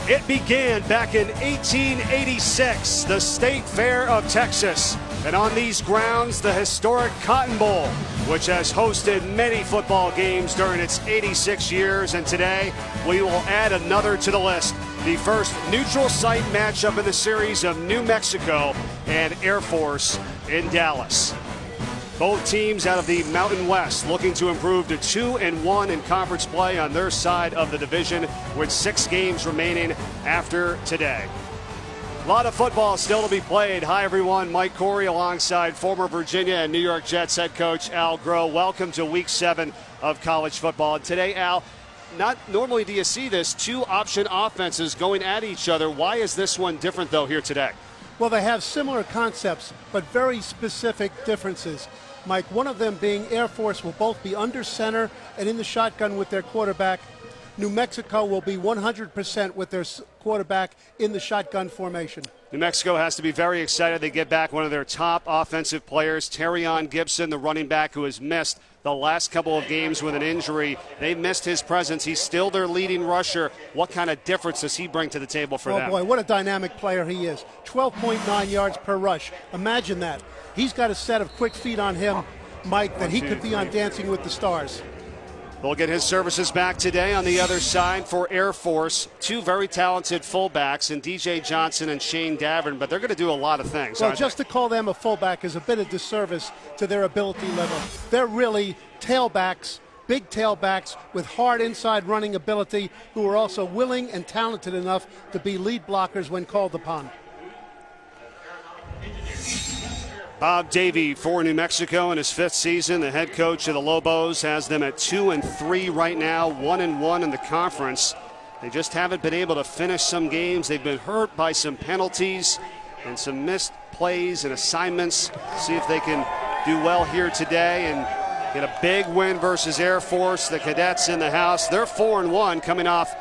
It began back in 1886, the State Fair of Texas. And on these grounds, the historic Cotton Bowl, which has hosted many football games during its 86 years. And today, we will add another to the list. The first neutral site matchup in the series of New Mexico and Air Force in Dallas. Both teams out of the Mountain West looking to improve to 2-1 in conference play on their side of the division with 6 games remaining after today. A lot of football still to be played. Hi, everyone. Mike Corey alongside former Virginia and New York Jets head coach Al Groh. Welcome to Week 7 of college football. And today, Al, not normally do you see this, 2 option offenses going at each other. Why is this one different, though, here today? Well, they have similar concepts, but very specific differences. Mike, one of them being Air Force will both be under center and in the shotgun with their quarterback. New Mexico will be 100% with their quarterback in the shotgun formation. New Mexico has to be very excited. They get back one of their top offensive players, Terrion Gibson, the running back who has missed the last couple of games with an injury. They missed his presence. He's still their leading rusher. What kind of difference does he bring to the table for them? Oh, boy, what a dynamic player he is. 12.9 yards per rush. Imagine that. He's got a set of quick feet on him, Mike, that he could be on Dancing with the Stars. We'll get his services back today. On the other side for Air Force, 2 very talented fullbacks in DJ Johnson and Shane Davern, but they're going to do a lot of things. Well, just to call them a fullback is a bit of disservice to their ability level. They're really tailbacks, big tailbacks with hard inside running ability who are also willing and talented enough to be lead blockers when called upon. Bob Davie for New Mexico in his 5th season. The head coach of the Lobos has them at 2-3 right now, 1-1 in the conference. They just haven't been able to finish some games. They've been hurt by some penalties and some missed plays and assignments. See if they can do well here today and get a big win versus Air Force. The Cadets in the house. They're 4-1 coming off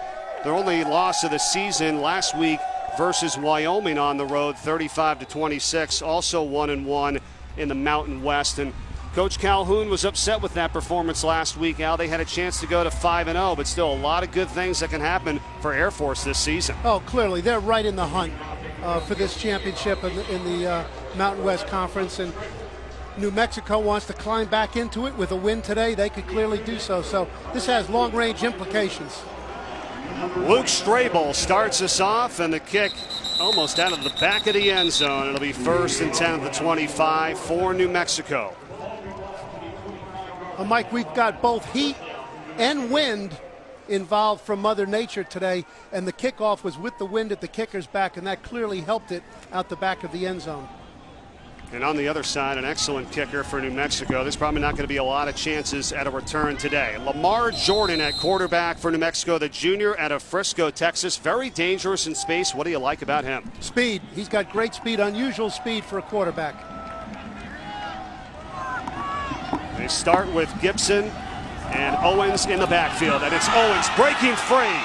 their only loss of the season last week versus Wyoming on the road, 35-26, also 1-1 in the Mountain West. And Coach Calhoun was upset with that performance last week. Al, they had a chance to go to 5-0, but still a lot of good things that can happen for Air Force this season. Oh, clearly they're right in the hunt for this championship in the Mountain West Conference, and New Mexico wants to climb back into it with a win today. They could clearly do so. So this has long-range implications. Luke Strable starts us off, and the kick almost out of the back of the end zone. It'll be 1st and 10 at the 25 for New Mexico. Well, Mike, we've got both heat and wind involved from Mother Nature today, and the kickoff was with the wind at the kicker's back, and that clearly helped it out the back of the end zone. And on the other side, an excellent kicker for New Mexico. There's probably not going to be a lot of chances at a return today. Lamar Jordan at quarterback for New Mexico, the junior out of Frisco, Texas. Very dangerous in space. What do you like about him? Speed. He's got great speed, unusual speed for a quarterback. They start with Gibson and Owens in the backfield. And it's Owens breaking free.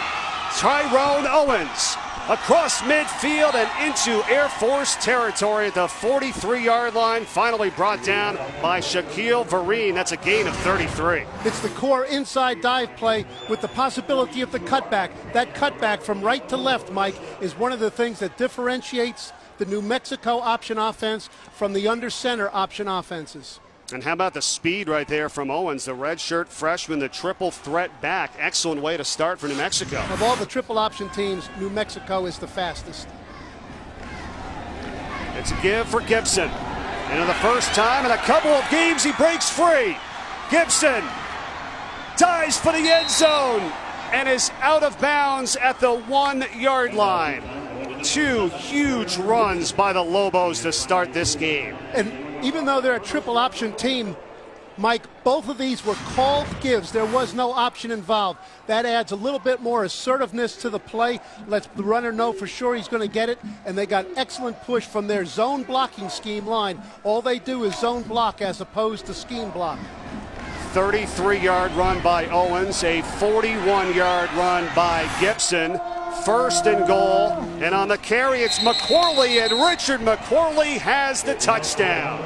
Tyrone Owens across midfield and into Air Force territory at the 43-yard line. Finally brought down by Shaquille Vereen. That's a gain of 33. It's the core inside dive play with the possibility of the cutback. That cutback from right to left, Mike, is one of the things that differentiates the New Mexico option offense from the under center option offenses. And how about the speed right there from Owens, the redshirt freshman, the triple threat back. Excellent way to start for New Mexico. Of all the triple option teams, New Mexico is the fastest. It's a give for Gibson. And for the first time in a couple of games, he breaks free. Gibson dives for the end zone and is out of bounds at the 1-yard line. 2 huge runs by the Lobos to start this game. And even though they're a triple option team, Mike, both of these were called gives. There was no option involved. That adds a little bit more assertiveness to the play. Lets the runner know for sure he's going to get it. And they got excellent push from their zone blocking scheme line. All they do is zone block as opposed to scheme block. 33-yard run by Owens, a 41-yard run by Gibson. 1st and goal, and on the carry it's McQuarley, and Richard McQuarley has the touchdown.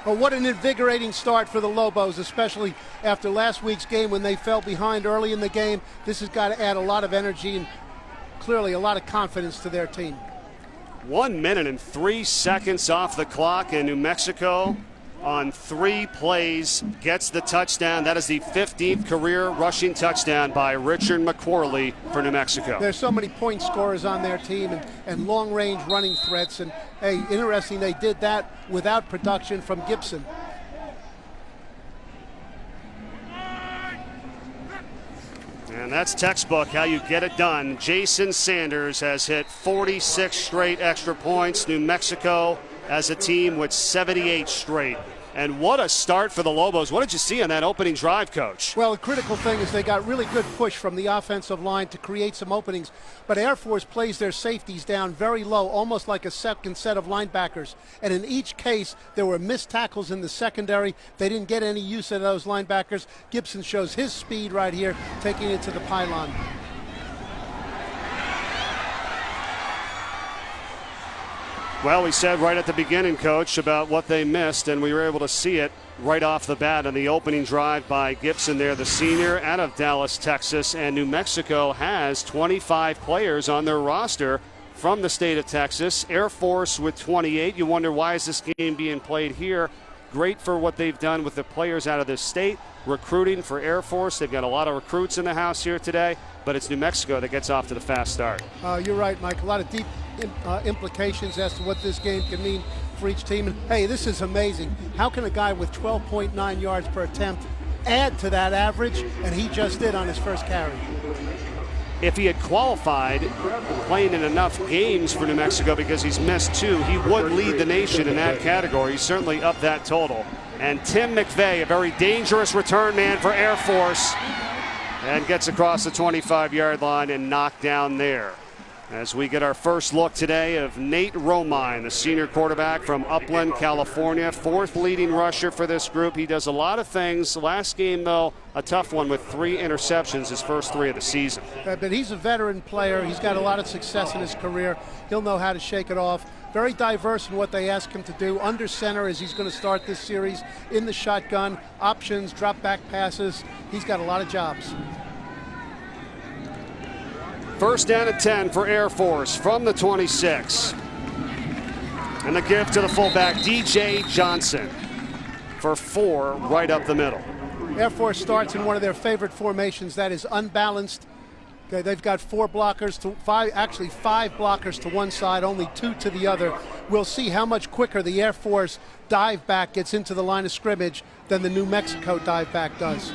Well, what an invigorating start for the Lobos, especially after last week's game when they fell behind early in the game. This has got to add a lot of energy and clearly a lot of confidence to their team. 1 minute and 3 seconds off the clock, and New Mexico on 3 plays gets the touchdown. That is the 15th career rushing touchdown by Richard McQuarley for New Mexico. There's so many point scorers on their team and long-range running threats. And, hey, interesting, they did that without production from Gibson. And that's textbook how you get it done. Jason Sanders has hit 46 straight extra points. New Mexico as a team with 78 straight. And what a start for the Lobos. What did you see on that opening drive, Coach? Well, the critical thing is they got really good push from the offensive line to create some openings. But Air Force plays their safeties down very low, almost like a second set of linebackers. And in each case, there were missed tackles in the secondary. They didn't get any use of those linebackers. Gibson shows his speed right here, taking it to the pylon. Well, we said right at the beginning, Coach, about what they missed, and we were able to see it right off the bat on the opening drive by Gibson there, the senior out of Dallas, Texas. And New Mexico has 25 players on their roster from the state of Texas. Air Force with 28. You wonder, why is this game being played here? Great for what they've done with the players out of this state. Recruiting for Air Force. They've got a lot of recruits in the house here today, but it's New Mexico that gets off to the fast start. You're right, Mike. A lot of deep implications as to what this game can mean for each team. And hey, this is amazing. How can a guy with 12.9 yards per attempt add to that average? And he just did on his first carry. If he had qualified playing in enough games for New Mexico, because he's missed 2, he would lead the nation in that category. He's certainly up that total. And Tim McVeigh, a very dangerous return man for Air Force, and gets across the 25-yard line and knocked down there. As we get our first look today of Nate Romine, the senior quarterback from Upland, California, 4th leading rusher for this group. He does a lot of things. Last game, though, a tough one with 3 interceptions, his first 3 of the season. But he's a veteran player. He's got a lot of success in his career. He'll know how to shake it off. Very diverse in what they ask him to do. Under center as he's going to start this series. In the shotgun, options, drop back passes. He's got a lot of jobs. First down at 10 for Air Force from the 26. And the give to the fullback, DJ Johnson, for 4 right up the middle. Air Force starts in one of their favorite formations, that is unbalanced. Okay, they've got 4 blockers to 5, actually 5 blockers to one side, only 2 to the other. We'll see how much quicker the Air Force dive back gets into the line of scrimmage than the New Mexico dive back does.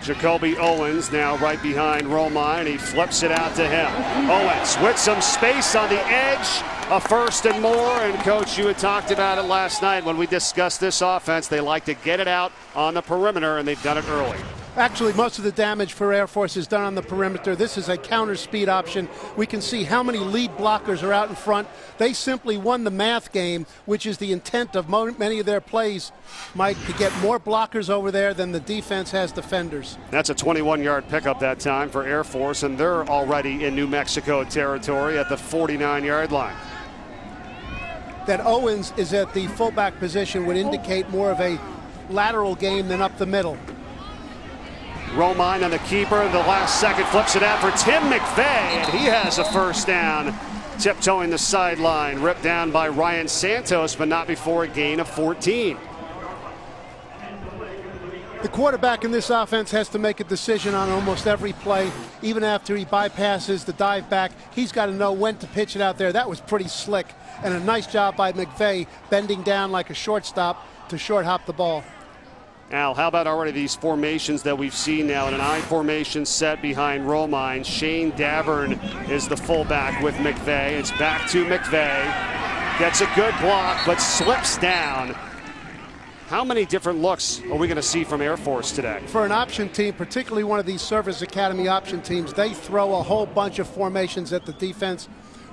Jacoby Owens now right behind Romine. He flips it out to him. Owens with some space on the edge, a 1st and more. And Coach, you had talked about it last night when we discussed this offense. They like to get it out on the perimeter, and they've done it early. Actually, most of the damage for Air Force is done on the perimeter. This is a counter speed option. We can see how many lead blockers are out in front. They simply won the math game, which is the intent of many of their plays, Mike, to get more blockers over there than the defense has defenders. That's a 21-yard pickup that time for Air Force, and they're already in New Mexico territory at the 49-yard line. That Owens is at the fullback position would indicate more of a lateral game than up the middle. Romine on the keeper, the last second flips it out for Tim McVeigh, and he has a first down. Tiptoeing the sideline, ripped down by Ryan Santos, but not before a gain of 14. The quarterback in this offense has to make a decision on almost every play. Even after he bypasses the dive back, he's got to know when to pitch it out there. That was pretty slick, and a nice job by McVeigh bending down like a shortstop to short hop the ball. Al, how about already these formations that we've seen now in an I formation set behind Romine? Shane Davern is the fullback with McVeigh. It's back to McVeigh. Gets a good block, but slips down. How many different looks are we going to see from Air Force today? For an option team, particularly one of these Service Academy option teams, they throw a whole bunch of formations at the defense.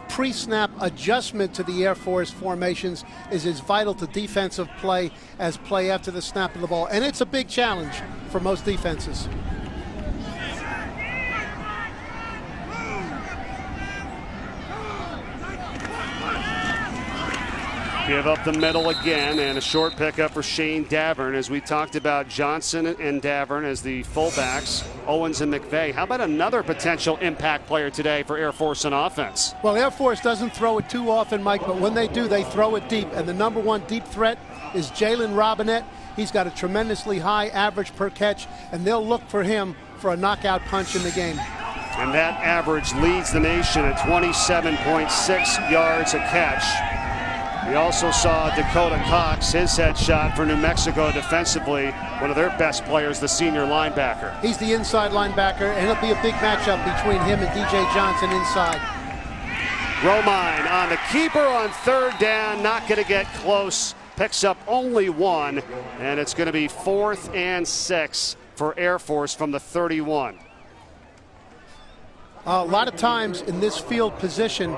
Pre-snap adjustment to the Air Force formations is as vital to defensive play as play after the snap of the ball. And it's a big challenge for most defenses. Give up the middle again, and a short pickup for Shane Davern. As we talked about Johnson and Davern as the fullbacks, Owens and McVeigh. How about another potential impact player today for Air Force on offense? Well, Air Force doesn't throw it too often, Mike, but when they do, they throw it deep. And the number one deep threat is Jalen Robinette. He's got a tremendously high average per catch, and they'll look for him for a knockout punch in the game. And that average leads the nation at 27.6 yards a catch. We also saw Dakota Cox, his headshot for New Mexico defensively, one of their best players, the senior linebacker. He's the inside linebacker, and it'll be a big matchup between him and DJ Johnson inside. Romine on the keeper on third down, not going to get close, picks up only one, and it's going to be 4th and 6 for Air Force from the 31. A lot of times in this field position,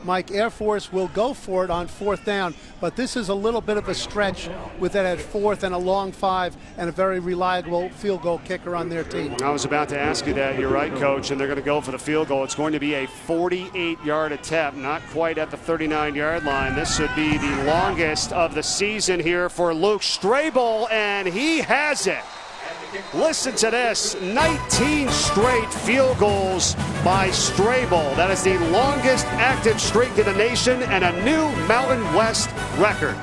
Mike, Air Force will go for it on 4th down, but this is a little bit of a stretch with it at 4th and a long 5 and a very reliable field goal kicker on their team. I was about to ask you that. You're right, Coach, and they're going to go for the field goal. It's going to be a 48-yard attempt, not quite at the 39-yard line. This would be the longest of the season here for Luke Strable, and he has it. Listen to this, 19 straight field goals by Strable. That is the longest active streak in the nation and a new Mountain West record.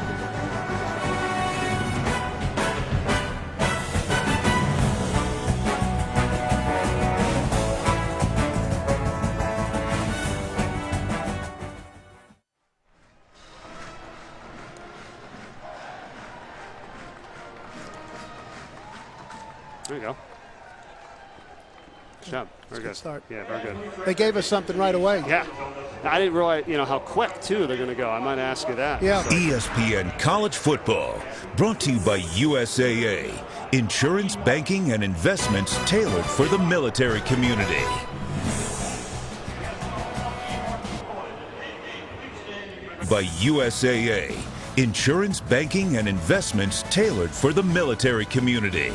There you go. Good job. Very good. Start. Yeah, very good. They gave us something right away. Yeah. I didn't realize, how quick, too, they're going to go. I might ask you that. Yeah. ESPN College Football, brought to you by USAA, insurance, banking, and investments tailored for the military community. By USAA, insurance, banking, and investments tailored for the military community.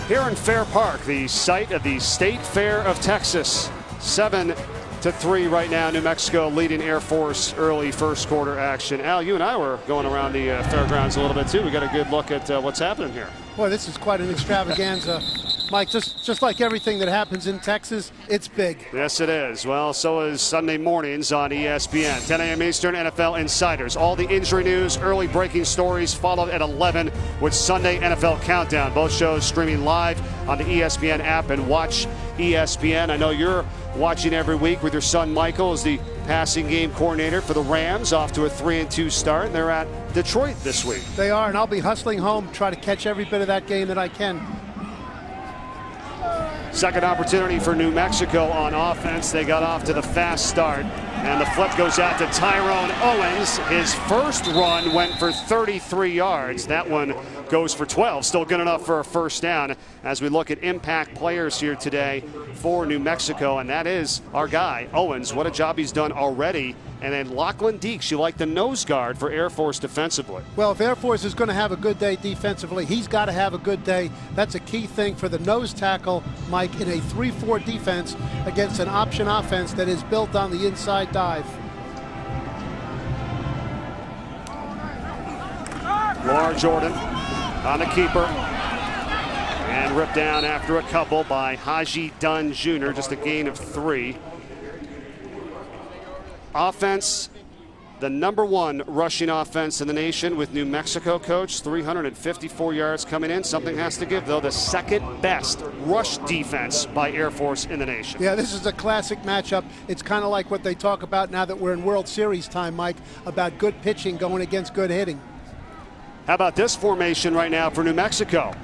Here in Fair Park, the site of the State Fair of Texas, 7-3 right now. New Mexico leading Air Force early first quarter action. Al, you and I were going around the fairgrounds a little bit too. We got a good look at what's happening here. Boy, this is quite an extravaganza. Mike, just like everything that happens in Texas, it's big. Yes, it is. Well, so is Sunday mornings on ESPN. 10 a.m. Eastern, NFL Insiders. All the injury news, early breaking stories, followed at 11 with Sunday NFL Countdown. Both shows streaming live on the ESPN app and Watch ESPN. I know you're watching every week with your son Michael as the passing game coordinator for the Rams, off to a 3-2 start. They're at Detroit this week. They are, and I'll be hustling home, try to catch every bit of that game that I can. Second opportunity for New Mexico on offense. They got off to the fast start, and the flip goes out to Tyrone Owens. His first run went for 33 yards. That one goes for 12. Still good enough for a first down as we look at impact players here today for New Mexico, and that is our guy, Owens. What a job he's done already. And then Lachlan Deeks, you like the nose guard for Air Force defensively. Well, if Air Force is going to have a good day defensively, he's got to have a good day. That's a key thing for the nose tackle, Mike, in a 3-4 defense against an option offense that is built on the inside dive. Lamar Jordan on the keeper. And ripped down after a couple by Haji Dunn Jr., just a gain of 3. Offense, the #1 rushing offense in the nation with New Mexico, Coach. 354 yards coming in. Something has to give, though. The second best rush defense by Air Force in the nation. Yeah, this is a classic matchup. It's kind of like what they talk about now that we're in World Series time, Mike, about good pitching going against good hitting. How about this formation right now for New Mexico?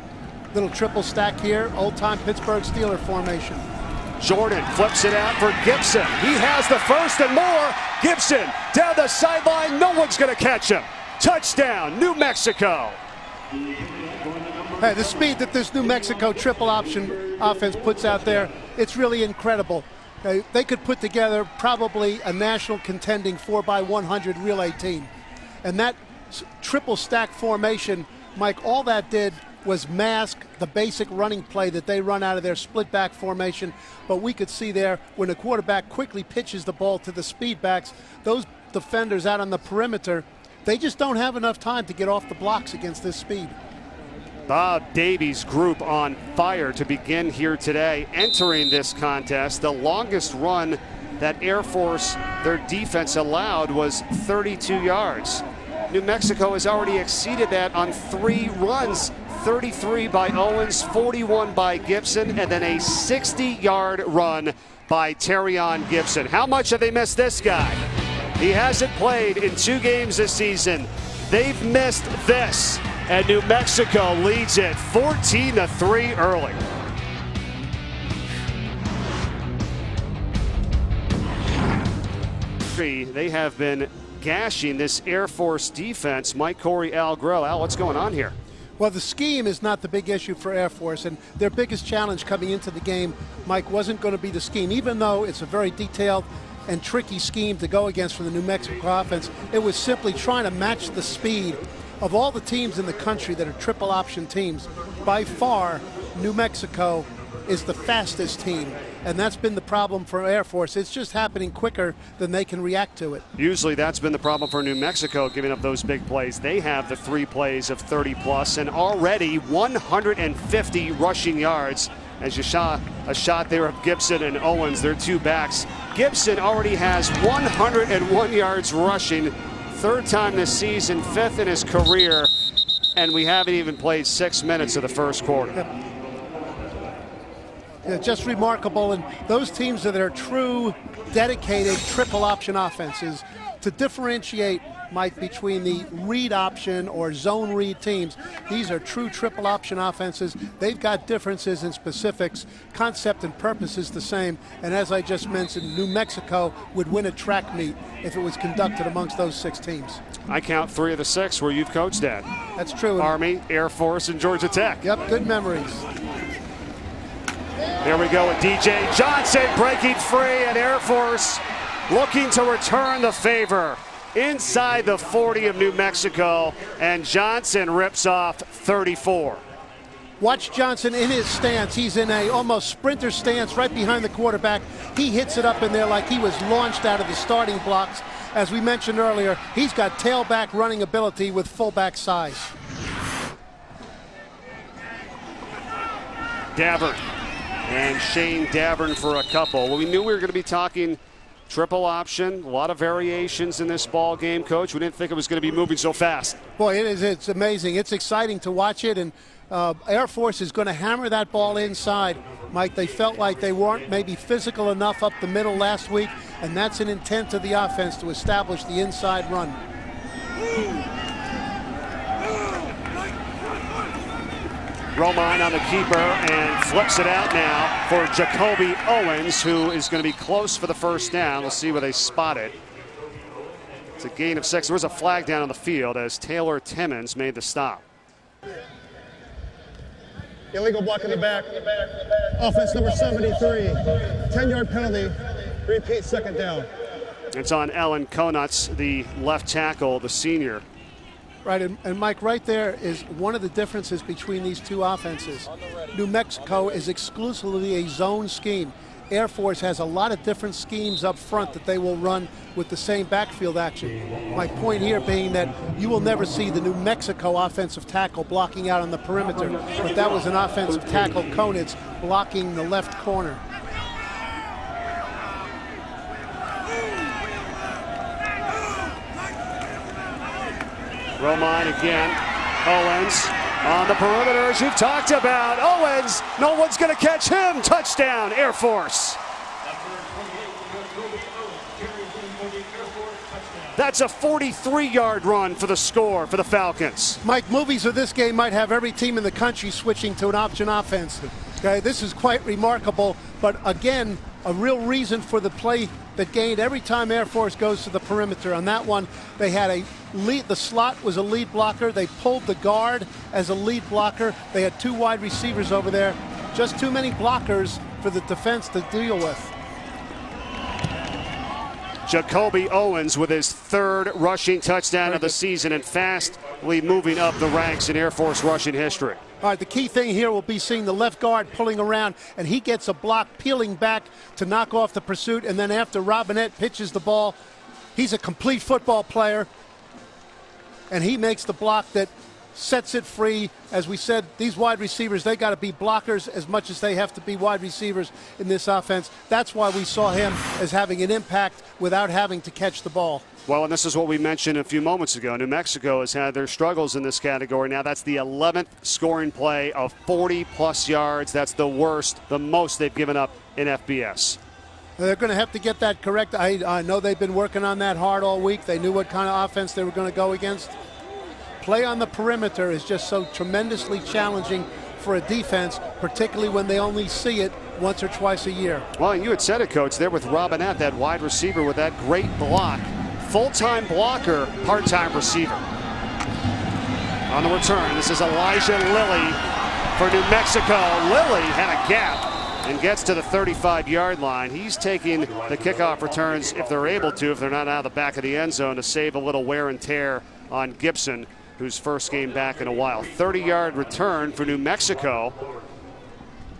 Little triple stack here, old-time Pittsburgh Steeler formation. Jordan flips it out for Gibson. He has the first and more. Gibson down the sideline. No one's going to catch him. Touchdown, New Mexico. Hey, the speed that this New Mexico triple option offense puts out there, it's really incredible. They could put together probably a national contending 4x100 relay team. And that triple stack formation, Mike, all that did was mask the basic running play that they run out of their split back formation. But we could see there when the quarterback quickly pitches the ball to the speed backs, those defenders out on the perimeter, they just don't have enough time to get off the blocks against this speed. Bob Davies' group on fire to begin here today. Entering this contest, the longest run that Air Force, their defense, allowed was 32 yards. New Mexico has already exceeded that on 3 runs, 33 by Owens, 41 by Gibson, and then a 60-yard run by Terrion Gibson. How much have they missed this guy? He hasn't played in 2 games this season. They've missed this, and New Mexico leads it 14-3 early. They have been gashing this Air Force defense. Mike, Corey, Al Groh. Al, what's going on here? Well, the scheme is not the big issue for Air Force, and their biggest challenge coming into the game, Mike, wasn't going to be the scheme. Even though it's a very detailed and tricky scheme to go against for the New Mexico offense, it was simply trying to match the speed of all the teams in the country that are triple option teams. By far, New Mexico is the fastest team, and that's been the problem for Air Force. It's just happening quicker than they can react to it. Usually that's been the problem for New Mexico, giving up those big plays. They have the 3 plays of 30-plus and already 150 rushing yards. As you saw a shot there of Gibson and Owens, their 2 backs. Gibson already has 101 yards rushing, 3rd time this season, 5th in his career, and we haven't even played 6 minutes of the first quarter. Yep. Yeah, just remarkable. And those teams that are true, dedicated triple option offenses, to differentiate, Mike, between the read option or zone read teams, these are true triple option offenses. They've got differences in specifics. Concept and purpose is the same. And as I just mentioned, New Mexico would win a track meet if it was conducted amongst those 6 teams. I count 3 of the 6 where you've coached at. That's true. Army, Air Force, and Georgia Tech. Yep, good memories. There we go with DJ Johnson breaking free, and Air Force looking to return the favor inside the 40 of New Mexico, and Johnson rips off 34. Watch Johnson in his stance. He's in a almost sprinter stance right behind the quarterback. He hits it up in there like he was launched out of the starting blocks. As we mentioned earlier, he's got tailback running ability with fullback size. Davern and Shane Davern for a couple. Well, we knew we were going to be talking triple option, a lot of variations in this ball game, Coach. We didn't think it was going to be moving so fast. Boy, it is. It's amazing. It's exciting to watch it, and Air Force is going to hammer that ball inside. Mike, they felt like they weren't maybe physical enough up the middle last week, and that's an intent of the offense to establish the inside run. Roman on the keeper and flips it out now for Jacoby Owens, who is going to be close for the first down. We'll see where they spot it. It's a gain of 6. There was a flag down on the field as Taylor Timmons made the stop. Illegal block in the back. Offense number 73. 10-yard penalty. Repeat, 2nd down. It's on Ellen Konutz, the left tackle, the senior. Right, and Mike, right there is one of the differences between these 2 offenses. New Mexico is exclusively a zone scheme. Air Force has a lot of different schemes up front that they will run with the same backfield action. My point here being that you will never see the New Mexico offensive tackle blocking out on the perimeter, but that was an offensive tackle, Konitz, blocking the left corner. Roman again. Owens on the perimeter, as you've talked about. Owens, no one's going to catch him. Touchdown, Air Force. That's a 43-yard run for the score for the Falcons. Mike, movies of this game might have every team in the country switching to an option offense. Okay, this is quite remarkable, but again, a real reason for the play that gained every time Air Force goes to the perimeter. On that one, they had a lead. The slot was a lead blocker. They pulled the guard as a lead blocker. They had 2 wide receivers over there. Just too many blockers for the defense to deal with. Jacoby Owens with his 3rd rushing touchdown of the season and fastly moving up the ranks in Air Force rushing history. All right, the key thing here will be seeing the left guard pulling around, and he gets a block peeling back to knock off the pursuit, and then after Robinette pitches the ball, he's a complete football player, and he makes the block that sets it free. As we said, these wide receivers, they got to be blockers as much as they have to be wide receivers in this offense. That's why we saw him as having an impact without having to catch the ball. Well, and this is what we mentioned a few moments ago. New Mexico has had their struggles in this category. Now that's the 11th scoring play of 40-plus yards. That's the worst, the most they've given up in FBS. They're going to have to get that correct. I know they've been working on that hard all week. They knew what kind of offense they were going to go against. Play on the perimeter is just so tremendously challenging for a defense, particularly when they only see it once or twice a year. Well, you had said it, Coach, there with Robinette, that wide receiver with that great block. Full-time blocker, part-time receiver. On the return, this is Elijah Lilly for New Mexico. Lilly had a gap and gets to the 35-yard line. He's taking the kickoff returns if they're able to, if they're not out of the back of the end zone, to save a little wear and tear on Gibson, whose first game back in a while. 30-yard return for New Mexico.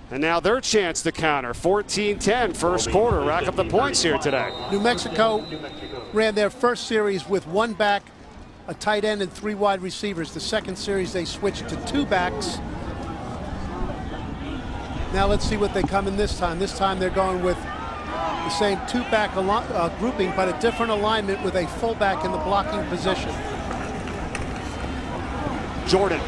And now their chance to counter. 14-10 first quarter. Rack up the points here today. New Mexico ran their first series with one back, a tight end, and three wide receivers. The second series they switched to two backs. Now let's see what they come in this time. This time they're going with the same two-back grouping, but a different alignment with a fullback in the blocking position. Jordan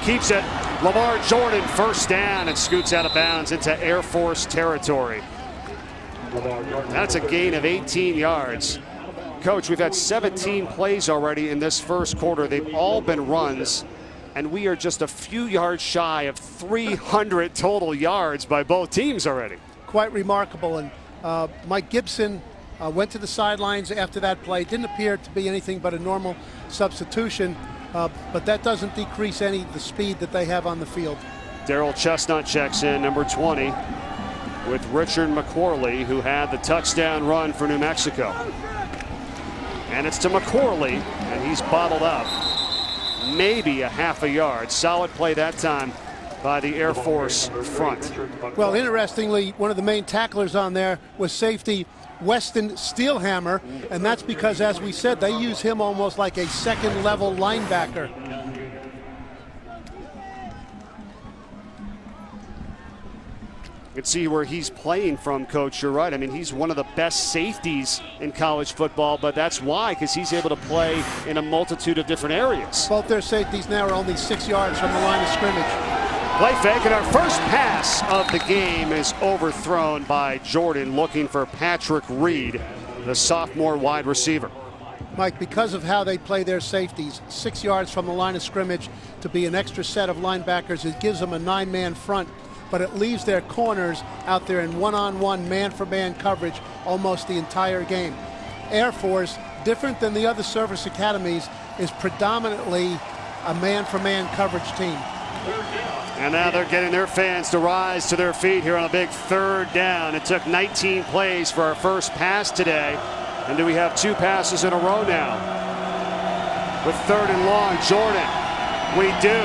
keeps it. Lamar Jordan first down and scoots out of bounds into Air Force territory. That's a gain of 18 yards. Coach, we've had 17 plays already in this first quarter. They've all been runs, and we are just a few yards shy of 300 total yards by both teams already. Quite remarkable. And Mike Gibson went to the sidelines after that play. Didn't appear to be anything but a normal substitution. But that doesn't decrease the speed that they have on the field. Darrell Chestnut checks in, number 20, with Richard McQuarley, who had the touchdown run for New Mexico. And it's to McQuarley, and he's bottled up. Maybe a half a yard. Solid play that time by the Air Force front. Well, interestingly, one of the main tacklers on there was safety Weston Steelhammer, and that's because, as we said, they use him almost like a second-level linebacker. You can see where he's playing from, Coach. You're right. I mean, he's one of the best safeties in college football, but that's why, because he's able to play in a multitude of different areas. Both their safeties now are only 6 yards from the line of scrimmage. Play fake, and our first pass of the game is overthrown by Jordan, looking for Patrick Reed, the sophomore wide receiver. Mike, because of how they play their safeties, 6 yards from the line of scrimmage to be an extra set of linebackers, it gives them a 9-man front, but it leaves their corners out there in one-on-one, man-for-man coverage almost the entire game. Air Force, different than the other service academies, is predominantly a man-for-man coverage team. And now they're getting their fans to rise to their feet here on a big third down. It took 19 plays for our first pass today. And do we have two passes in a row now? With third and long, Jordan. We do.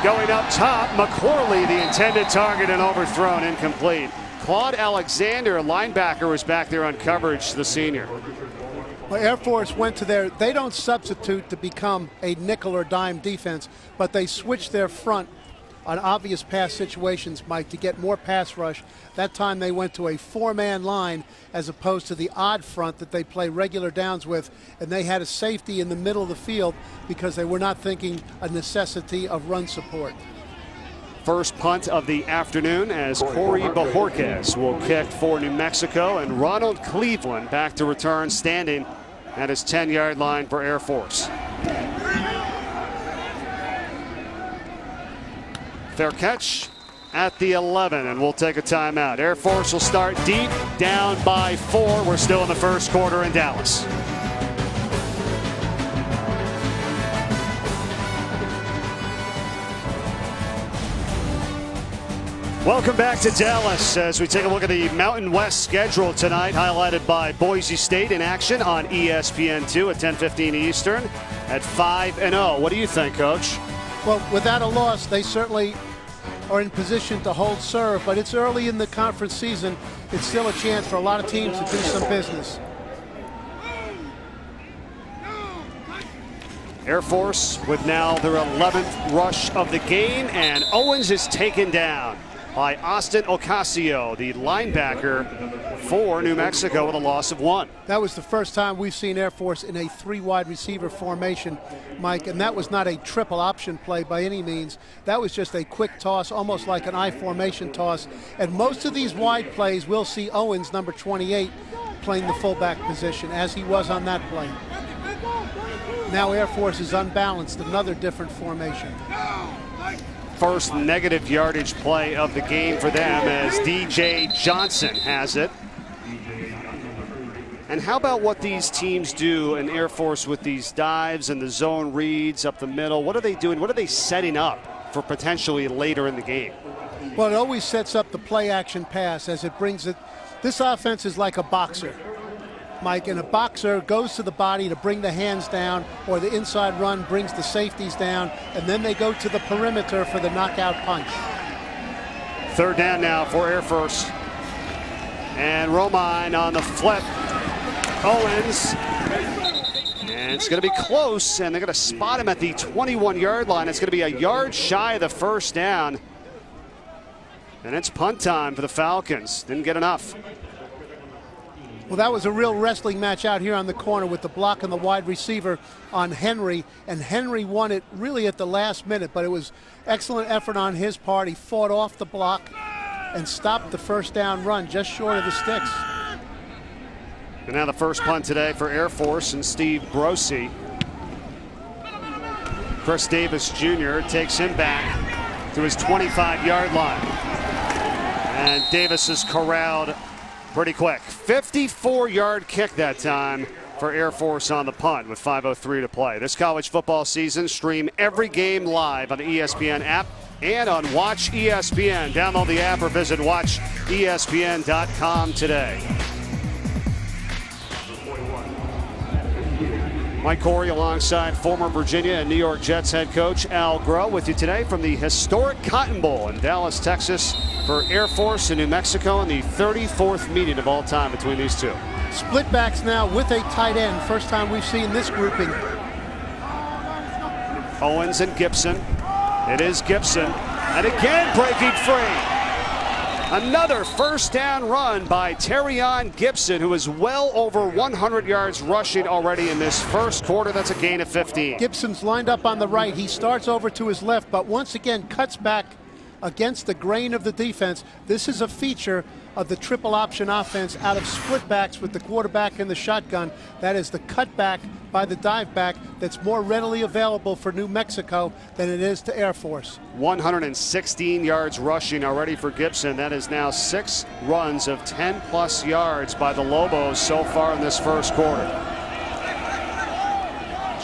Going up top, McQuarley, the intended target, and overthrown, incomplete. Claude Alexander, a linebacker, was back there on coverage, the senior. Well, Air Force went to they don't substitute to become a nickel or dime defense, but they switch their front on obvious pass situations, Mike, to get more pass rush. That time they went to a 4-man line as opposed to the odd front that they play regular downs with, and they had a safety in the middle of the field because they were not thinking a necessity of run support. First punt of the afternoon as Corey Bajorquez will kick for New Mexico, and Ronald Cleveland back to return, standing at his 10-yard line for Air Force. Fair catch at the 11, and we'll take a timeout. Air Force will start deep, down by 4. We're still in the first quarter in Dallas. Welcome back to Dallas as we take a look at the Mountain West schedule tonight, highlighted by Boise State in action on ESPN2 at 10:15 Eastern at 5-0. What do you think, Coach? Well, without a loss, they certainly are in position to hold serve, but it's early in the conference season. It's still a chance for a lot of teams to do some business. Air Force with now their 11th rush of the game, and Owens is taken down by Austin Ocasio, the linebacker for New Mexico, with a loss of 1. That was the first time we've seen Air Force in a 3 wide receiver formation, Mike, and that was not a triple option play by any means. That was just a quick toss, almost like an I formation toss. And most of these wide plays, we'll see Owens, number 28, playing the fullback position, as he was on that play. Now Air Force is unbalanced, another different formation. First negative yardage play of the game for them as DJ Johnson has it. And how about what these teams do in Air Force with these dives and the zone reads up the middle? What are they doing? What are they setting up for potentially later in the game? Well, it always sets up the play action pass as it brings it. This offense is like a boxer, Mike, and a boxer goes to the body to bring the hands down, or the inside run brings the safeties down, and then they go to the perimeter for the knockout punch. 3rd down now for Air Force. And Romine on the flip. Owens. And it's going to be close, and they're going to spot him at the 21-yard line. It's going to be a yard shy of the 1st down. And it's punt time for the Falcons. Didn't get enough. Well, that was a real wrestling match out here on the corner with the block and the wide receiver on Henry, and Henry won it really at the last minute, but it was excellent effort on his part. He fought off the block and stopped the 1st down run just short of the sticks. And now the first punt today for Air Force and Steve Brosey. Chris Davis Jr. takes him back to his 25-yard line. And Davis is corralled pretty quick. 54-yard kick that time for Air Force on the punt with 5:03 to play. This college football season, stream every game live on the ESPN app and on Watch ESPN. Download the app or visit watchespn.com today. Mike Corey alongside former Virginia and New York Jets head coach Al Groh with you today from the historic Cotton Bowl in Dallas, Texas for Air Force and New Mexico, and the 34th meeting of all time between these two. Split backs now with a tight end. First time we've seen this grouping. Owens and Gibson. It is Gibson. And again breaking free. Another 1st down run by Terrion Gibson, who is well over 100 yards rushing already in this 1st quarter. That's a gain of 15. Gibson's lined up on the right. He starts over to his left, but once again cuts back against the grain of the defense. This is a feature of the triple option offense out of split backs with the quarterback in the shotgun. That is the cutback by the dive back that's more readily available for New Mexico than it is to Air Force. 116 yards rushing already for Gibson. That is now 6 runs of 10+ yards by the Lobos so far in this 1st quarter.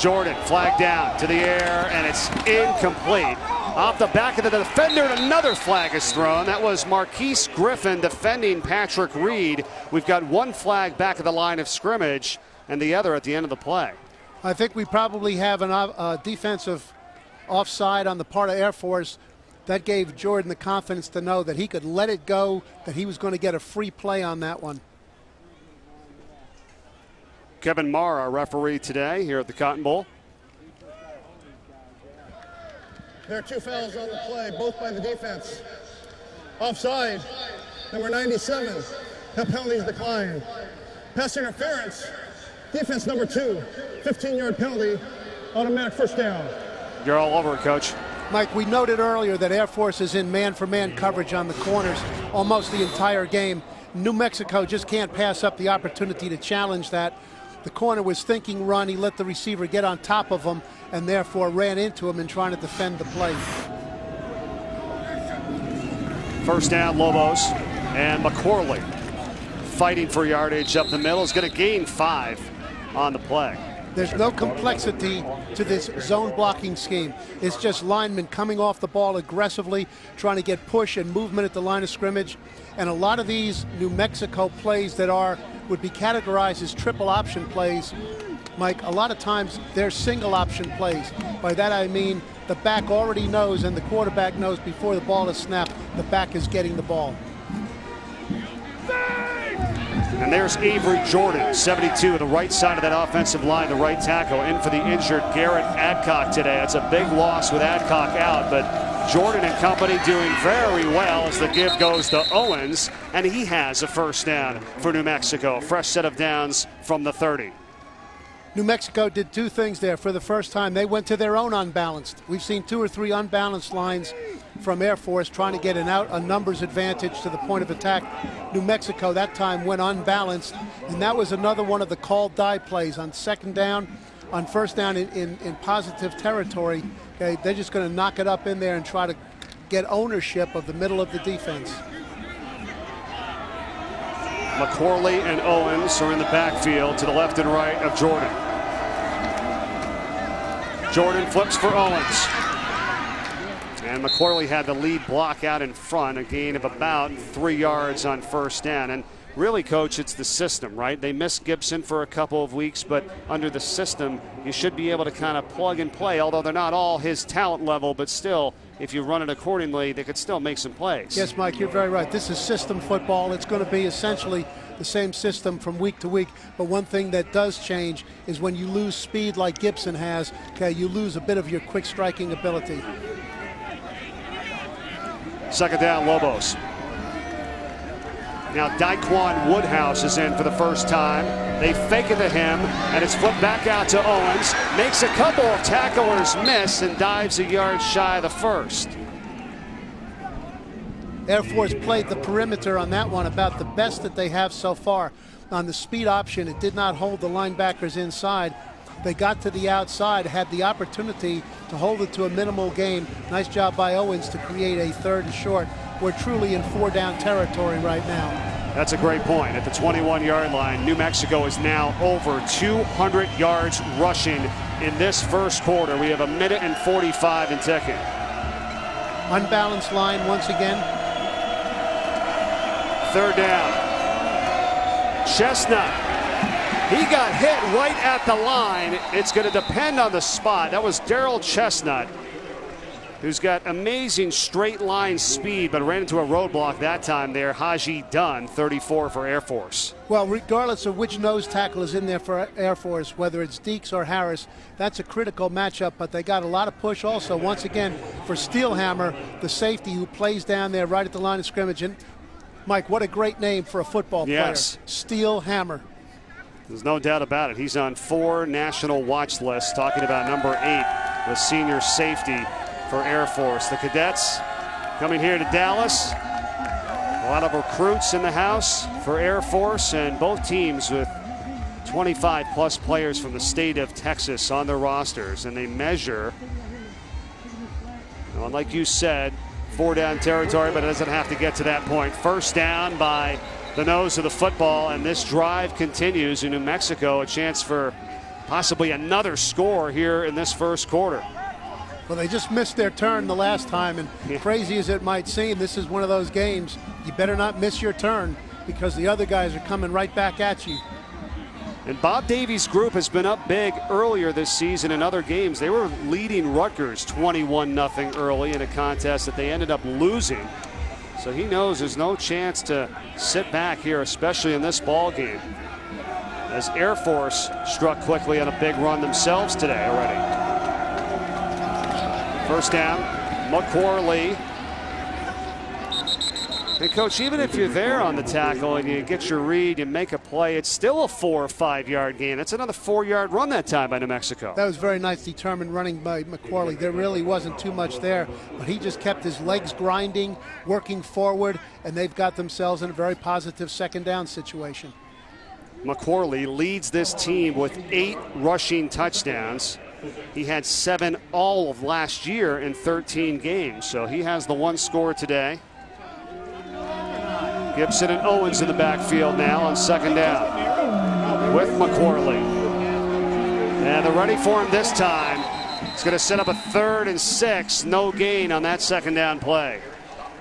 Jordan flagged down to the air, and it's incomplete. Off the back of the defender, and another flag is thrown. That was Marquise Griffin defending Patrick Reed. We've got 1 flag back at the line of scrimmage and the other at the end of the play. I think we probably have a defensive offside on the part of Air Force. That gave Jordan the confidence to know that he could let it go, that he was going to get a free play on that one. Kevin Marr, our referee today here at the Cotton Bowl. There are 2 fouls on the play, both by the defense. Offside, number 97. That penalty is declined. Pass interference, defense number 2. 15-yard penalty, automatic 1st down. You're all over it, Coach. Mike, we noted earlier that Air Force is in man-for-man coverage on the corners almost the entire game. New Mexico just can't pass up the opportunity to challenge that. The corner was thinking run. He let the receiver get on top of him and therefore ran into him in trying to defend the play. 1st down, Lobos, and McCorley fighting for yardage up the middle is going to gain 5 on the play. There's no complexity to this zone blocking scheme. It's just linemen coming off the ball aggressively, trying to get push and movement at the line of scrimmage. And a lot of these New Mexico plays that would be categorized as triple option plays Mike, a lot of times they're single option plays. By that I mean the back already knows and the quarterback knows before the ball is snapped, the back is getting the ball. And there's Avery Jordan, 72, on the right side of that offensive line, the right tackle, in for the injured Garrett Adcock today. It's a big loss with Adcock out, but Jordan and company doing very well as the give goes to Owens, and he has a first down for New Mexico. Fresh set of downs from the 30. New Mexico did two things there. For the first time, they went to their own unbalanced. We've seen 2 or 3 unbalanced lines from Air Force trying to get a numbers advantage to the point of attack. New Mexico that time went unbalanced, and that was another one of the called die plays on second down, on first down in positive territory. Okay, they're just going to knock it up in there and try to get ownership of the middle of the defense. McCorley and Owens are in the backfield to the left and right of Jordan. Jordan flips for Owens. And McCorley had the lead block out in front, a gain of about 3 yards on first down. And really, Coach, it's the system, right? They missed Gibson for a couple of weeks, but under the system, you should be able to kind of plug and play, although they're not all his talent level, but still, if you run it accordingly, they could still make some plays. Yes, Mike, you're very right. This is system football. It's going to be essentially the same system from week to week, but one thing that does change is when you lose speed like Gibson has, okay, you lose a bit of your quick striking ability. Second down, Lobos. Now Daquan Woodhouse is in for the first time. They fake it to him, and it's flipped back out to Owens. Makes a couple of tacklers miss and dives a yard shy of the first. Air Force played the perimeter on that one about the best that they have so far. On the speed option, it did not hold the linebackers inside. They got to the outside, had the opportunity to hold it to a minimal gain. Nice job by Owens to create a third and short. We're truly in 4-down territory right now. That's a great point. At the 21-yard line, New Mexico is now over 200 yards rushing in this first quarter. We have 1 minute and 45 in ticking. Unbalanced line once again. Third down. Chestnut. He got hit right at the line. It's going to depend on the spot. That was Darrell Chestnut, who's got amazing straight line speed, but ran into a roadblock that time there. Haji Dunn, 34 for Air Force. Well, regardless of which nose tackle is in there for Air Force, whether it's Deeks or Harris, that's a critical matchup, but they got a lot of push also, once again, for Steelhammer, the safety who plays down there right at the line of scrimmage. And, Mike, what a great name for a football player. Steelhammer. There's no doubt about it. He's on 4 national watch lists, talking about number 8, the senior safety for Air Force. The Cadets coming here to Dallas. A lot of recruits in the house for Air Force, and both teams with 25-plus players from the state of Texas on their rosters. And they measure, well, like you said, 4-down territory, but it doesn't have to get to that point. First down by the nose of the football, and this drive continues in New Mexico. A chance for possibly another score here in this first quarter. Well, they just missed their turn the last time, and crazy as it might seem, this is one of those games. You better not miss your turn because the other guys are coming right back at you. And Bob Davies' group has been up big earlier this season in other games. They were leading Rutgers 21-0 early in a contest that they ended up losing. So he knows there's no chance to sit back here, especially in this ball game, as Air Force struck quickly on a big run themselves today already. First down, McCorley. And, Coach, even if you're there on the tackle and you get your read and make a play, it's still a 4 or 5 yard gain. It's another 4-yard run that time by New Mexico. That was very nice, determined running by McCorley. There really wasn't too much there, but he just kept his legs grinding, working forward, and they've got themselves in a very positive second down situation. McCorley leads this team with 8 rushing touchdowns. He had 7 all of last year in 13 games, so he has the 1 score today. Gibson and Owens in the backfield now on second down with McCorley. And they're ready for him this time. It's going to set up a 3rd and 6. No gain on that second down play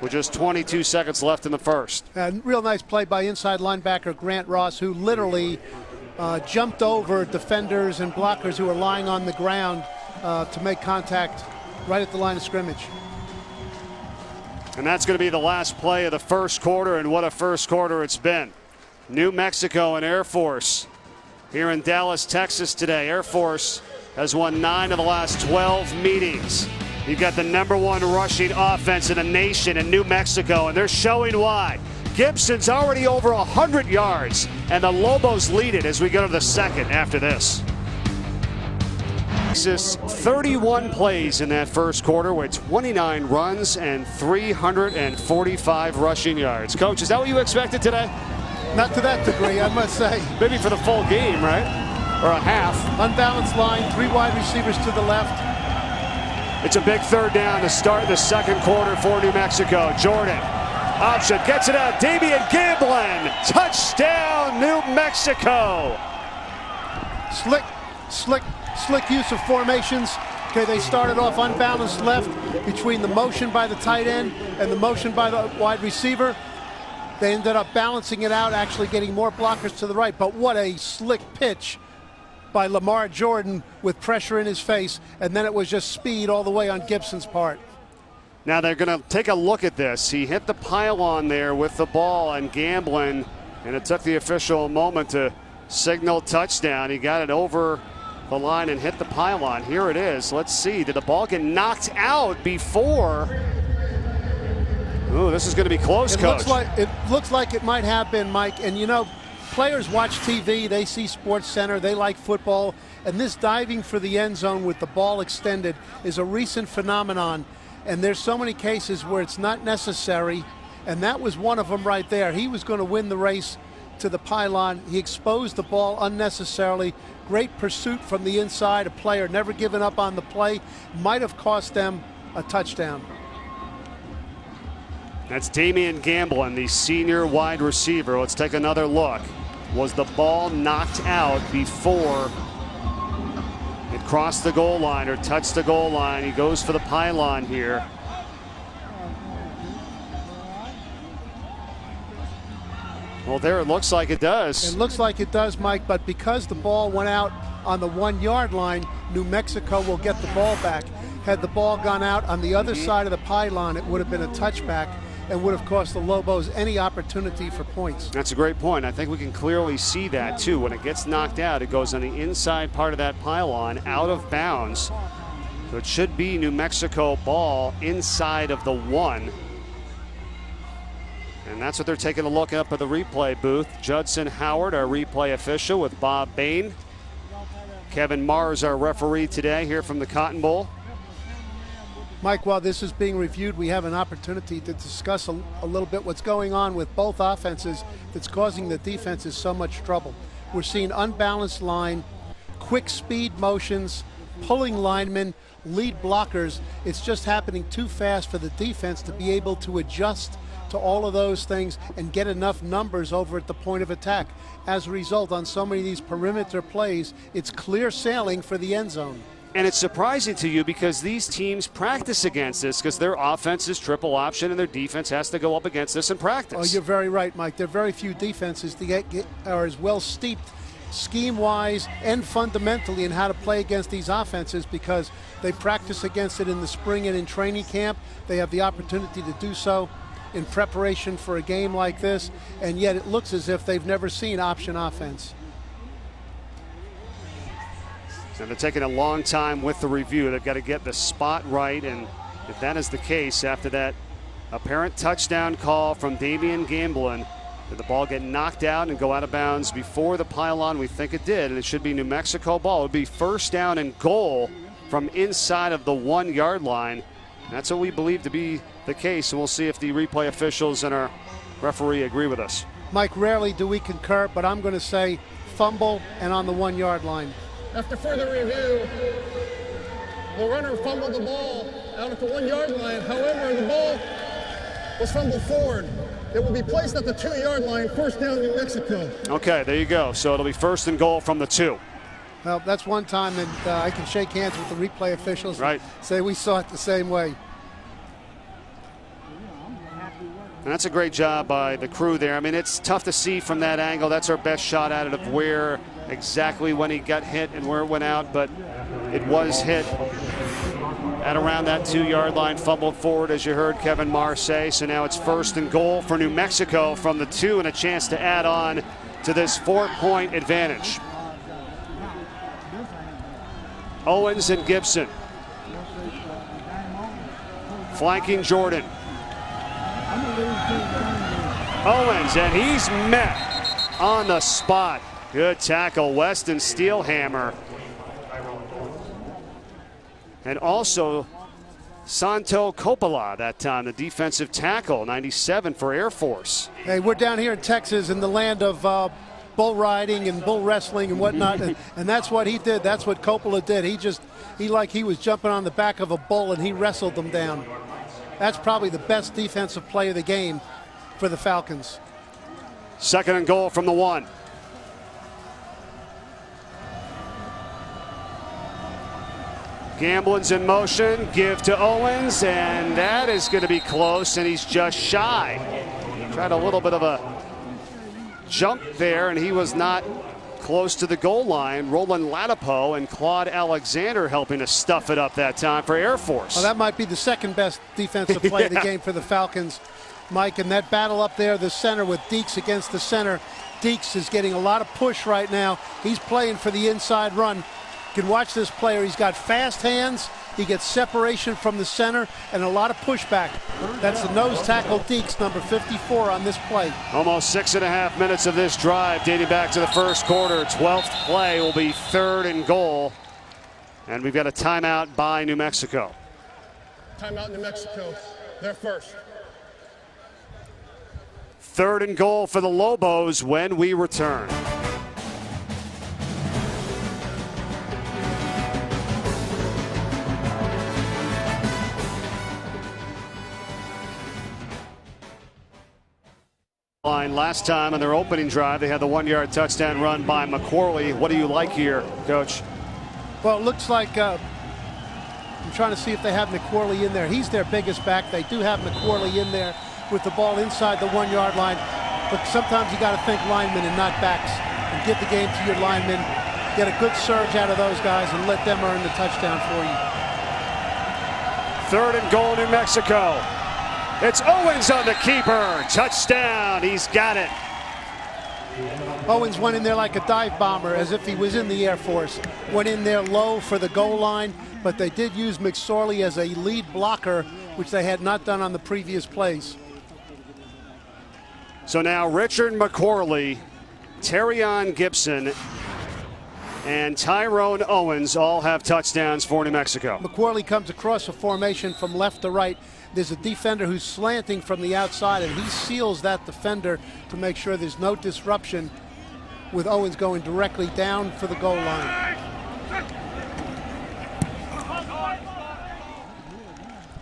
with just 22 seconds left in the first. A real nice play by inside linebacker Grant Ross, who literally jumped over defenders and blockers who were lying on the ground to make contact right at the line of scrimmage. And that's going to be the last play of the first quarter, and what a first quarter it's been. New Mexico and Air Force here in Dallas, Texas today. Air Force has won 9 of the last 12 meetings. You've got the #1 rushing offense in the nation in New Mexico, and they're showing why. Gibson's already over 100 yards, and the Lobos lead it as we go to the second after this. Texas 31 plays in that first quarter with 29 runs and 345 rushing yards. Coach, is that what you expected today? Not to that degree, I must say. Maybe for the full game, right? Or a half. Unbalanced line, 3 wide receivers to the left. It's a big third down to start the second quarter for New Mexico. Jordan, option, gets it out. Damian Gamblin, touchdown, New Mexico. Slick use of formations. Okay, they started off unbalanced left between the motion by the tight end and the motion by the wide receiver. They ended up balancing it out, actually getting more blockers to the right. But what a slick pitch by Lamar Jordan with pressure in his face, and then it was just speed all the way on Gibson's part. Now they're going to take a look at this. He hit the pylon there with the ball and Gamblin, and it took the official a moment to signal touchdown. He got it over the line and hit the pylon. Here it is. Let's see. Did the ball get knocked out before? Ooh, this is going to be close, Coach. It looks like it might have been, Mike. And, you know, players watch TV. They see Sports Center. They like football. And this diving for the end zone with the ball extended is a recent phenomenon. And there's so many cases where it's not necessary. And that was one of them right there. He was going to win the race to the pylon. He exposed the ball unnecessarily. Great pursuit from the inside. A player never giving up on the play. Might have cost them a touchdown. That's Damian Gamblin, the senior wide receiver. Let's take another look. Was the ball knocked out before it crossed the goal line or touched the goal line? He goes for the pylon here. Well, there it looks like it does. It looks like it does, Mike, but because the ball went out on the 1 yard line, New Mexico will get the ball back. Had the ball gone out on the other side of the pylon, it would have been a touchback and would have cost the Lobos any opportunity for points. That's a great point. I think we can clearly see that too. When it gets knocked out, it goes on the inside part of that pylon, out of bounds. So it should be New Mexico ball inside of the 1. And that's what they're taking a look up at the replay booth. Judson Howard, our replay official, with Bob Bain. Kevin Mars, our referee today here from the Cotton Bowl. Mike, while this is being reviewed, we have an opportunity to discuss a little bit what's going on with both offenses that's causing the defenses so much trouble. We're seeing unbalanced line, quick speed motions, pulling linemen, lead blockers. It's just happening too fast for the defense to be able to adjust to all of those things and get enough numbers over at the point of attack. As a result, on so many of these perimeter plays, it's clear sailing for the end zone. And it's surprising to you because these teams practice against this because their offense is triple option and their defense has to go up against this in practice. Oh, you're very right, Mike. There are very few defenses that are as well steeped scheme-wise and fundamentally in how to play against these offenses because they practice against it in the spring and in training camp. They have the opportunity to do so in preparation for a game like this, and yet it looks as if they've never seen option offense. And they're taking a long time with the review. They've got to get the spot right, and if that is the case, after that apparent touchdown call from Damian Gamblin, did the ball get knocked out and go out of bounds before the pylon? We think it did, and it should be New Mexico ball. It would be first down and goal from inside of the 1 yard line. That's what we believe to be the case, and we'll see if the replay officials and our referee agree with us. Mike, rarely do we concur, but I'm going to say fumble and on the 1 yard line. After further review, the runner fumbled the ball out at the 1 yard line. However, the ball was fumbled forward. It will be placed at the 2 yard line, first down New Mexico. Okay, there you go. So it'll be first and goal from the 2. Well, that's one time that I can shake hands with the replay officials right. And say we saw it the same way. And that's a great job by the crew there. I mean, it's tough to see from that angle. That's our best shot at it of where exactly when he got hit and where it went out, but it was hit at around that 2-yard line, fumbled forward, as you heard Kevin Marr say. So now it's 1st and goal for New Mexico from the 2 and a chance to add on to this 4-point advantage. Owens and Gibson. Flanking Jordan. Owens, and he's met on the spot. Good tackle, Weston Steelhammer. And also Santo Coppola that time, the defensive tackle, 97 for Air Force. Hey, we're down here in Texas in the land of bull riding and bull wrestling and whatnot, and that's what he did. That's what Coppola did. He was jumping on the back of a bull and he wrestled them down. That's probably the best defensive play of the game for the Falcons. 2nd and goal from the 1. Gamblin's in motion, give to Owens, and that is going to be close, and he's just shy. Tried a little bit of a jump there, and he was not close to the goal line. Roland Latipo and Claude Alexander helping to stuff it up that time for Air Force. Well, that might be the 2nd best defensive play of the game for the Falcons, Mike, and that battle up there, the center with Deeks against the center. Deeks is getting a lot of push right now. He's playing for the inside run. You can watch this player. He's got fast hands. He gets separation from the center and a lot of pushback. That's the nose tackle Deeks, number 54 on this play. Almost 6.5 minutes of this drive dating back to the 1st quarter. 12th play will be 3rd and goal. And we've got a timeout by New Mexico. Timeout New Mexico. They're first. 3rd and goal for the Lobos when we return. Last time in their opening drive, they had the 1-yard touchdown run by McQuarrie. What do you like here, Coach? Well, it looks like I'm trying to see if they have McQuarrie in there. He's their biggest back. They do have McQuarrie in there with the ball inside the 1-yard line. But sometimes you got to think linemen and not backs, and give the game to your linemen. Get a good surge out of those guys and let them earn the touchdown for you. 3rd and goal, New Mexico. It's Owens on the keeper. Touchdown. He's got it. Owens went in there like a dive bomber, as if he was in the Air Force. Went in there low for the goal line, but they did use McSorley as a lead blocker, which they had not done on the previous plays. So now Richard McQuarrie, Terrion Gibson, and Tyrone Owens all have touchdowns for New Mexico. McQuarrie comes across a formation from left to right. There's a defender who's slanting from the outside, and he seals that defender to make sure there's no disruption, with Owens going directly down for the goal line.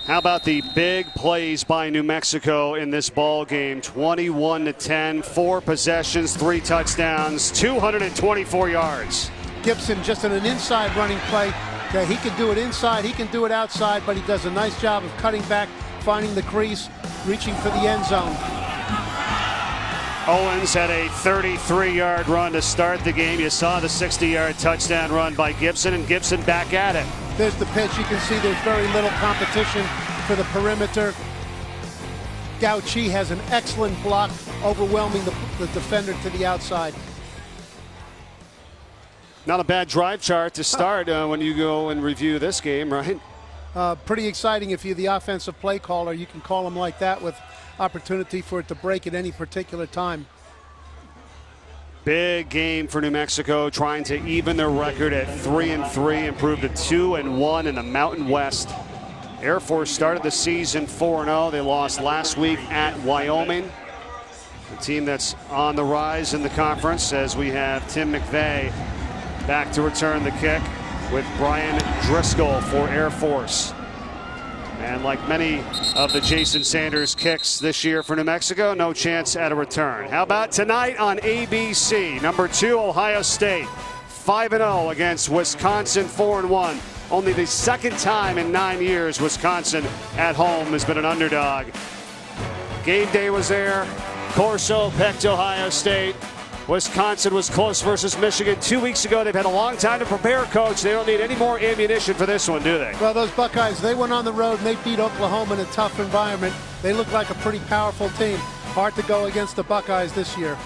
How about the big plays by New Mexico in this ball game? 21-10, 4 possessions, 3 touchdowns, 224 yards. Gibson just in an inside running play. Okay, he can do it inside, he can do it outside, but he does a nice job of cutting back, finding the crease, reaching for the end zone. Owens had a 33-yard run to start the game. You saw the 60-yard touchdown run by Gibson, and Gibson back at it. There's the pitch. You can see there's very little competition for the perimeter. Gauchi has an excellent block, overwhelming the defender to the outside. Not a bad drive chart to start when you go and review this game, right? Pretty exciting if you're the offensive play caller. You can call them like that with opportunity for it to break at any particular time. Big game for New Mexico, trying to even their record at 3-3, improve to 2-1 in the Mountain West. Air Force started the season 4-0. They lost last week at Wyoming. The team that's on the rise in the conference, as we have Tim McVeigh back to return the kick with Brian Driscoll for Air Force. And like many of the Jason Sanders kicks this year for New Mexico, no chance at a return. How about tonight on ABC? Number 2, Ohio State, 5-0 against Wisconsin, 4-1. Only the 2nd time in 9 years Wisconsin at home has been an underdog. Game day was there. Corso picked Ohio State. Wisconsin was close versus Michigan 2 weeks ago. They've had a long time to prepare, Coach. They don't need any more ammunition for this one, do they? Well, those Buckeyes, they went on the road and they beat Oklahoma in a tough environment. They look like a pretty powerful team. Hard to go against the Buckeyes this year.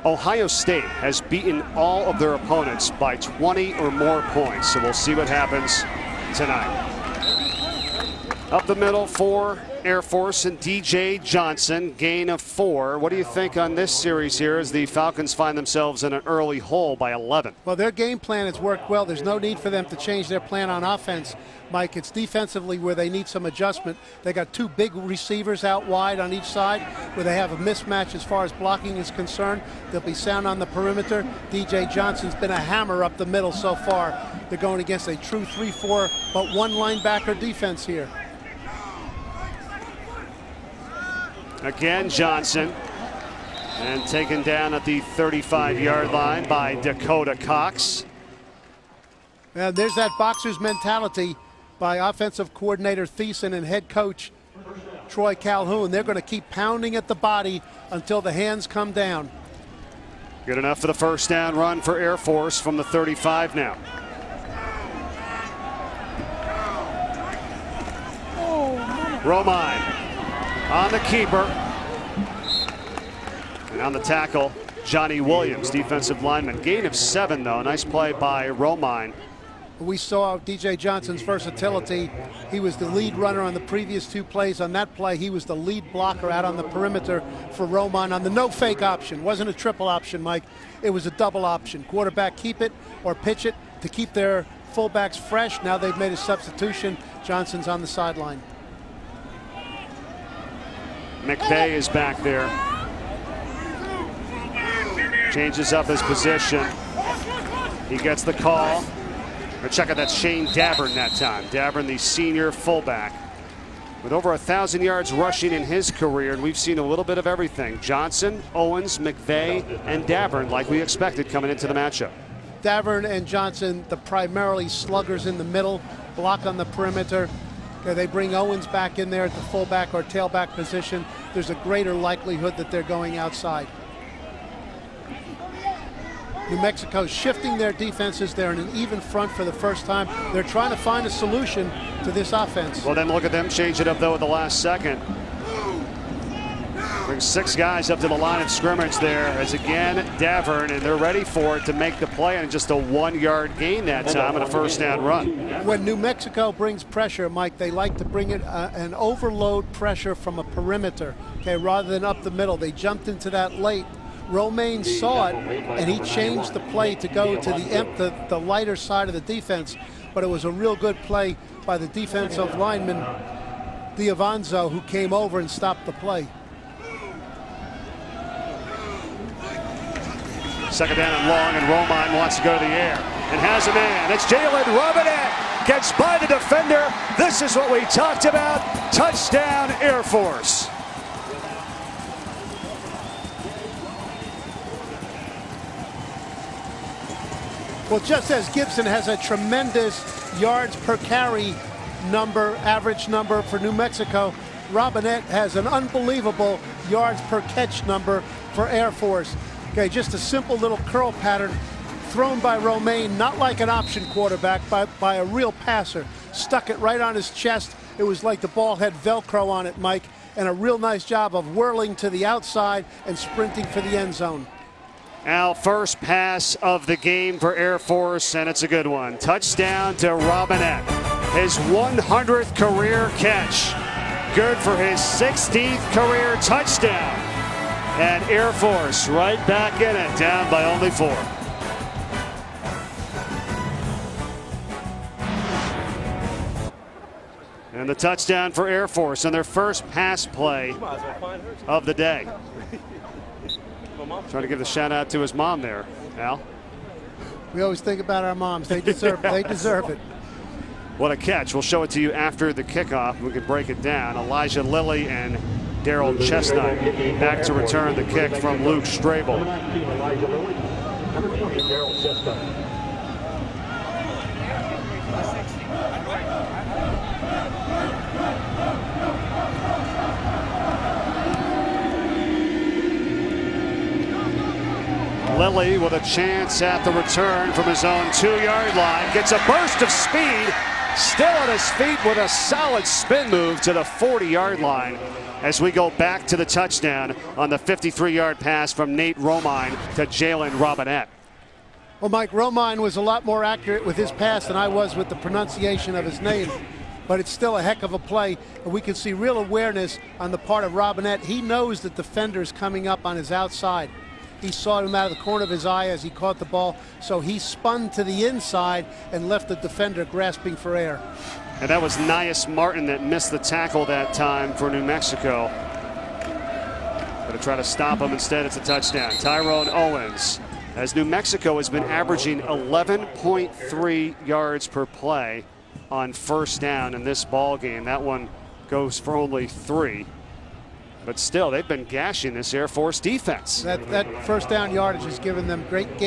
Ohio State has beaten all of their opponents by 20 or more points, so we'll see what happens tonight. Up the middle for Air Force and DJ Johnson, gain of 4. What do you think on this series here as the Falcons find themselves in an early hole by 11? Well, their game plan has worked well. There's no need for them to change their plan on offense, Mike. It's defensively where they need some adjustment. They got 2 big receivers out wide on each side where they have a mismatch as far as blocking is concerned. They'll be sound on the perimeter. DJ Johnson's been a hammer up the middle so far. They're going against a true 3-4, but 1 linebacker defense here. Again, Johnson, and taken down at the 35-yard line by Dakota Cox. And there's that boxer's mentality by offensive coordinator Thiessen and head coach Troy Calhoun. They're going to keep pounding at the body until the hands come down. Good enough for the first down run for Air Force from the 35 now. Romine on the keeper. And on the tackle, Johnny Williams, defensive lineman. Gain of 7, though. Nice play by Romine. We saw DJ Johnson's versatility. He was the lead runner on the previous 2 plays. On that play, he was the lead blocker out on the perimeter for Romine on the no-fake option. Wasn't a triple option, Mike. It was a double option. Quarterback keep it or pitch it to keep their fullbacks fresh. Now they've made a substitution. Johnson's on the sideline. McVay is back there. Changes up his position. He gets the call. Or check out that Shane Davern that time. Davern, the senior fullback, with over 1,000 yards rushing in his career, and we've seen a little bit of everything. Johnson, Owens, McVay, and Davern, like we expected coming into the matchup. Davern and Johnson, the primarily sluggers in the middle, block on the perimeter. They bring Owens back in there at the fullback or tailback position. There's a greater likelihood that they're going outside. New Mexico shifting their defenses. They're in an even front for the first time. They're trying to find a solution to this offense. Well, then look at them change it up, though, at the last second. Brings 6 guys up to the line of scrimmage there as, again, Davern, and they're ready for it to make the play on just a 1-yard gain that time and a first down run. When New Mexico brings pressure, Mike, they like to bring it an overload pressure from a perimeter, okay, rather than up the middle. They jumped into that late. Romaine saw it, and he changed the play to go to the lighter side of the defense, but it was a real good play by the defensive lineman, Diavanzo, who came over and stopped the play. Second down and long, and Romine wants to go to the air and has a man. It's Jalen Robinette. Gets by the defender. This is what we talked about. Touchdown, Air Force. Well, just as Gibson has a tremendous yards per carry number, average number for New Mexico, Robinette has an unbelievable yards per catch number for Air Force. Okay, just a simple little curl pattern thrown by Romaine, not like an option quarterback, by a real passer. Stuck it right on his chest. It was like the ball had Velcro on it, Mike, and a real nice job of whirling to the outside and sprinting for the end zone. Al, first pass of the game for Air Force, and it's a good one. Touchdown to Robinette. His 100th career catch. Good for his 16th career touchdown. And Air Force right back in it, down by only 4. And the touchdown for Air Force on their first pass play of the day. Trying to give the shout out to his mom there, Al. We always think about our moms. They deserve they deserve it. What a catch. We'll show it to you after the kickoff. We can break it down. Elijah Lilly and Daryl Chestnut back to return the kick from Luke Strabel. Lilly with a chance at the return from his own 2-yard line. Gets a burst of speed. Still on his feet with a solid spin move to the 40-yard line as we go back to the touchdown on the 53-yard pass from Nate Romine to Jalen Robinette. Well, Mike, Romine was a lot more accurate with his pass than I was with the pronunciation of his name. But it's still a heck of a play. And we can see real awareness on the part of Robinette. He knows that defender's coming up on his outside. He saw him out of the corner of his eye as he caught the ball. So he spun to the inside and left the defender grasping for air. And that was Nias Martin that missed the tackle that time for New Mexico. Going to try to stop him. Instead, it's a touchdown. Tyrone Owens, as New Mexico has been averaging 11.3 yards per play on first down in this ball game. That one goes for only 3. But still, they've been gashing this Air Force defense. That first down yardage has given them great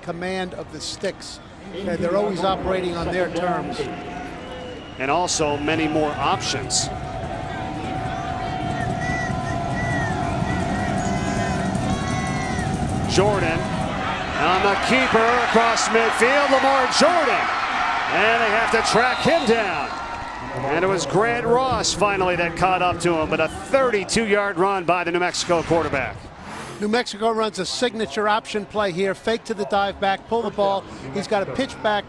command of the sticks. They're always operating on their terms. And also many more options. Jordan on the keeper across midfield, Lamar Jordan. And they have to track him down. And it was Grant Ross finally that caught up to him, but a 32-yard run by the New Mexico quarterback. New Mexico runs a signature option play here. Fake to the dive back, pull the ball. He's got a pitch back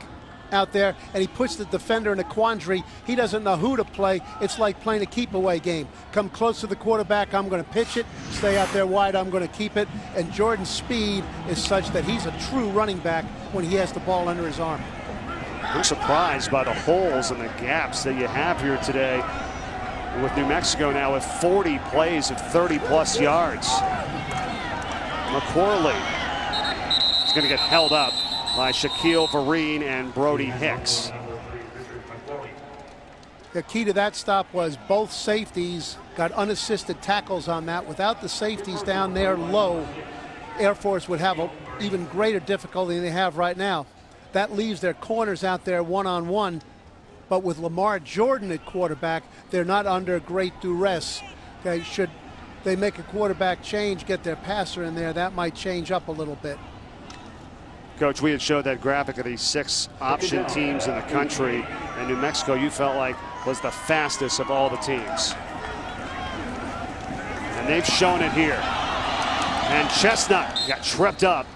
out there, and he puts the defender in a quandary. He doesn't know who to play. It's like playing a keep-away game. Come close to the quarterback, I'm going to pitch it. Stay out there wide, I'm going to keep it. And Jordan's speed is such that he's a true running back when he has the ball under his arm. I'm surprised by the holes and the gaps that you have here today with New Mexico now with 40 plays of 30-plus yards. McCorley is going to get held up by Shaquille Vereen and Brody Hicks. The key to that stop was both safeties got unassisted tackles on that. Without the safeties down there low, Air Force would have an even greater difficulty than they have right now. That leaves their corners out there one-on-one. But with Lamar Jordan at quarterback, they're not under great duress. Okay, should they make a quarterback change, get their passer in there, that might change up a little bit. Coach, we had showed that graphic of these 6 option teams in the country, and New Mexico, you felt like, was the fastest of all the teams. And they've shown it here. And Chestnut got tripped up,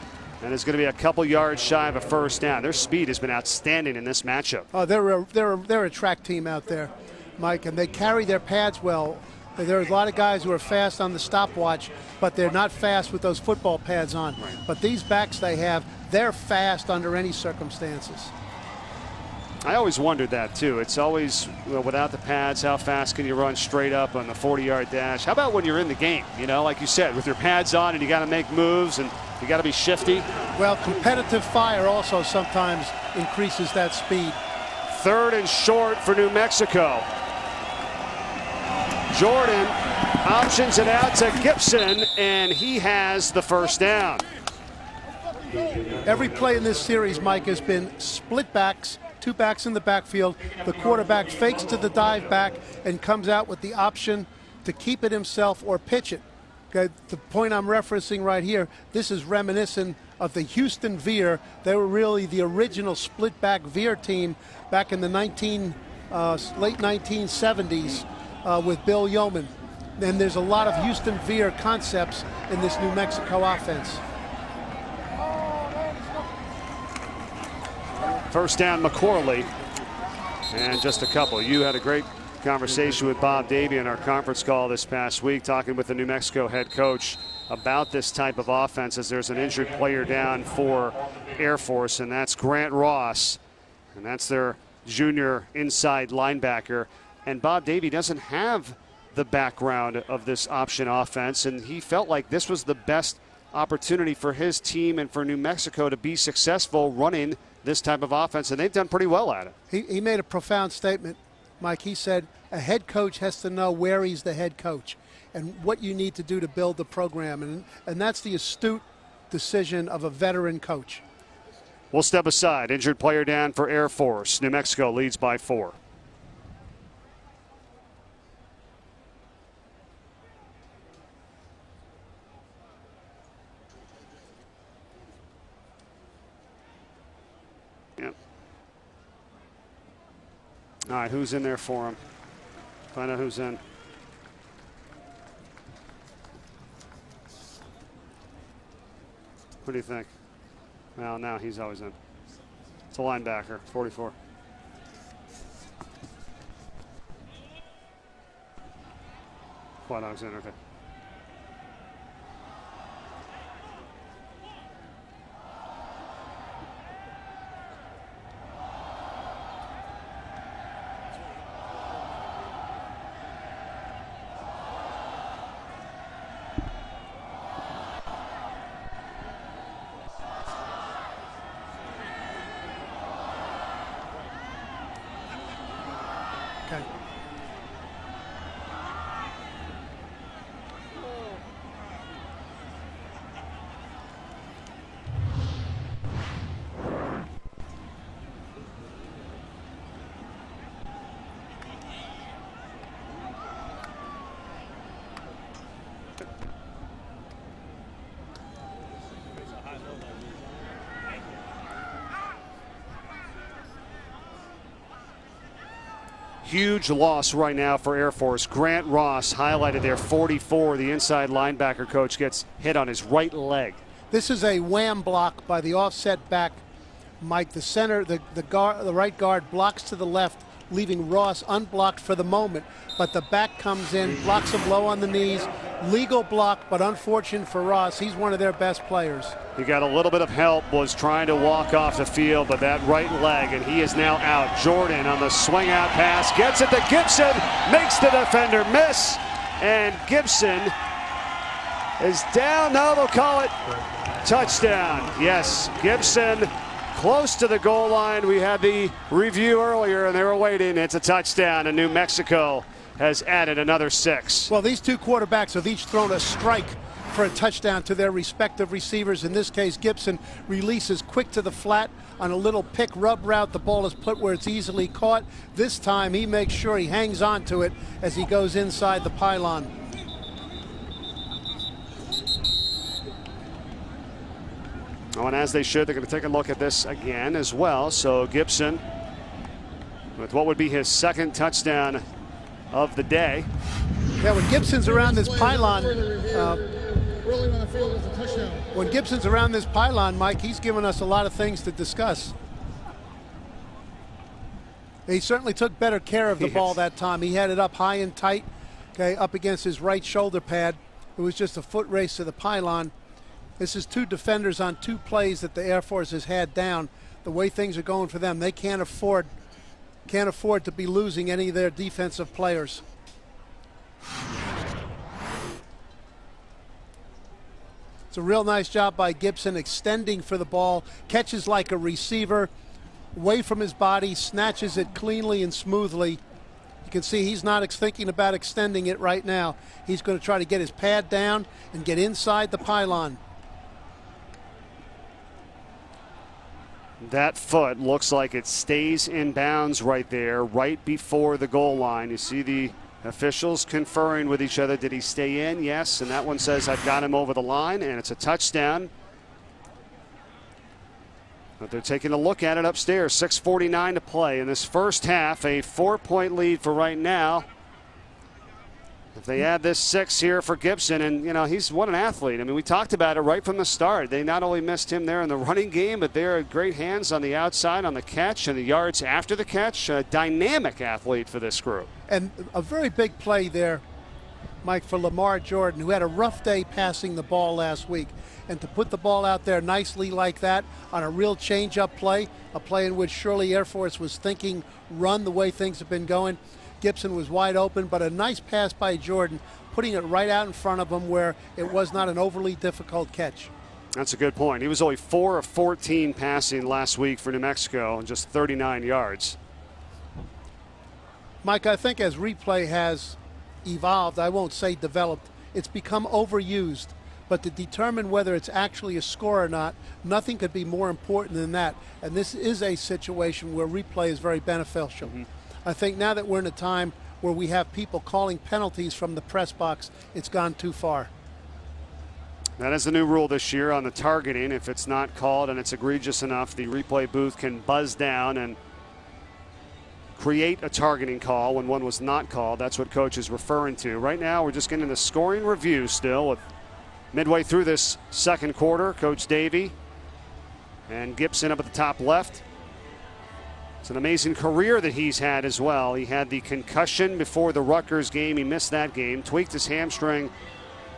and is going to be a couple yards shy of a first down. Their speed has been outstanding in this matchup. Oh, they're a track team out there, Mike, and they carry their pads well. There are a lot of guys who are fast on the stopwatch, but they're not fast with those football pads on. Right. But these backs they have, they're fast under any circumstances. I always wondered that too. It's always, without the pads, how fast can you run straight up on the 40-yard dash? How about when you're in the game, like you said, with your pads on and you got to make moves and you got to be shifty? Well, competitive fire also sometimes increases that speed. 3rd and short for New Mexico. Jordan options it out to Gibson, and he has the first down. Every play in this series, Mike, has been split backs, 2 backs in the backfield. The quarterback fakes to the dive back and comes out with the option to keep it himself or pitch it. Okay, the point I'm referencing right here, this is reminiscent of the Houston Veer. They were really the original split back Veer team back in the late 1970s with Bill Yeoman. And there's a lot of Houston Veer concepts in this New Mexico offense. First down, McCorley, and just a couple. You had a great conversation with Bob Davie in our conference call this past week, talking with the New Mexico head coach about this type of offense, as there's an injured player down for Air Force, and that's Grant Ross, and that's their junior inside linebacker. And Bob Davie doesn't have the background of this option offense, and he felt like this was the best opportunity for his team and for New Mexico to be successful running this type of offense, and they've done pretty well at it. He made a profound statement, Mike. He said a head coach has to know where he's the head coach and what you need to do to build the program, and that's the astute decision of a veteran coach. We'll step aside. Injured player down for Air Force. New Mexico leads by 4. All right, who's in there for him? Find out who's in. What do you think? Well, now he's always in. It's a linebacker, 44. White Dog's in, okay. Okay. Huge loss right now for Air Force. Grant Ross highlighted there, 44. The inside linebacker coach gets hit on his right leg. This is a wham block by the offset back, Mike. The center, the right guard blocks to the left, leaving Ross unblocked for the moment. But the back comes in, blocks him low on the knees. Legal block, but unfortunate for Ross. He's one of their best players. He got a little bit of help, was trying to walk off the field, but that right leg, and he is now out. Jordan on the swing out pass, gets it to Gibson, makes the defender miss, and Gibson is down. Now they'll call it touchdown. Yes, Gibson close to the goal line. We had the review earlier, and they were waiting. It's a touchdown, and New Mexico has added another 6. Well, these two quarterbacks have each thrown a strike for a touchdown to their respective receivers. In this case, Gibson releases quick to the flat on a little pick rub route. The ball is put where it's easily caught. This time he makes sure he hangs on to it as he goes inside the pylon. Oh, and as they should, they're going to take a look at this again as well. So Gibson with what would be his second touchdown of the day. Yeah, when Gibson's around this pylon, Rolling on the field is a touchdown. when Gibson's around this pylon, Mike, he's given us a lot of things to discuss. He certainly took better care of the ball that time. He had it up high and tight, okay, up against his right shoulder pad. It was just a foot race to the pylon. This is two defenders on 2 plays that the Air Force has had down. The way things are going for them, they can't afford to be losing any of their defensive players. It's a real nice job by Gibson extending for the ball, catches like a receiver, away from his body, snatches it cleanly and smoothly. You can see he's not thinking about extending it right now. He's going to try to get his pad down and get inside the pylon. That foot looks like it stays in bounds right there, right before the goal line. You see the officials conferring with each other. Did he stay in? Yes. And that one says, I've got him over the line, and it's a touchdown. But they're taking a look at it upstairs. 6:49 to play in this first half. A 4-point lead for right now. If they add this 6 here for Gibson, and, you know, he's what an athlete. I mean, we talked about it right from the start. They not only missed him there in the running game, but they're great hands on the outside on the catch and the yards after the catch. A dynamic athlete for this group. And a very big play there, Mike, for Lamar Jordan, who had a rough day passing the ball last week. And to put the ball out there nicely like that on a real change-up play, a play in which surely Air Force was thinking run the way things have been going. Gibson was wide open, but a nice pass by Jordan, putting it right out in front of him where it was not an overly difficult catch. That's a good point. He was only 4 of 14 passing last week for New Mexico and just 39 yards. Mike, I think as replay has evolved, I won't say developed, it's become overused. But to determine whether it's actually a score or not, nothing could be more important than that. And this is a situation where replay is very beneficial. I think now that we're in a time where we have people calling penalties from the press box, it's gone too far. That is the new rule this year on the targeting. If it's not called and it's egregious enough, the replay booth can buzz down and create a targeting call when one was not called. That's what coach is referring to. Right now, we're just getting the scoring review still with midway through this second quarter. Coach Davey and Gibson up at the top left. It's an amazing career that he's had as well. He had the concussion before the Rutgers game. He missed that game, tweaked his hamstring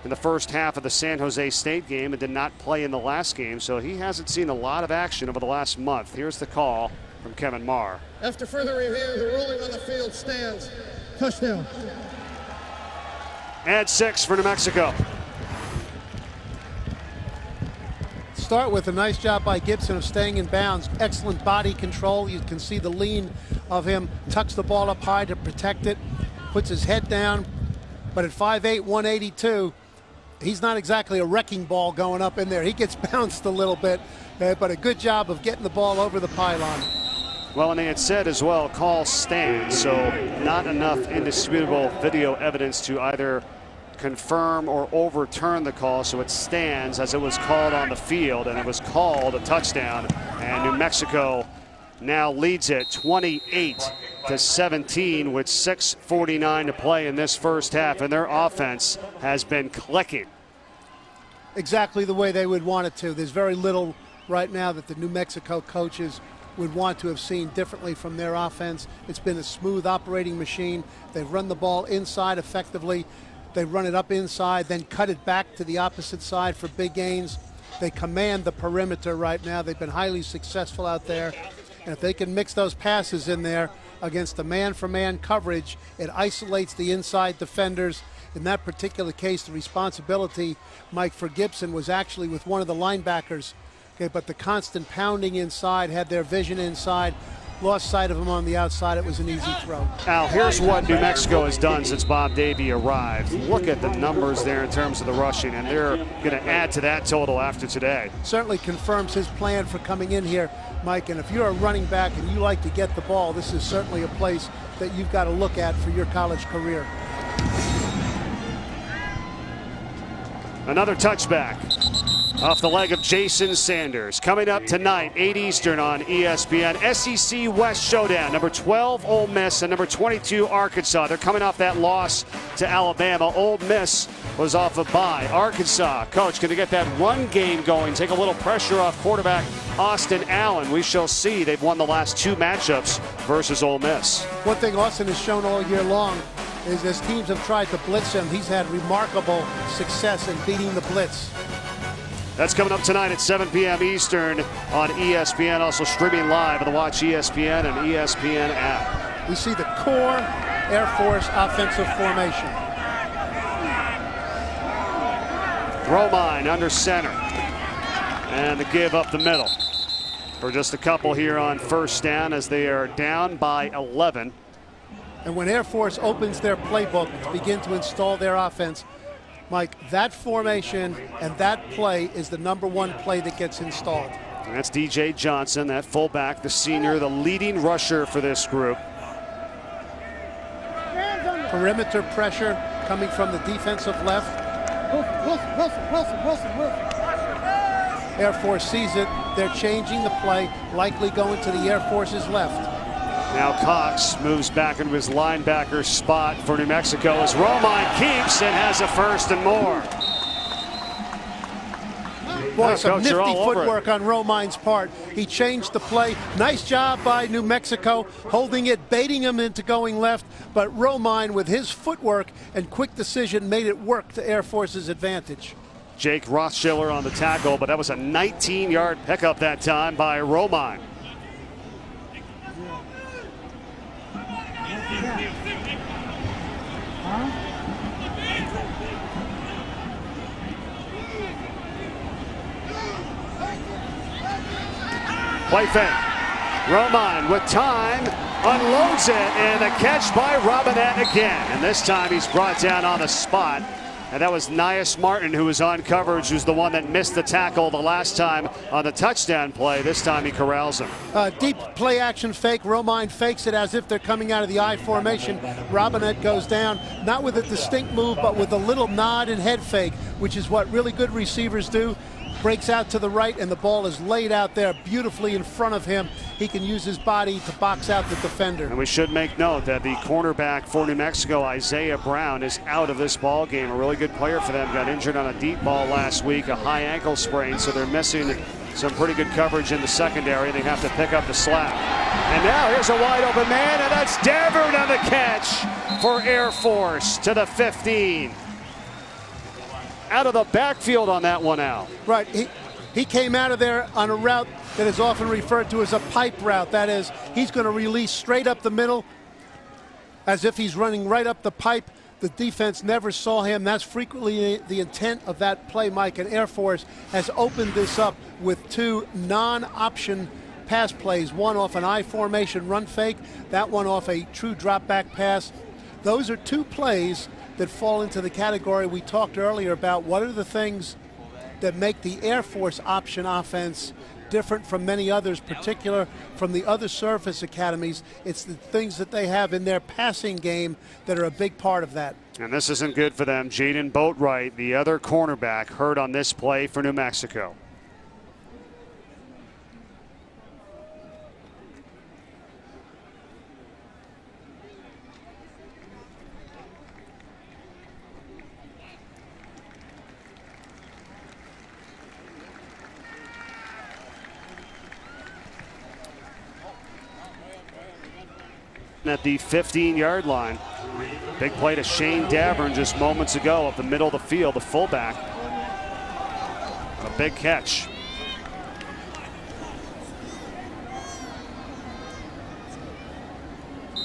in the first half of the San Jose State game and did not play in the last game. So he hasn't seen a lot of action over the last month. Here's the call from Kevin Marr. After further review, the ruling on the field stands. Touchdown. Add 6 for New Mexico. Start with a nice job by Gibson of staying in bounds. Excellent body control. You can see the lean of him. Tucks the ball up high to protect it. Puts his head down. But at 5'8", 182, he's not exactly a wrecking ball going up in there. He gets bounced a little bit, but a good job of getting the ball over the pylon. Well, and they had said as well, call stands, so not enough indisputable video evidence to either confirm or overturn the call, so it stands as it was called on the field, and it was called a touchdown, and New Mexico now leads it 28-17 with 6:49 to play in this first half, and their offense has been clicking. Exactly the way they would want it to. There's very little right now that the New Mexico coaches would want to have seen differently from their offense. It's been a smooth operating machine. They've run the ball inside effectively. They run it up inside, then cut it back to the opposite side for big gains. They command the perimeter right now. They've been highly successful out there. And if they can mix those passes in there against the man-for-man coverage, it isolates the inside defenders. In that particular case, the responsibility, Mike, for Gibson was actually with one of the linebackers. Okay, but the constant pounding inside had their vision inside. Lost sight of him on the outside. It was an easy throw. Al, here's what New Mexico has done since Bob Davie arrived. Look at the numbers there in terms of the rushing, and they're going to add to that total after today. Certainly confirms his plan for coming in here, Mike. And if you're a running back and you like to get the ball, this is certainly a place that you've got to look at for your college career. Another touchback off the leg of Jason Sanders. Coming up tonight, 8 Eastern on ESPN. SEC West Showdown. Number 12, Ole Miss, and number 22, Arkansas. They're coming off that loss to Alabama. Ole Miss was off a bye. Arkansas, coach, going to get that run game going, take a little pressure off quarterback Austin Allen. We shall see. They've won the last 2 matchups versus Ole Miss. One thing Austin has shown all year long is as teams have tried to blitz him, he's had remarkable success in beating the blitz. That's coming up tonight at 7 p.m. Eastern on ESPN, also streaming live on the Watch ESPN and ESPN app. We see the core Air Force offensive formation. Romine under center. And the give up the middle for just a couple here on first down as they are down by 11. And when Air Force opens their playbook to begin to install their offense, Mike, that formation and that play is the #1 play that gets installed. And that's DJ Johnson, that fullback, the senior, the leading rusher for this group. Perimeter pressure coming from the defensive left. Wilson. Air Force sees it. They're changing the play, likely going to the Air Force's left. Now Cox moves back into his linebacker spot for New Mexico as Romine keeps and has a first and more. Boy, some nifty footwork on Romine's part. He changed the play. Nice job by New Mexico, holding it, baiting him into going left. But Romine, with his footwork and quick decision, made it work to Air Force's advantage. Jake Rothschiller on the tackle, but that was a 19-yard pickup that time by Romine. Play fake. Romine with time, unloads it, and a catch by Robinette again. And this time he's brought down on the spot. And that was Nias Martin, who was on coverage, who's the one that missed the tackle the last time on the touchdown play. This time he corrals him. Deep play action fake. Romine fakes it as if they're coming out of the I formation. Robinette goes down, not with a distinct move, but with a little nod and head fake, which is what really good receivers do. Breaks out to the right, and the ball is laid out there beautifully in front of him. he can use his body to box out the defender. And we should make note that the cornerback for New Mexico, Isaiah Brown, is out of this ball game. A really good player for them. Got injured on a deep ball last week, a high ankle sprain, so they're missing some pretty good coverage in the secondary. They have to pick up the slack. And now here's a wide open man, and that's Davern on the catch for Air Force to the 15. Out of the backfield on that one, Al. Right. He came out of there on a route that is often referred to as a pipe route. That is, he's going to release straight up the middle as if he's running right up the pipe. The defense never saw him. That's frequently the intent of that play, Mike. And Air Force has opened this up with two non-option pass plays, one off an I formation run fake, that one off a true drop back pass. Those are two plays that fall into the category we talked earlier about. What are the things that make the Air Force option offense different from many others, particular from the other service academies? It's the things that they have in their passing game that are a big part of that. And this isn't good for them. Jaden Boatwright, the other cornerback, hurt on this play for New Mexico. At the 15-yard line. Big play to Shane Davern just moments ago up the middle of the field, the fullback. A big catch.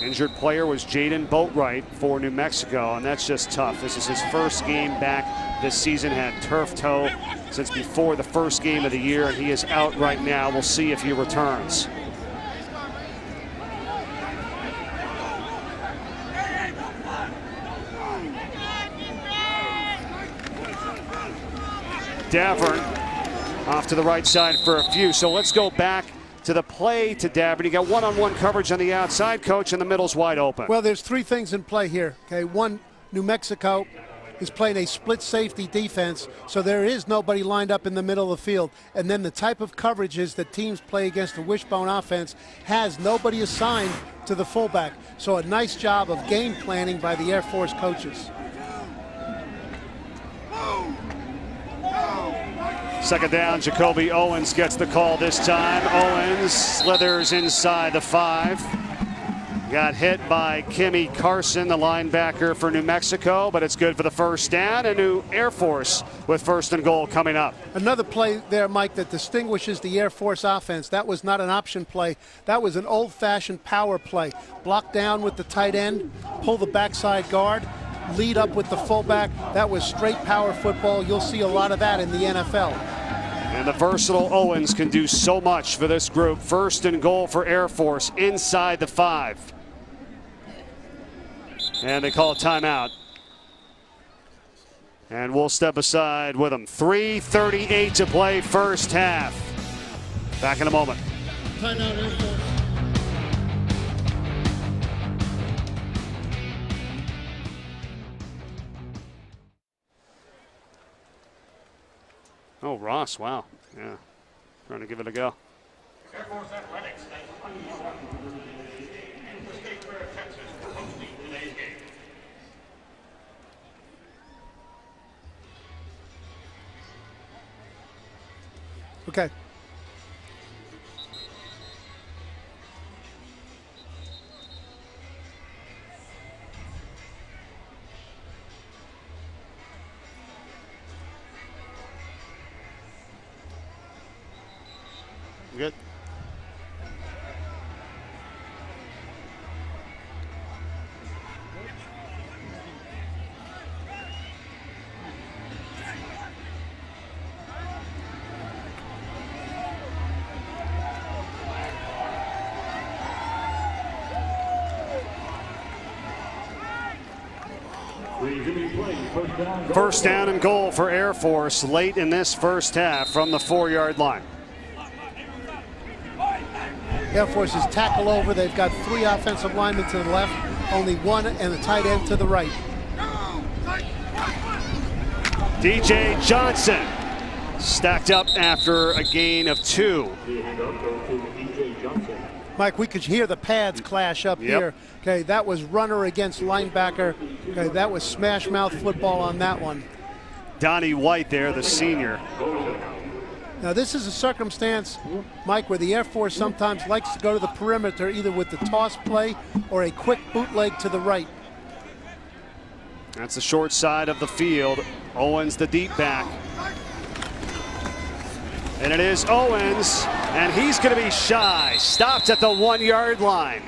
Injured player was Jaden Boatwright for New Mexico, and that's just tough. This is his first game back this season, had turf toe since before the first game of the year, and he is out right now. We'll see if he returns. Davern off to the right side for a few. So let's go back to the play to Davern. You got one-on-one coverage on the outside, coach, and the middle's wide open. Well, there's three things in play here. Okay, one, New Mexico is playing a split safety defense, so there is nobody lined up in the middle of the field. And then the type of coverages that teams play against the wishbone offense has nobody assigned to the fullback. So a nice job of game planning by the Air Force coaches. Second down, Jacoby Owens gets the call this time. Owens slithers inside the 5. Got hit by Kimmy Carson, the linebacker for New Mexico, but it's good for the first down. And New Air Force with 1st and goal coming up. Another play there, Mike, that distinguishes the Air Force offense. That was not an option play. That was an old-fashioned power play. Block down with the tight end, pull the backside guard, lead up with the fullback. That was straight power football. You'll see a lot of that in the NFL. And the versatile Owens can do so much for this group. 1st and goal for Air Force inside the 5. And they call a timeout. And we'll step aside with them. 3:38 to play first half. Back in a moment. Timeout, Air Force. Oh, Ross, wow. Yeah, trying to give it a go. Air Force Athletics, the State Fair of Texas, for hosting today's game. Okay. Good. First down and goal for Air Force late in this first half from the 4-yard line. Air Force is tackle over. They've got 3 offensive linemen to the left, only 1 and a tight end to the right. DJ Johnson Stacked up after a gain of 2. Mike, we could hear the pads clash up here. Okay, that was runner against linebacker. Okay, that was smash mouth football on that one. Donnie White there, the senior. Now this is a circumstance, Mike, where the Air Force sometimes likes to go to the perimeter either with the toss play or a quick bootleg to the right. That's the short side of the field. Owens the deep back. And it is Owens, and he's going to be shy. Stopped at the 1-yard line.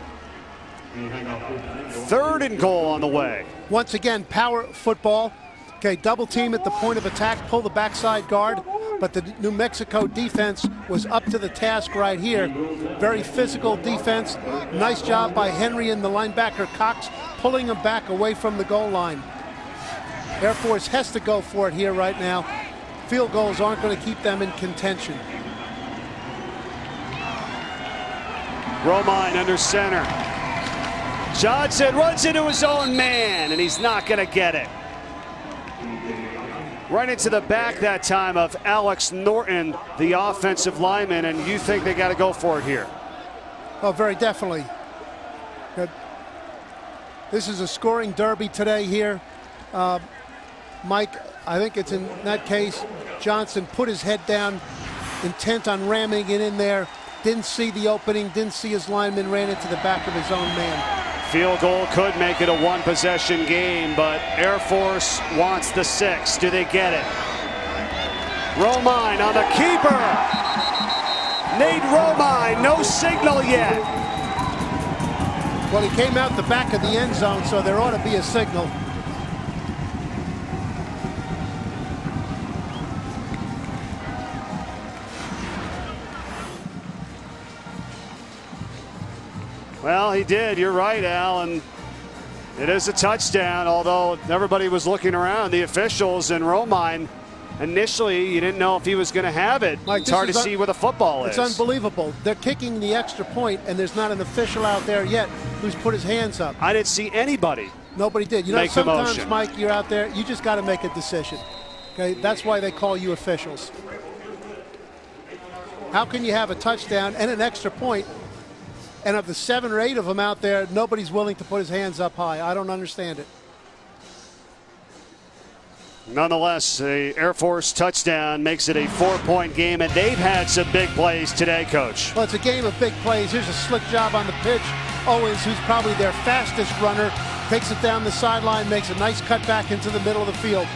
3rd and goal on the way. Once again, power football. Okay, double team at the point of attack, pull the backside guard, but the New Mexico defense was up to the task right here. Very physical defense. Nice job by Henry and the linebacker Cox, pulling them back away from the goal line. Air Force has to go for it here right now. Field goals aren't going to keep them in contention. Romine under center. Johnson runs into his own man, and he's not going to get it. Right into the back that time of Alex Norton, the offensive lineman, and you think they got to go for it here? Oh, very definitely. Good. This is a scoring derby today here. Mike, I think it's in that case, Johnson put his head down, intent on ramming it in there, didn't see the opening, didn't see his lineman, ran into the back of his own man. Field goal could make it a 1-possession game, but Air Force wants the 6. Do they get it? Romine on the keeper. Nate Romine, no signal yet. Well, he came out the back of the end zone, so there ought to be a signal. Well, he did. You're right, Al, and it is a touchdown, although everybody was looking around, the officials, and Romine. Initially, you didn't know if he was going to have it. Mike, it's hard to see where the football is. It's unbelievable. They're kicking the extra point, and there's not an official out there yet who's put his hands up. I didn't see anybody. Nobody did. You know, sometimes, Mike, you're out there, you just got to make a decision. Okay, that's why they call you officials. How can you have a touchdown and an extra point, and of the 7 or 8 of them out there, nobody's willing to put his hands up high? I don't understand it. Nonetheless, the Air Force touchdown makes it a 4-point game, and they've had some big plays today, Coach. Well, it's a game of big plays. Here's a slick job on the pitch. Owens, who's probably their fastest runner, takes it down the sideline, makes a nice cut back into the middle of the field.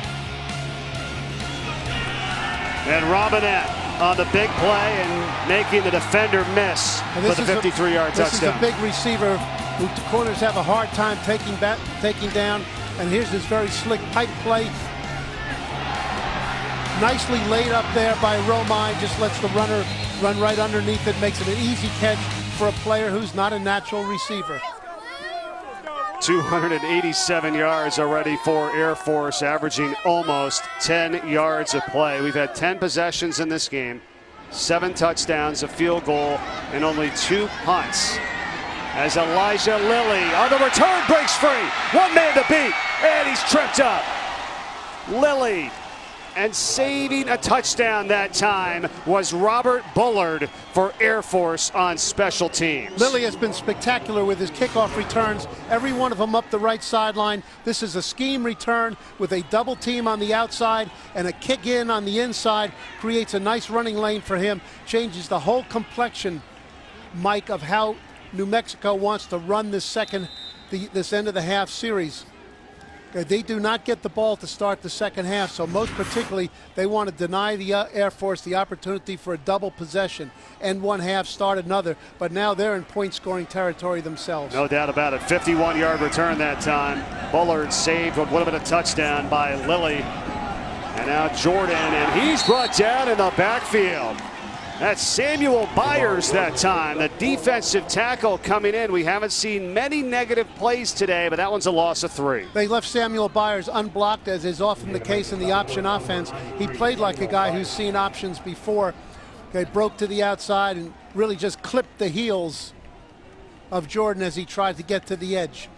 And Robinette on the big play and making the defender miss for the 53-yard touchdown. This is a big receiver who the corners have a hard time taking down. And here's this very slick pipe play. Nicely laid up there by Romine, just lets the runner run right underneath it, makes it an easy catch for a player who's not a natural receiver. 287 yards already for Air Force, averaging almost 10 yards a play. We've had 10 possessions in this game, 7 touchdowns, a field goal, and only 2 punts. As Elijah Lilly on the return breaks free. One man to beat, and he's tripped up. Lilly, and saving a touchdown that time was Robert Bullard for Air Force on special teams. Lilly has been spectacular with his kickoff returns, every one of them up the right sideline. This is a scheme return with a double team on the outside and a kick in on the inside. Creates a nice running lane for him. Changes the whole complexion, Mike, of how New Mexico wants to run this this end of the half series. They do not get the ball to start the second half, so most particularly they want to deny the Air Force the opportunity for a double possession. End one half, start another, but now they're in point-scoring territory themselves. No doubt about it. 51-yard return that time. Bullard saved what would have been a touchdown by Lilly. And now Jordan, and he's brought down in the backfield. That's Samuel Byers that time, the defensive tackle coming in. We haven't seen many negative plays today, but that one's a loss of 3. They left Samuel Byers unblocked, as is often the case in the option offense. He played like a guy who's seen options before. Okay, broke to the outside and really just clipped the heels of Jordan as he tried to get to the edge.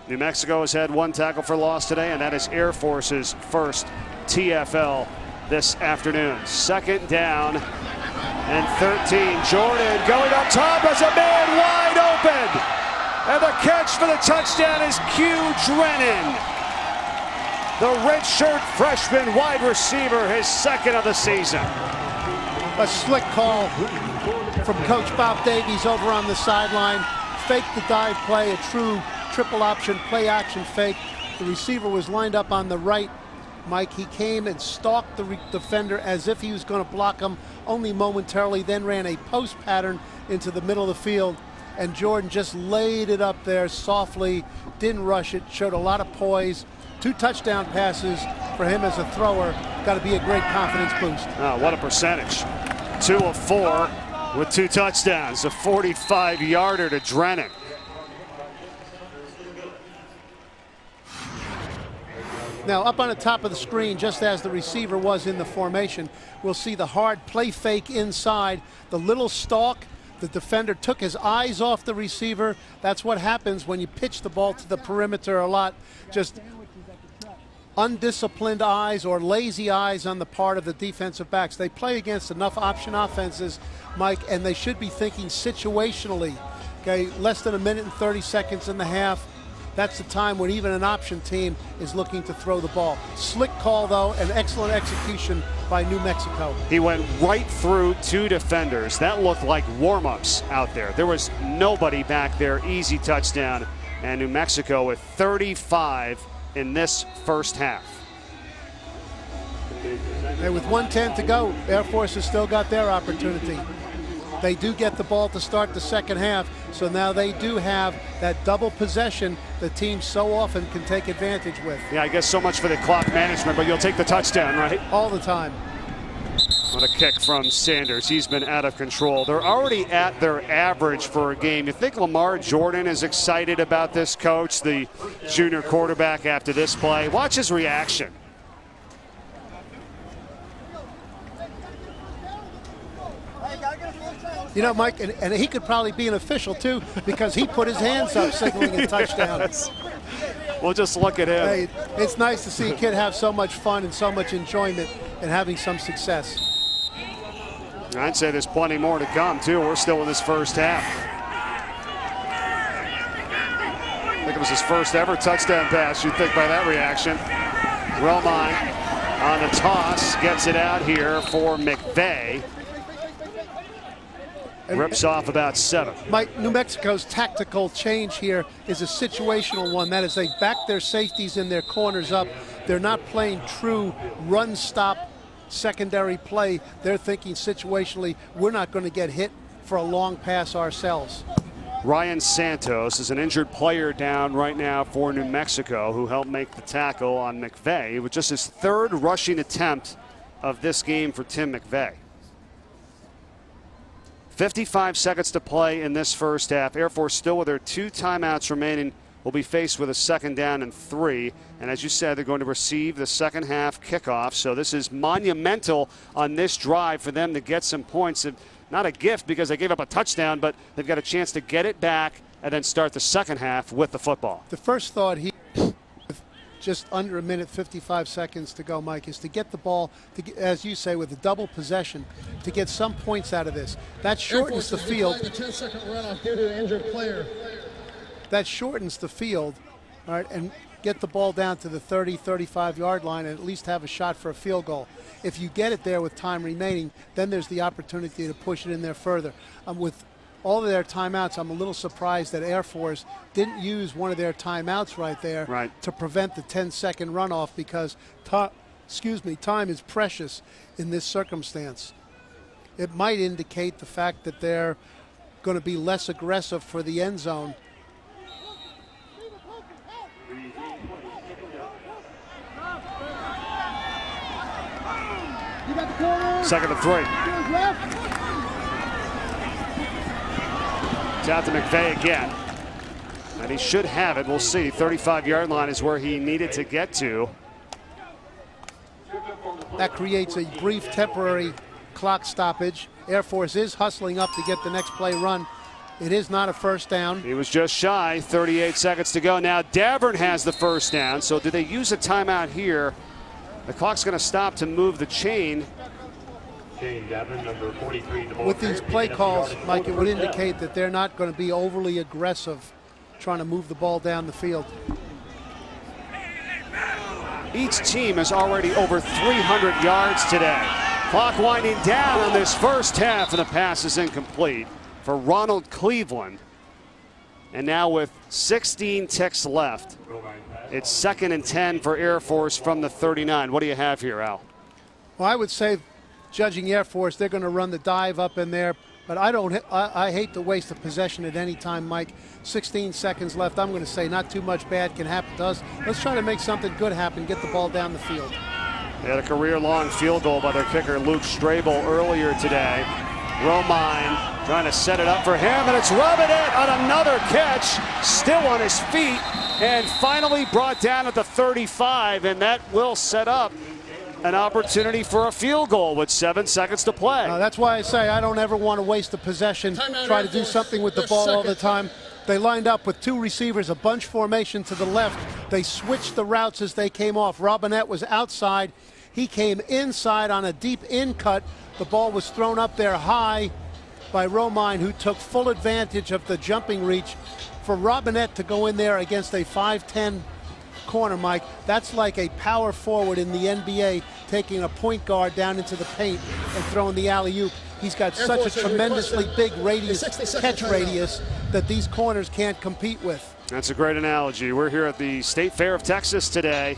New Mexico has had 1 tackle for loss today, and that is Air Force's first TFL this afternoon. 2nd down and 13. Jordan going up top as a man wide open. And the catch for the touchdown is Q Drennan. The redshirt freshman wide receiver, his 2nd of the season. A slick call from Coach Bob Davies over on the sideline. Fake the dive play, a true triple option play action fake. The receiver was lined up on the right. Mike, he came and stalked the defender as if he was going to block him only momentarily, then ran a post pattern into the middle of the field. And Jordan just laid it up there softly, didn't rush it, showed a lot of poise. 2 touchdown passes for him as a thrower. Got to be a great confidence boost. Oh, what a percentage. 2 of 4 with 2 touchdowns. A 45-yarder to Drennan. Now, up on the top of the screen, just as the receiver was in the formation, we'll see the hard play fake inside, the little stalk. The defender took his eyes off the receiver. That's what happens when you pitch the ball to the perimeter a lot. Just undisciplined eyes or lazy eyes on the part of the defensive backs. They play against enough option offenses, Mike, and they should be thinking situationally. Okay, less than 1 minute and 30 seconds in the half. That's the time when even an option team is looking to throw the ball. Slick call, though, and excellent execution by New Mexico. He went right through 2 defenders. That looked like warm-ups out there. There was nobody back there. Easy touchdown. And New Mexico with 35 in this first half. And with 1:10 to go, Air Force has still got their opportunity. They do get the ball to start the second half, so now they do have that double possession the team so often can take advantage with. Yeah, I guess so much for the clock management, but you'll take the touchdown, right? All the time. What a kick from Sanders. He's been out of control. They're already at their average for a game. You think Lamar Jordan is excited about this, Coach, the junior quarterback, after this play? Watch his reaction. You know, Mike, and he could probably be an official, too, because he put his hands up signaling a touchdown. Yes. We'll just look at him. Hey, it's nice to see a kid have so much fun and so much enjoyment and having some success. I'd say there's plenty more to come, too. We're still in this first half. I think it was his first ever touchdown pass, you'd think, by that reaction. Relmont on the toss, gets it out here for McVay. Rips off about 7. Mike, New Mexico's tactical change here is a situational one. That is, they back their safeties and their corners up. They're not playing true run-stop secondary play. They're thinking situationally, we're not going to get hit for a long pass ourselves. Ryan Santos is an injured player down right now for New Mexico, who helped make the tackle on McVay. It was just his 3rd rushing attempt of this game for Tim McVay. 55 seconds to play in this first half. Air Force still with their 2 timeouts remaining will be faced with a 2nd down and 3. And as you said, they're going to receive the second half kickoff. So this is monumental on this drive for them to get some points. Not a gift because they gave up a touchdown, but they've got a chance to get it back and then start the second half with the football. The first thought here, with just under 1 minute 55 seconds to go, Mike, is to get the ball, to get, as you say, with a double possession, to get some points out of this. That shortens the field. The 10-second runoff due to an injured player. That shortens the field, all right, and get the ball down to the 30, 35-yard line and at least have a shot for a field goal. If you get it there with time remaining, then there's the opportunity to push it in there further. With all of their timeouts, I'm a little surprised that Air Force didn't use one of their timeouts right there to prevent the 10-second runoff, because time is precious in this circumstance. It might indicate the fact that they're going to be less aggressive for the end zone. Second and 3. It's out to McVay again. And he should have it. We'll see. 35-yard line is where he needed to get to. That creates a brief temporary clock stoppage. Air Force is hustling up to get the next play run. It is not a first down. He was just shy. 38 seconds to go. Now Davern has the first down. So do they use a timeout here The clock's going to stop to move the chain. Number 43, With these play calls, Mike, it would indicate that they're not going to be overly aggressive trying to move the ball down the field. Each team is already over 300 yards today. Clock winding down on this first half, and the pass is incomplete for Ronald Cleveland. And now with 16 ticks left, it's 2nd and 10 for Air Force from the 39. What do you have here, Al? Well, I would say, judging Air Force, they're going to run the dive up in there. But I hate to waste a possession at any time, Mike. 16 seconds left. I'm going to say not too much bad can happen to us. Let's try to make something good happen, get the ball down the field. They had a career-long field goal by their kicker, Luke Strabel, earlier today. Romine trying to set it up for him, and it's rubbing it on another catch. Still on his feet, and finally brought down at the 35, and that will set up an opportunity for a field goal with 7 seconds to play. That's why I say I don't ever want to waste a possession, try to do something with the ball all the time. They lined up with 2 receivers, a bunch formation to the left. They switched the routes as they came off. Robinette was outside. He came inside on a deep in cut. The ball was thrown up there high by Romine, who took full advantage of the jumping reach. For Robinette to go in there against a 5'10" corner, Mike, that's like a power forward in the NBA taking a point guard down into the paint and throwing the alley-oop. He's got such a tremendously big radius, catch radius, that these corners can't compete with. That's a great analogy. We're here at the State Fair of Texas today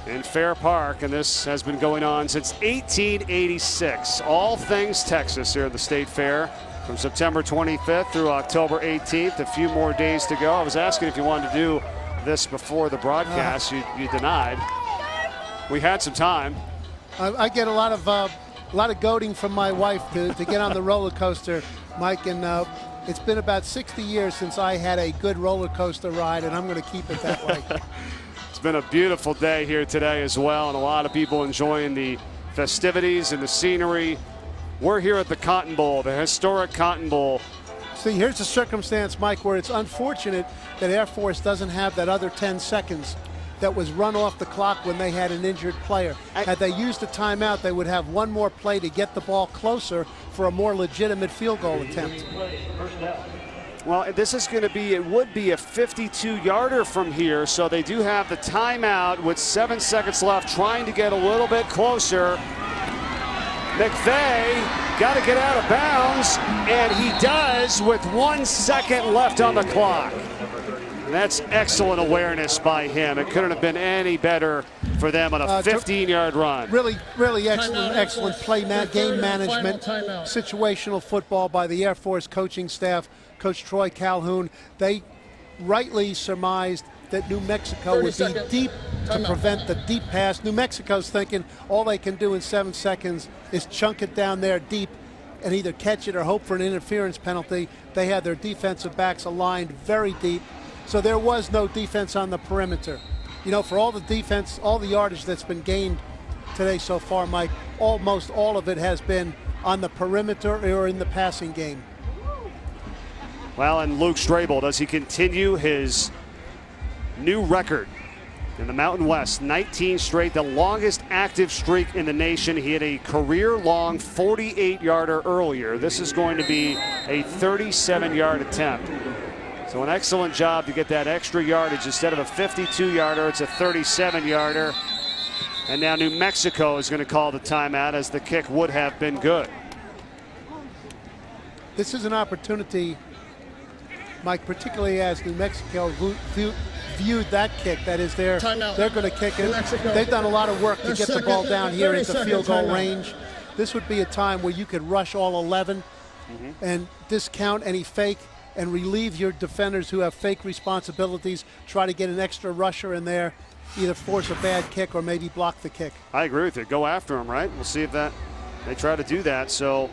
in Fair Park, and this has been going on since 1886. All things Texas here at the State Fair from September 25th through October 18th. A few more days to go. I was asking if you wanted to do this before the broadcast. You denied. We had some time. I get a lot of goading from my wife to get on the roller coaster, Mike, and it's been about 60 years since I had a good roller coaster ride, and I'm going to keep it that way. It's been a beautiful day here today as well, and a lot of people enjoying the festivities and the scenery. We're here at the Cotton Bowl, the historic Cotton Bowl. See, here's the circumstance, Mike, where it's unfortunate that Air Force doesn't have that other 10 seconds that was run off the clock when they had an injured player. Had they used the timeout, they would have one more play to get the ball closer for a more legitimate field goal attempt. Well, this is going to be, it would be a 52-yarder from here, so they do have the timeout with 7 seconds left, trying to get a little bit closer. McVay got to get out of bounds, and he does with 1 second left on the clock. That's excellent awareness by him. It couldn't have been any better for them on a 15-yard run. Really excellent play, game management, situational football by the Air Force coaching staff, Coach Troy Calhoun. They rightly surmised that New Mexico would be deep to prevent the deep pass. New Mexico's thinking all they can do in 7 seconds is chunk it down there deep and either catch it or hope for an interference penalty. They had their defensive backs aligned very deep, so there was no defense on the perimeter. You know, for all the defense, all the yardage that's been gained today so far, Mike, almost all of it has been on the perimeter or in the passing game. Well, and Luke Strabel, does he continue his new record in the Mountain West? 19 straight, the longest active streak in the nation. He had a career-long 48-yarder earlier. This is going to be a 37-yard attempt. So an excellent job to get that extra yardage. Instead of a 52-yarder, it's a 37-yarder. And now New Mexico is going to call the timeout, as the kick would have been good. This is an opportunity, Mike, particularly as New Mexico viewed that kick. That is, they're going to kick it. They've done a lot of work to get the ball down here into field goal range. This would be a time where you could rush all 11 and discount any fake and relieve your defenders who have fake responsibilities. Try to get an extra rusher in there, either force a bad kick or maybe block the kick. I agree with you. Go after him, right? We'll see if they try to do that. So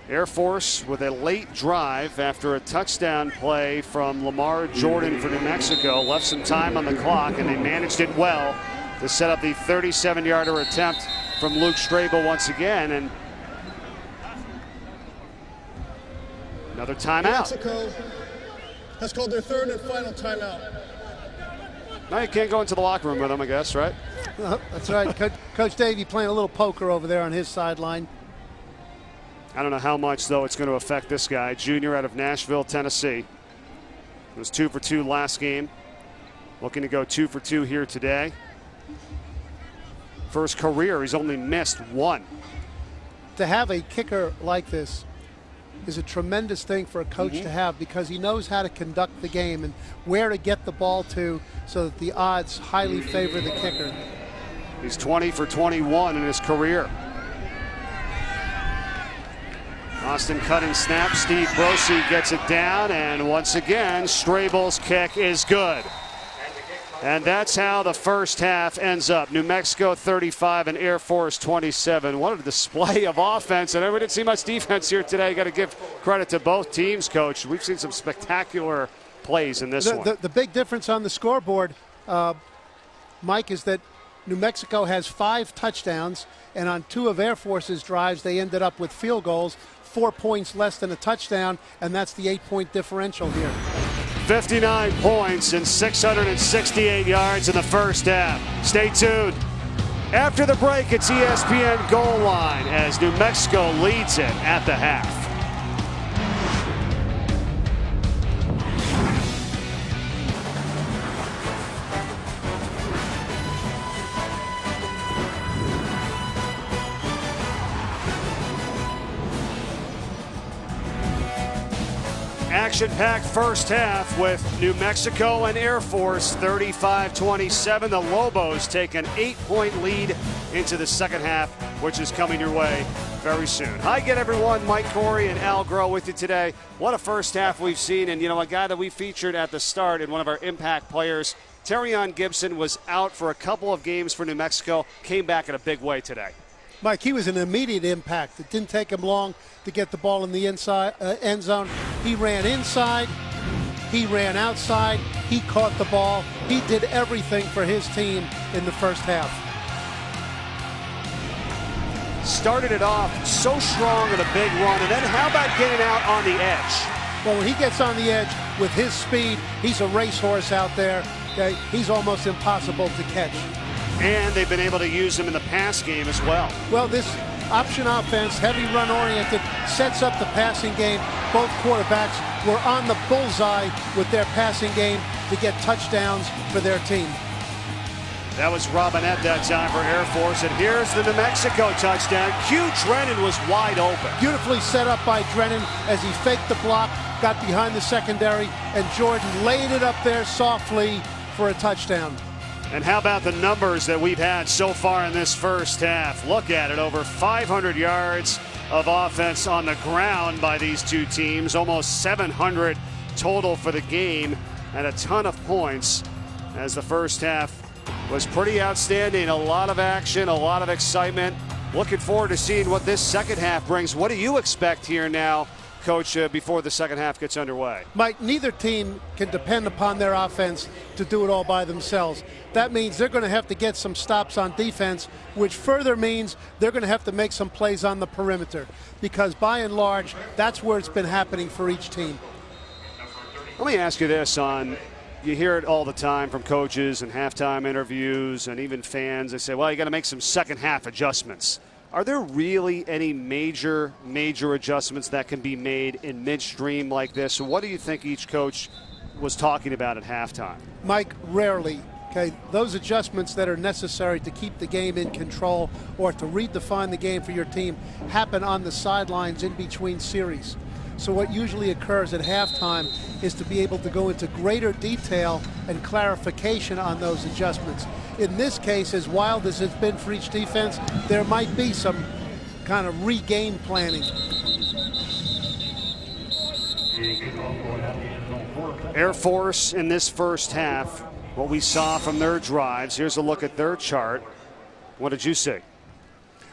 Air Force with a late drive after a touchdown play from Lamar Jordan for New Mexico. Left some time on the clock, and they managed it well to set up the 37-yarder attempt from Luke Strabel once again. And another timeout. New Mexico has called their third and final timeout. Now you can't go into the locker room with them, I guess, right? That's right. Coach Davey playing a little poker over there on his sideline. I don't know how much, though, it's going to affect this guy. Junior out of Nashville, Tennessee. He was 2 for 2 last game. Looking to go 2 for 2 here today. For his career, he's only missed 1. To have a kicker like this is a tremendous thing for a coach to have, because he knows how to conduct the game and where to get the ball to so that the odds highly favor the kicker. He's 20 for 21 in his career. Austin cutting snap. Steve Brosey gets it down, and once again, Strabel's kick is good. And that's how the first half ends up. New Mexico 35 and Air Force 27. What a display of offense. And we didn't see much defense here today. Got to give credit to both teams, Coach. We've seen some spectacular plays in this one. The big difference on the scoreboard, Mike, is that New Mexico has 5 touchdowns, and on 2 of Air Force's drives, they ended up with field goals, 4 points less than a touchdown, and that's the 8-point differential here. 59 points and 668 yards in the first half. Stay tuned. After the break, it's ESPN Goal Line as New Mexico leads it at the half. Action-packed first half with New Mexico and Air Force 35-27. The Lobos take an 8-point lead into the second half, which is coming your way very soon. Hi again, everyone. Mike Corey and Al Groh with you today. What a first half we've seen. And, you know, a guy that we featured at the start and one of our impact players, Terrion Gibson, was out for a couple of games for New Mexico, came back in a big way today. Mike, he was an immediate impact. It didn't take him long to get the ball in the inside end zone. He ran inside. He ran outside. He caught the ball. He did everything for his team in the first half. Started it off so strong with a big run, and then how about getting out on the edge? Well, when he gets on the edge with his speed, he's a racehorse out there. Okay? He's almost impossible to catch. And they've been able to use him in the pass game as well. Well, this option offense, heavy run oriented, sets up the passing game. Both quarterbacks were on the bullseye with their passing game to get touchdowns for their team. That was Robinette that time for Air Force, and here's the New Mexico touchdown. Q Drennan was wide open. Beautifully set up by Drennan as he faked the block, got behind the secondary, and Jordan laid it up there softly for a touchdown. And how about the numbers that we've had so far in this first half? Look at it, over 500 yards of offense on the ground by these two teams, almost 700 total for the game, and a ton of points as the first half was pretty outstanding. A lot of action, a lot of excitement. Looking forward to seeing what this second half brings. What do you expect here now, Coach, before the second half gets underway? Mike, neither team can depend upon their offense to do it all by themselves. That means they're going to have to get some stops on defense, which further means they're going to have to make some plays on the perimeter, because by and large, that's where it's been happening for each team. Let me ask you this, you hear it all the time from coaches and halftime interviews and even fans. They say, well, you got to make some second half adjustments. Are there really any major adjustments that can be made in midstream like this? What do you think each coach was talking about at halftime? Mike, rarely. Okay, those adjustments that are necessary to keep the game in control or to redefine the game for your team happen on the sidelines in between series. So what usually occurs at halftime is to be able to go into greater detail and clarification on those adjustments. In this case, as wild as it's been for each defense, there might be some kind of regain planning. Air Force in this first half, what we saw from their drives. Here's a look at their chart. What did you see?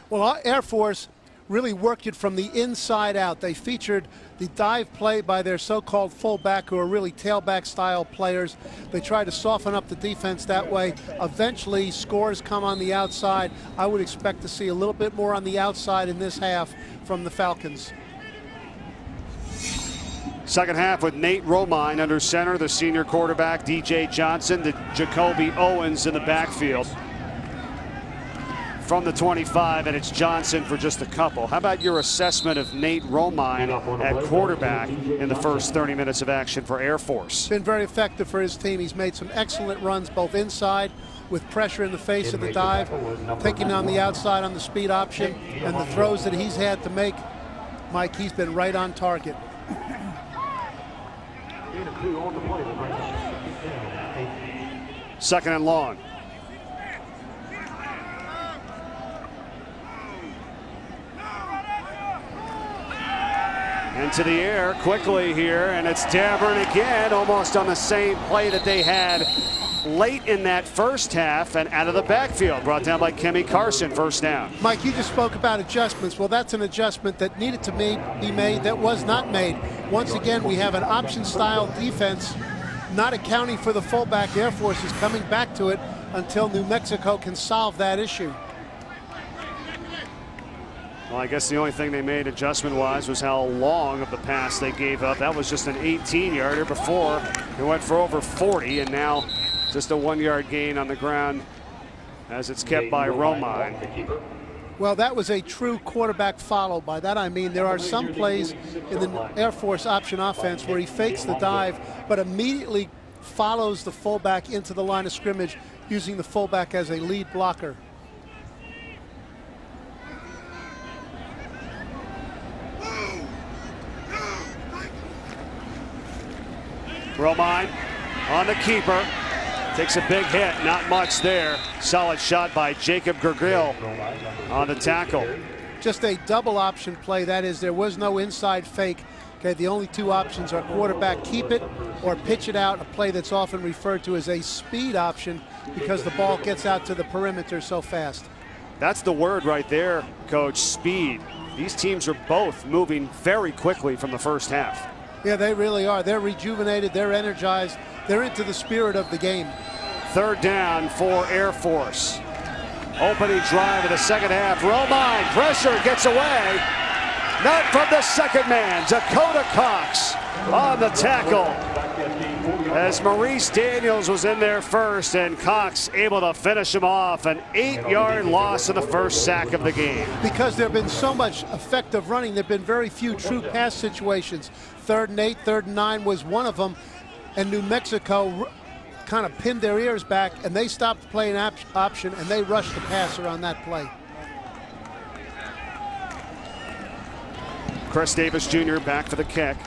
Well, Air Force really worked it from the inside out. They featured the dive play by their so-called fullback, who are really tailback style players. They try to soften up the defense that way. Eventually, scores come on the outside. I would expect to see a little bit more on the outside in this half from the Falcons. Second half with Nate Romine under center, the senior quarterback, DJ Johnson, the Jacoby Owens in the backfield. from the 25, and it's Johnson for just a couple. How about your assessment of Nate Romine at quarterback in the first 30 minutes of action for Air Force? Been very effective for his team. He's made some excellent runs both inside with pressure in the face of the dive, taking on the outside on the speed option, and the throws that he's had to make, Mike, he's been right on target. Second and long. Into the air quickly here, and it's Davern again, almost on the same play that they had late in that first half, and out of the backfield, brought down by Kimmy Carson, first down. Mike, you just spoke about adjustments. Well, that's an adjustment that needed to be made that was not made. Once again, we have an option-style defense, not accounting for the fullback. Air Force is coming back to it until New Mexico can solve that issue. Well, I guess the only thing they made adjustment-wise was how long of the pass they gave up. That was just an 18-yarder before. It went for over 40, and now just a 1-yard gain on the ground as it's kept by Romine. Well, that was a true quarterback follow. By that I mean there are some plays in the Air Force option offense where he fakes the dive but immediately follows the fullback into the line of scrimmage, using the fullback as a lead blocker. Romine on the keeper. Takes a big hit, not much there. Solid shot by Jacob Gergil on the tackle. Just a double option play. That is, there was no inside fake. Okay, the only two options are quarterback keep it or pitch it out, a play that's often referred to as a speed option because the ball gets out to the perimeter so fast. That's the word right there, Coach, speed. These teams are both moving very quickly from the first half. Yeah, they really are. They're rejuvenated. They're energized. They're into the spirit of the game. Third down for Air Force. Opening drive of the second half. Romine, pressure, gets away. Not from the second man. Dakota Cox on the tackle. As Maurice Daniels was in there first, and Cox able to finish him off. An 8-yard loss in the first sack of the game. Because there have been so much effective running, there have been very few true pass situations. 3rd and 8, 3rd and 9 was one of them. And New Mexico kind of pinned their ears back, and they stopped playing option, and they rushed the passer on that play. Chris Davis Jr. back for the kick.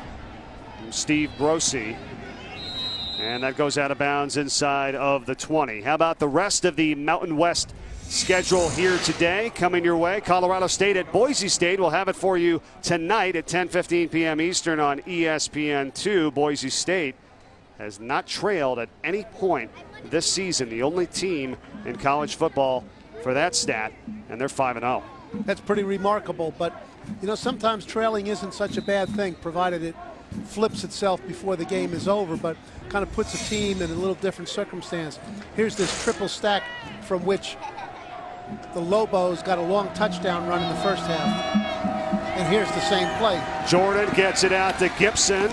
Steve Brosi. And that goes out of bounds inside of the 20. How about the rest of the Mountain West schedule here today? Coming your way, Colorado State at Boise State. We'll have it for you tonight at 10:15 p.m. Eastern on ESPN2. Boise State has not trailed at any point this season. The only team in college football for that stat, and they're 5-0. That's pretty remarkable, but you know, sometimes trailing isn't such a bad thing, provided it flips itself before the game is over, but kind of puts a team in a little different circumstance. Here's this triple stack from which the Lobos got a long touchdown run in the first half. And here's the same play. Jordan gets it out to Gibson,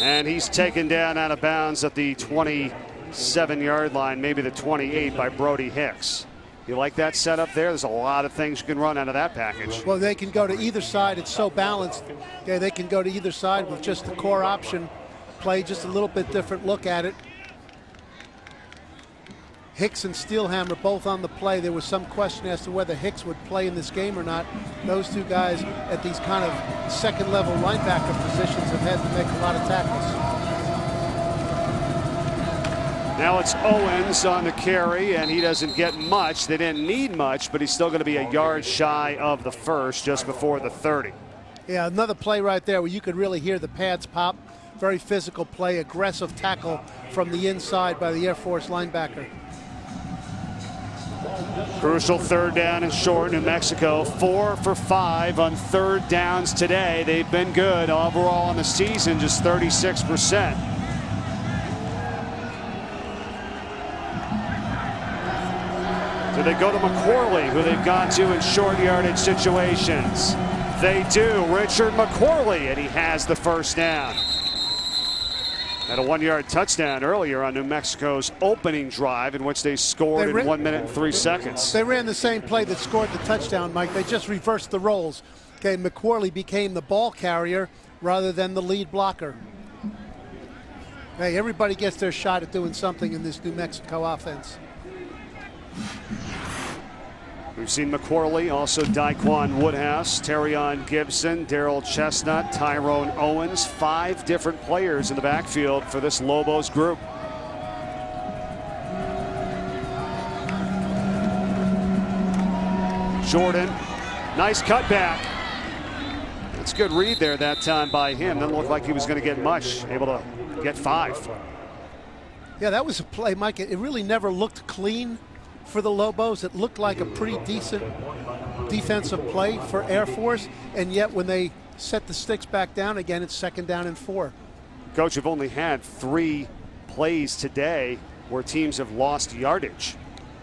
and he's taken down out of bounds at the 27-yard line, maybe the 28, by Brody Hicks. You like that setup there? There's a lot of things you can run out of that package. Well, they can go to either side. It's so balanced. Okay, they can go to either side with just the core option, play just a little bit different look at it. Hicks and Steelhammer both on the play. There was some question as to whether Hicks would play in this game or not. Those two guys at these kind of second-level linebacker positions have had to make a lot of tackles. Now it's Owens on the carry, and he doesn't get much. They didn't need much, but he's still going to be a yard shy of the first, just before the 30. Yeah, another play right there where you could really hear the pads pop. Very physical play, aggressive tackle from the inside by the Air Force linebacker. Crucial third down and short. New Mexico 4 for 5 on third downs today. They've been good overall in the season, just 36%. So they go to McCorley, who they've gone to in short yardage situations. They do. Richard McCorley, and he has the first down. Had a 1-yard touchdown earlier on New Mexico's opening drive, in which they scored in 1 minute and 3 seconds. They ran the same play that scored the touchdown, Mike. They just reversed the roles. Okay, McQuarley became the ball carrier rather than the lead blocker. Hey, everybody gets their shot at doing something in this New Mexico offense. We've seen McQuarley, also Daquan Woodhouse, Terrion Gibson, Darrell Chestnut, Tyrone Owens. 5 different players in the backfield for this Lobos group. Jordan, nice cutback. It's a good read there that time by him. Didn't look like he was going to get much. Able to get 5. Yeah, that was a play, Mike. It really never looked clean for the Lobos. It looked like a pretty decent defensive play for Air Force, and yet when they set the sticks back down again, it's 2nd down and 4. Coach, you've only had 3 plays today where teams have lost yardage.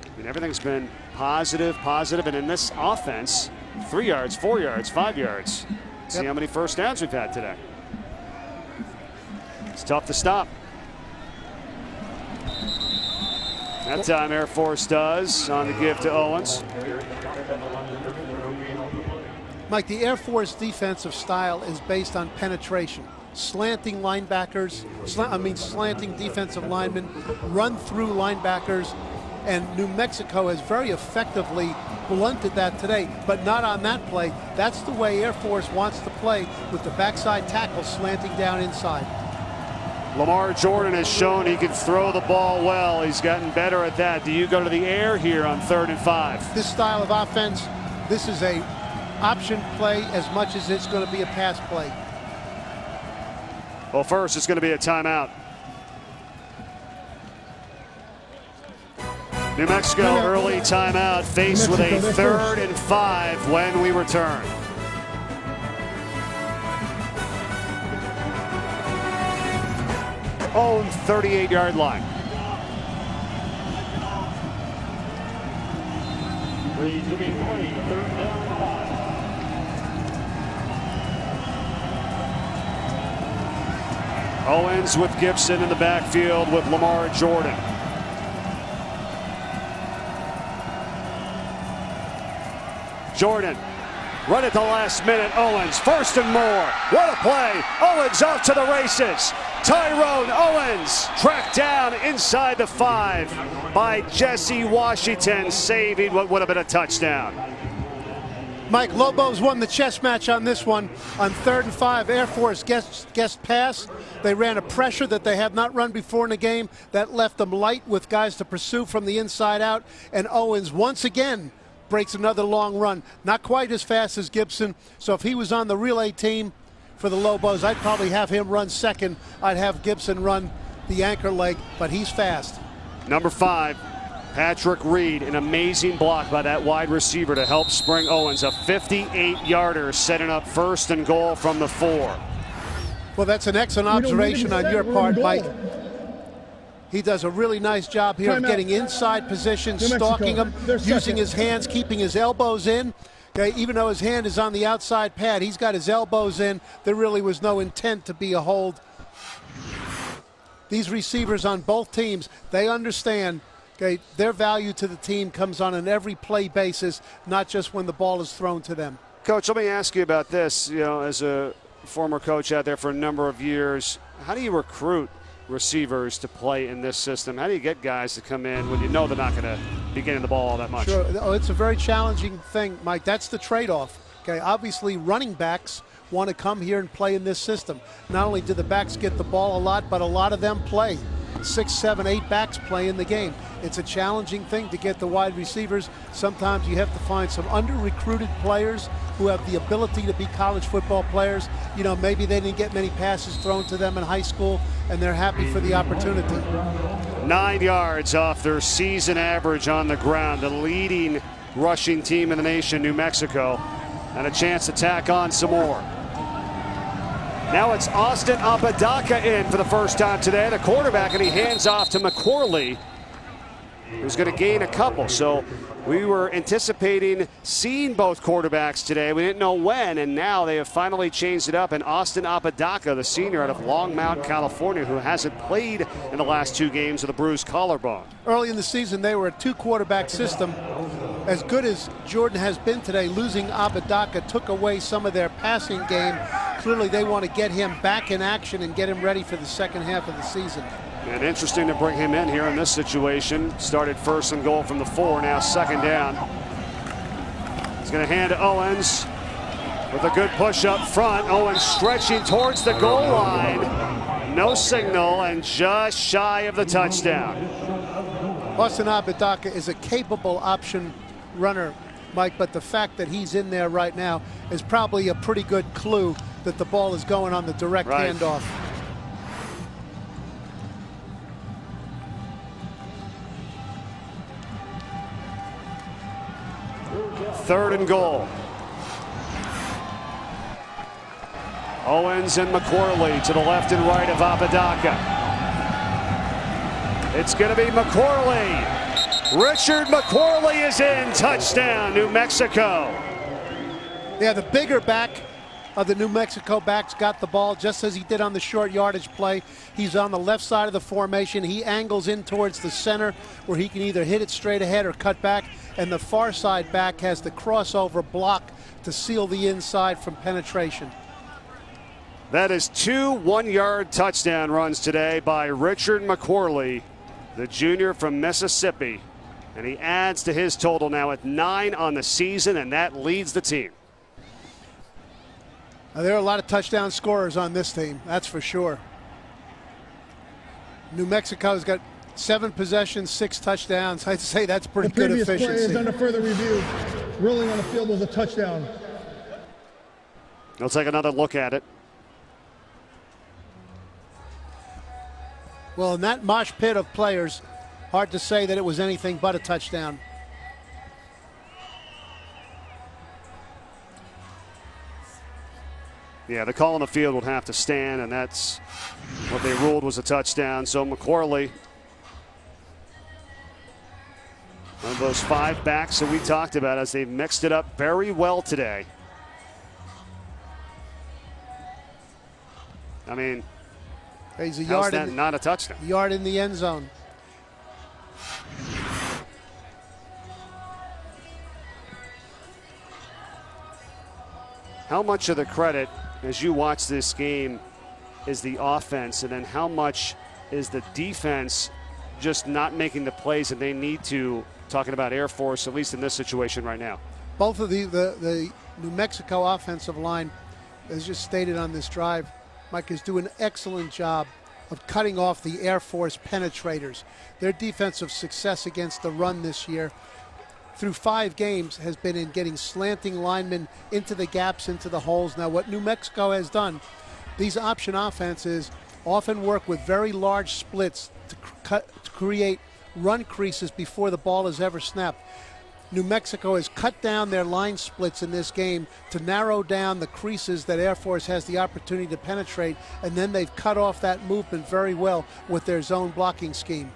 I mean, everything's been positive, and in this offense, 3 yards, 4 yards, 5 yards. See how many first downs we've had today. It's tough to stop. That time Air Force does on the give to Owens. Mike, the Air Force defensive style is based on penetration. Slanting linebackers, slanting defensive linemen, run through linebackers, and New Mexico has very effectively blunted that today, but not on that play. That's the way Air Force wants to play, with the backside tackle slanting down inside. Lamar Jordan has shown he can throw the ball well. He's gotten better at that. Do you go to the air here on 3rd and 5? This style of offense, this is a option play as much as it's going to be a pass play. Well, first it's going to be a timeout. New Mexico early timeout, faced with a 3rd and 5 when we return. Own 38-yard line. Owens with Gibson in the backfield with Lamar Jordan. Jordan, right at the last minute. Owens, 1st and more. What a play. Owens off to the races. Tyrone Owens tracked down inside the 5 by Jesse Washington, saving what would have been a touchdown. Mike, Lobos won the chess match on this one. On 3rd and 5, Air Force guessed pass. They ran a pressure that they have not run before in the game. That left them light with guys to pursue from the inside out. And Owens once again breaks another long run. Not quite as fast as Gibson. So if he was on the relay team for the Lobos, I'd probably have him run 2nd. I'd have Gibson run the anchor leg, but he's fast. Number 5, Patrick Reed, an amazing block by that wide receiver to help spring Owens. A 58-yarder setting up 1st and goal from the 4. Well, that's an excellent observation on your part, Mike. He does a really nice job here of getting inside position, stalking him, using his hands, keeping his elbows in. Okay, even though his hand is on the outside pad, he's got his elbows in. There really was no intent to be a hold. These receivers on both teams, they understand, okay, their value to the team comes on an every play basis, not just when the ball is thrown to them. Coach, let me ask you about this. You know, as a former coach out there for a number of years, how do you recruit receivers to play in this system? How do you get guys to come in when you know they're not going to be getting the ball all that much? Sure. Oh, it's a very challenging thing, Mike. That's the trade-off. Okay, obviously running backs want to come here and play in this system. Not only do the backs get the ball a lot, but a lot of them play. 6, 7, 8 backs play in the game. It's a challenging thing to get the wide receivers. Sometimes you have to find some under-recruited players who have the ability to be college football players. You know, maybe they didn't get many passes thrown to them in high school, and they're happy for the opportunity. 9 yards off their season average on the ground. The leading rushing team in the nation, New Mexico, and a chance to tack on some more. Now it's Austin Apodaca in for the first time today, the quarterback, and he hands off to McQuarley. who's going to gain a couple. So we were anticipating seeing both quarterbacks today. We didn't know when, and now they have finally changed it up. And Austin Apodaca, the senior out of Longmont, California, who hasn't played in the last 2 games with a bruised collarbone. Early in the season, they were a 2-quarterback system. As good as Jordan has been today, losing Apodaca took away some of their passing game. Clearly, they want to get him back in action and get him ready for the second half of the season. And interesting to bring him in here in this situation. Started first and goal from the 4, now second down. He's going to hand to Owens with a good push up front. Owens stretching towards the goal line. No signal and just shy of the touchdown. Austin Apodaca is a capable option runner, Mike, but the fact that he's in there right now is probably a pretty good clue that the ball is going on the direct handoff. Third and goal. Owens and McQuarley to the left and right of Apodaca. It's going to be McQuarley. Richard McQuarley is in. Touchdown, New Mexico. Yeah, the bigger back of the New Mexico backs got the ball just as he did on the short yardage play. He's on the left side of the formation. He angles in towards the center where he can either hit it straight ahead or cut back. And the far side back has the crossover block to seal the inside from penetration. That is 2 one-yard touchdown runs today by Richard McQuarley, the junior from Mississippi. And he adds to his total now at 9 on the season, and that leads the team. Now, there are a lot of touchdown scorers on this team, that's for sure. New Mexico's got 7 possessions, 6 touchdowns. I'd say that's pretty good efficiency. The previous play is under further review. Ruling on the field was a touchdown. Let's take another look at it. Well, in that mosh pit of players, hard to say that it was anything but a touchdown. Yeah, the call on the field would have to stand, and that's what they ruled was a touchdown. So McQuarley, one of those 5 backs that we talked about, as they've mixed it up very well today. I mean, he's a how's that not a touchdown? Yard in the end zone. How much of the credit, as you watch this game, is the offense, and then how much is the defense just not making the plays that they need to, talking about Air Force, at least in this situation right now? Both of the New Mexico offensive line, as just stated on this drive, Mike, is doing an excellent job of cutting off the Air Force penetrators. Their defensive success against the run this year through 5 games has been in getting slanting linemen into the gaps, into the holes. Now, what New Mexico has done, these option offenses often work with very large splits to create run creases before the ball is ever snapped. New Mexico has cut down their line splits in this game to narrow down the creases that Air Force has the opportunity to penetrate, and then they've cut off that movement very well with their zone blocking scheme.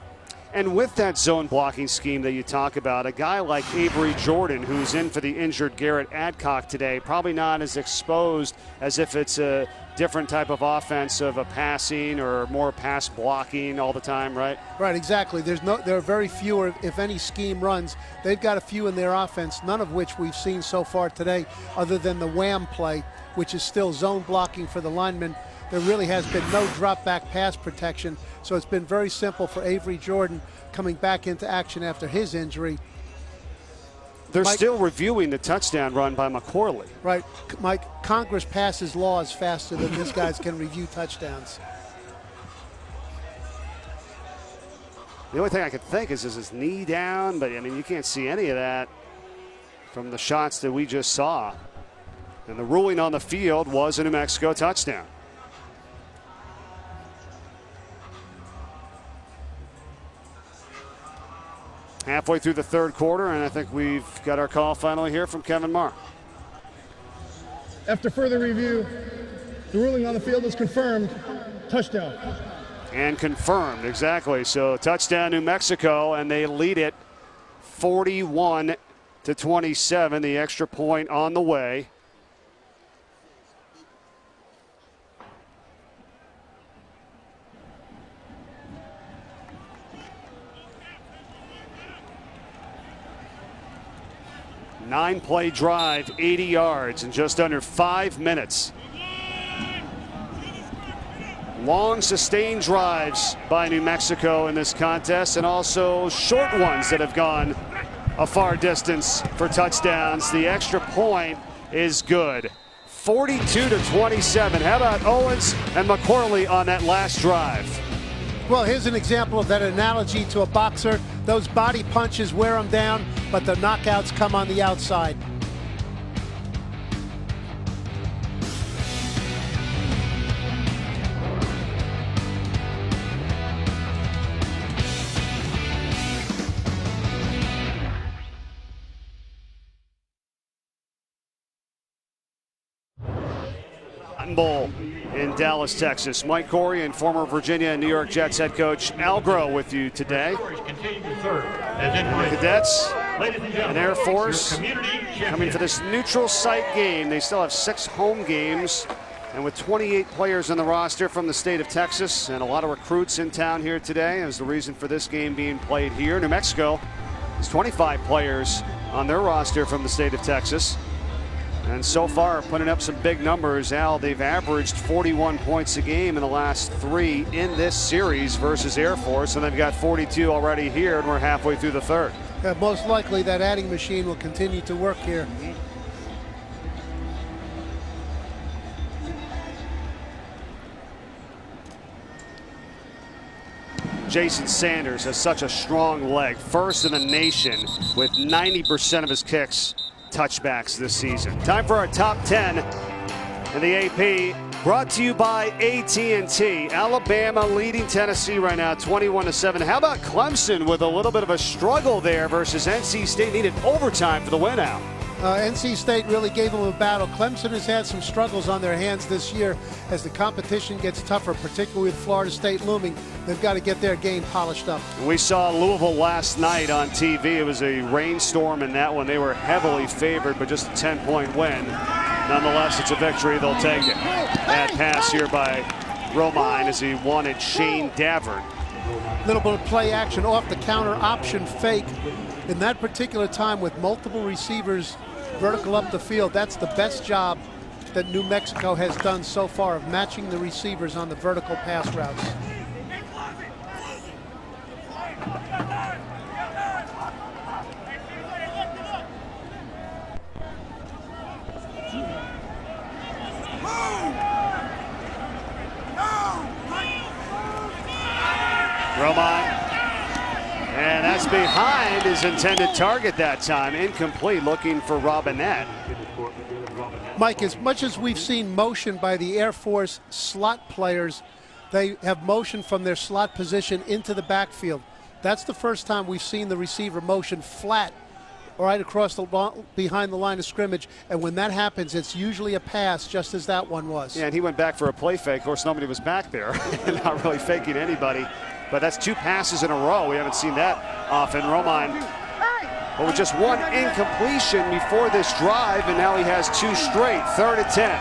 And with that zone blocking scheme that you talk about, a guy like Avery Jordan, who's in for the injured Garrett Adcock today, probably not as exposed as if it's a different type of offense of a passing or more pass blocking all the time, right? Right, exactly. There are very few, if any, scheme runs. They've got a few in their offense, none of which we've seen so far today, other than the wham play, which is still zone blocking for the linemen. There really has been no drop-back pass protection, so it's been very simple for Avery Jordan coming back into action after his injury. They're still reviewing the touchdown run by McQuarley. Right, Mike, Congress passes laws faster than these guys can review touchdowns. The only thing I could think is his knee down, but I mean, you can't see any of that from the shots that we just saw. And the ruling on the field was a New Mexico touchdown. Halfway through the 3rd quarter, and I think we've got our call finally here from Kevin Marr. After further review, the ruling on the field is confirmed. Touchdown. And confirmed, exactly. So touchdown New Mexico, and they lead it 41-27. The extra point on the way. Nine-play drive, 80 yards in just under 5 minutes. Long sustained drives by New Mexico in this contest, and also short ones that have gone a far distance for touchdowns. The extra point is good. 42-27. How about Owens and McCorley on that last drive? Well, here's an example of that analogy to a boxer. Those body punches wear them down, but the knockouts come on the outside. Bowl in Dallas, Texas. Mike Corey and former Virginia and New York Jets head coach Al Groh with you today. The Cadets and Air Force coming for this neutral site game. They still have 6 home games, and with 28 players on the roster from the state of Texas and a lot of recruits in town here today is the reason for this game being played here. New Mexico has 25 players on their roster from the state of Texas. And so far, putting up some big numbers. Al, they've averaged 41 points a game in the last 3 in this series versus Air Force, and they've got 42 already here, and we're halfway through the third. Most likely that adding machine will continue to work here. Jason Sanders has such a strong leg, first in the nation with 90% of his kicks touchbacks this season. Time for our top 10 in the AP, brought to you by AT&T. Alabama leading Tennessee right now 21-7. How about Clemson with a little bit of a struggle there versus NC State? Needed overtime for the win out. NC State really gave them a battle. Clemson has had some struggles on their hands this year as the competition gets tougher, particularly with Florida State looming. They've got to get their game polished up. We saw Louisville last night on TV. It was a rainstorm in that one. They were heavily favored, but just a 10-point win. Nonetheless, it's a victory. They'll take it. That pass here by Romine as he wanted Shane Davern. Little bit of play action off the counter option fake. In that particular time with multiple receivers vertical up the field, that's the best job that New Mexico has done so far of matching the receivers on the vertical pass routes. Romine. And that's behind his intended target that time. Incomplete, looking for Robinette. Mike, as much as we've seen motion by the Air Force slot players, they have motion from their slot position into the backfield. That's the first time we've seen the receiver motion flat right across behind the line of scrimmage. And when that happens, it's usually a pass, just as that one was. Yeah, and he went back for a play fake. Of course, nobody was back there. Not really faking anybody. But that's 2 passes in a row. We haven't seen that often. Romine, but with just 1 incompletion before this drive, and now he has 2 straight. 3rd and 10.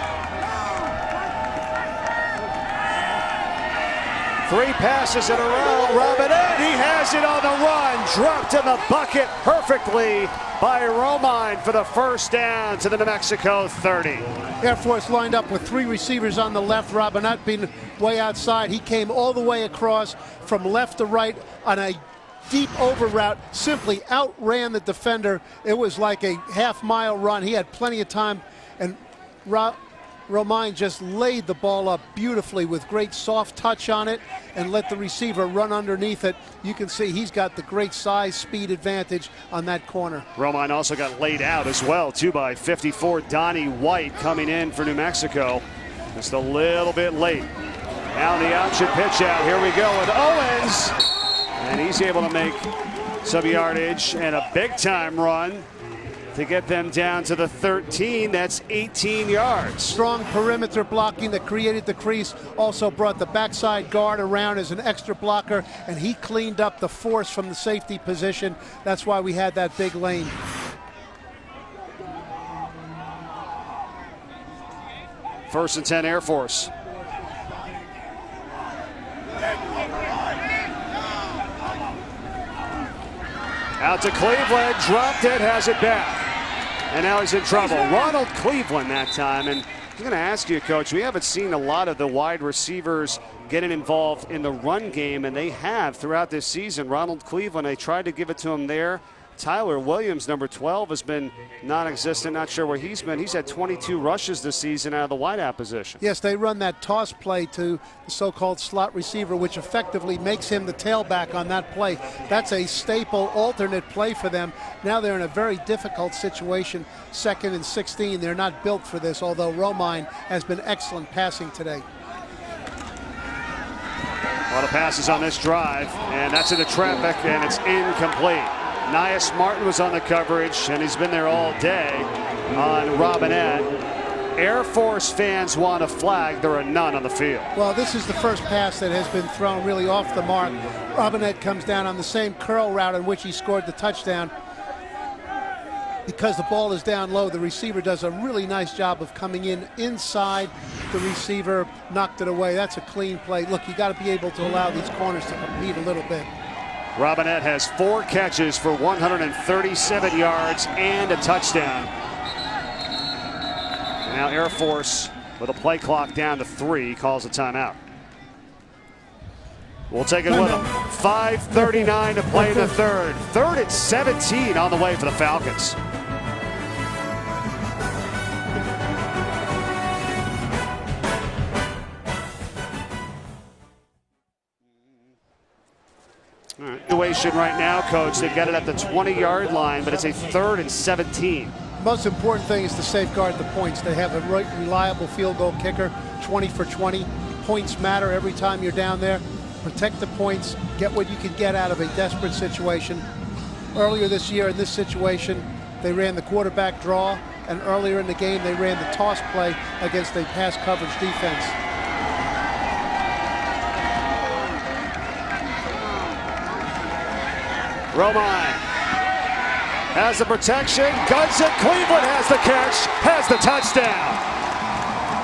3 passes in a row. Robinette, he has it on the run. Dropped in the bucket perfectly by Romine for the first down to the New Mexico 30. Air Force lined up with 3 receivers on the left. Robinette being way outside. He came all the way across from left to right on a deep over route, simply outran the defender. It was like a half-mile run. He had plenty of time, and Romine just laid the ball up beautifully with great soft touch on it and let the receiver run underneath it. You can see he's got the great size, speed advantage on that corner. Romine also got laid out as well, too, by 54 Donnie White coming in for New Mexico. Just a little bit late. Now the option pitch out. Here we go with Owens. And he's able to make some yardage and a big-time run to get them down to the 13. That's 18 yards. Strong perimeter blocking that created the crease. Also brought the backside guard around as an extra blocker, and he cleaned up the force from the safety position. That's why we had that big lane. First and 10 Air Force. Out to Cleveland, dropped it, has it back. And now he's in trouble. Ronald Cleveland that time. And I'm going to ask you, Coach, we haven't seen a lot of the wide receivers getting involved in the run game, and they have throughout this season. Ronald Cleveland, they tried to give it to him there. Tyler Williams, number 12, has been non-existent. Not sure where he's been. He's had 22 rushes this season out of the wideout position. Yes, they run that toss play to the so-called slot receiver, which effectively makes him the tailback on that play. That's a staple alternate play for them. Now they're in a very difficult situation. 2nd and 16. They're not built for this, although Romine has been excellent passing today. A lot of passes on this drive, and that's in the traffic, and it's incomplete. Nias Martin was on the coverage, and he's been there all day on Robinette. Air Force fans want a flag. There are none on the field. Well, this is the first pass that has been thrown really off the mark. Robinette comes down on the same curl route in which he scored the touchdown. Because the ball is down low, the receiver does a really nice job of coming in inside. The receiver knocked it away. That's a clean play. Look, you got to be able to allow these corners to compete a little bit. Robinette has 4 catches for 137 yards and a touchdown. And now Air Force, with a play clock down to 3, calls a timeout. We'll take it with them. 5:39 to play in the third. 3rd and 17 on the way for the Falcons. Situation right now, Coach. They've got it at the 20-yard line, but it's a 3rd and 17. The most important thing is to safeguard the points. They have a reliable field goal kicker, 20 for 20. Points matter every time you're down there. Protect the points. Get what you can get out of a desperate situation. Earlier this year in this situation, they ran the quarterback draw, and earlier in the game they ran the toss play against a pass coverage defense. Romine has the protection, guns it, Cleveland has the catch, has the touchdown.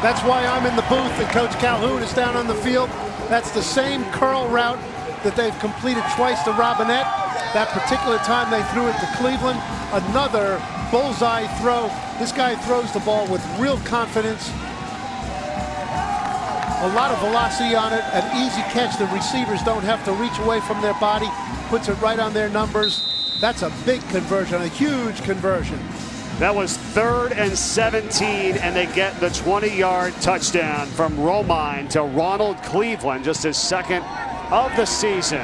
That's why I'm in the booth and Coach Calhoun is down on the field. That's the same curl route that they've completed twice to Robinette. That particular time they threw it to Cleveland. Another bullseye throw. This guy throws the ball with real confidence. A lot of velocity on it, an easy catch. The receivers don't have to reach away from their body. Puts it right on their numbers. That's a big conversion, a huge conversion. That was 3rd and 17, and they get the 20-yard touchdown from Romine to Ronald Cleveland, just his 2nd of the season.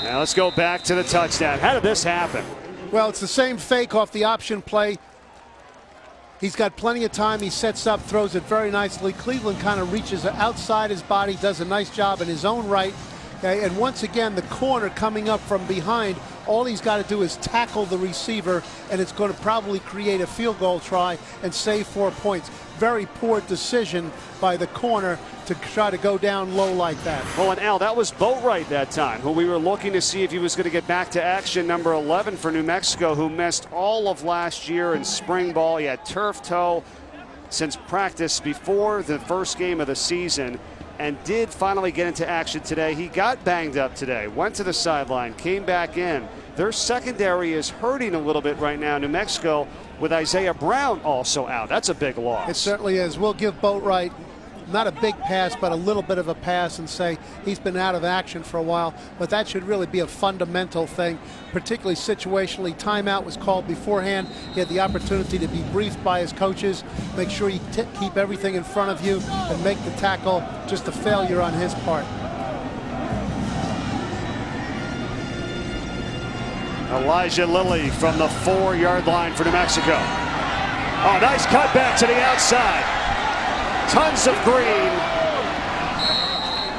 Now let's go back to the touchdown. How did this happen? Well, it's the same fake off the option play. He's got plenty of time. He sets up, throws it very nicely. Cleveland kind of reaches outside his body, does a nice job in his own right. Okay, and once again, the corner coming up from behind, all he's got to do is tackle the receiver, and it's going to probably create a field goal try and save 4 points. Very poor decision by the corner to try to go down low like that. Well, and Al, that was Boatwright that time, who we were looking to see if he was going to get back to action, number 11 for New Mexico, who missed all of last year in spring ball. He had turf toe since practice before the first game of the season, and did finally get into action today. He got banged up today, went to the sideline, came back in. Their secondary is hurting a little bit right now, New Mexico, with Isaiah Brown also out. That's a big loss. It certainly is. We'll give Boatwright not a big pass, but a little bit of a pass and say he's been out of action for a while. But that should really be a fundamental thing, particularly situationally. Timeout was called beforehand. He had the opportunity to be briefed by his coaches. Make sure you keep everything in front of you and make the tackle. Just a failure on his part. Elijah Lilly from the 4-yard line for New Mexico. Oh, nice cut back to the outside. Tons of green.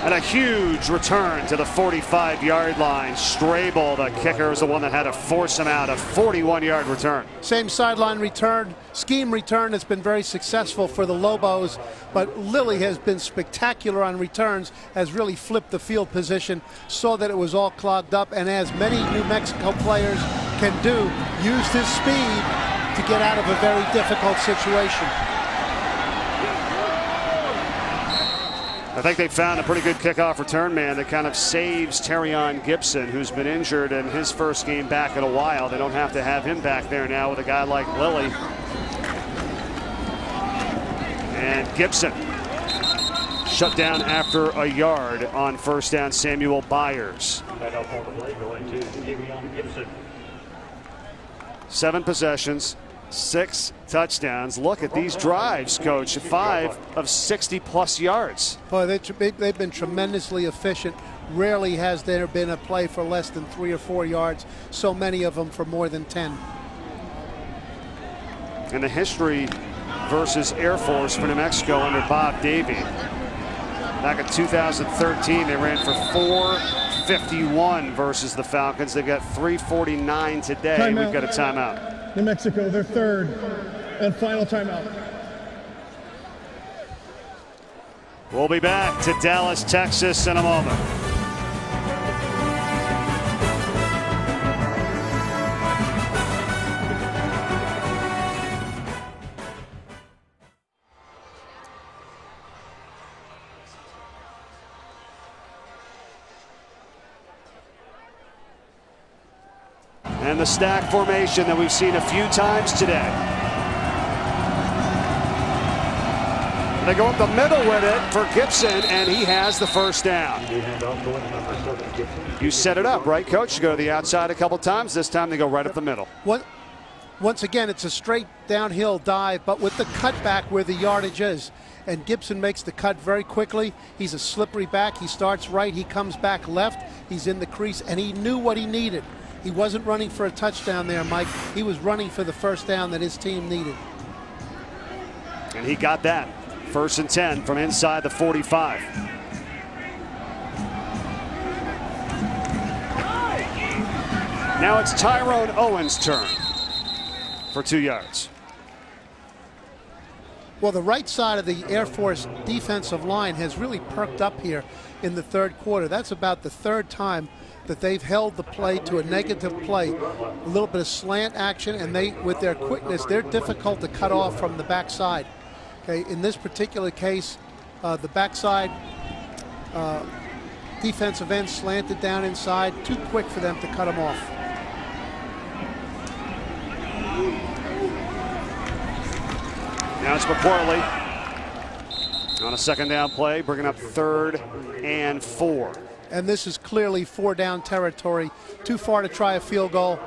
And a huge return to the 45-yard line. Strabel, the kicker, is the one that had to force him out. A 41-yard return. Same sideline return, scheme return has been very successful for the Lobos, but Lilly has been spectacular on returns, has really flipped the field position, saw that it was all clogged up, and as many New Mexico players can do, used his speed to get out of a very difficult situation. I think they found a pretty good kickoff return man that kind of saves Terrion Gibson, who's been injured in his first game back in a while. They don't have to have him back there now with a guy like Lilly. And Gibson shut down after a yard on first down. Samuel Byers. 7 possessions, 6 touchdowns. Look at these drives, Coach. 5 of 60-plus yards. Boy, they've been tremendously efficient. Rarely has there been a play for less than 3 or 4 yards. So many of them for more than 10. And the history versus Air Force for New Mexico under Bob Davie. Back in 2013, they ran for 451 versus the Falcons. They've got 349 today. Timeout. We've got a timeout. New Mexico, their third and final timeout. We'll be back to Dallas, Texas in a moment. And the stack formation that we've seen a few times today. They go up the middle with it for Gibson, and he has the first down. You set it up, right, Coach? You go to the outside a couple times. This time they go right up the middle. Once again, it's a straight downhill dive, but with the cutback where the yardage is. And Gibson makes the cut very quickly. He's a slippery back. He starts right. He comes back left. He's in the crease, and he knew what he needed. He wasn't running for a touchdown there, Mike. He was running for the first down that his team needed. And he got that. 1st and 10 from inside the 45. Now it's Tyrone Owens' turn for 2 yards. Well, the right side of the Air Force defensive line has really perked up here in the third quarter. That's about the 3rd time that they've held the play to a negative play. A little bit of slant action, and they, with their quickness, they're difficult to cut off from the backside. Okay, in this particular case, the backside defensive end slanted down inside, too quick for them to cut them off. Now it's McQuarrie on a 2nd down play, bringing up 3rd and 4. And this is clearly 4-down territory. Too far to try a field goal,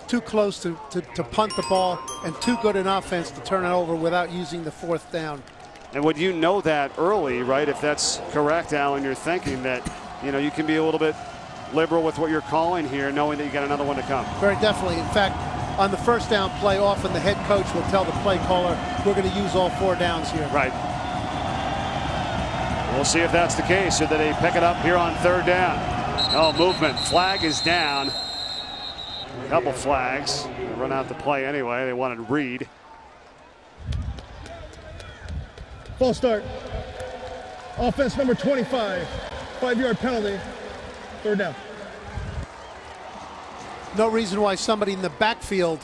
too close to punt the ball, and too good an offense to turn it over without using the 4th down. And would you know that early, right? If that's correct, Alan, you're thinking that, you know, you can be a little bit liberal with what you're calling here, knowing that you got another one to come. Very definitely. In fact, on the 1st down play, often the head coach will tell the play caller, we're going to use all 4 downs here. Right. We'll see if that's the case, or that they pick it up here on 3rd down. Oh, movement. Flag is down. A couple flags. They run out the play anyway. They wanted Reed. False start. Offense number 25. 5-yard penalty. 3rd down. No reason why somebody in the backfield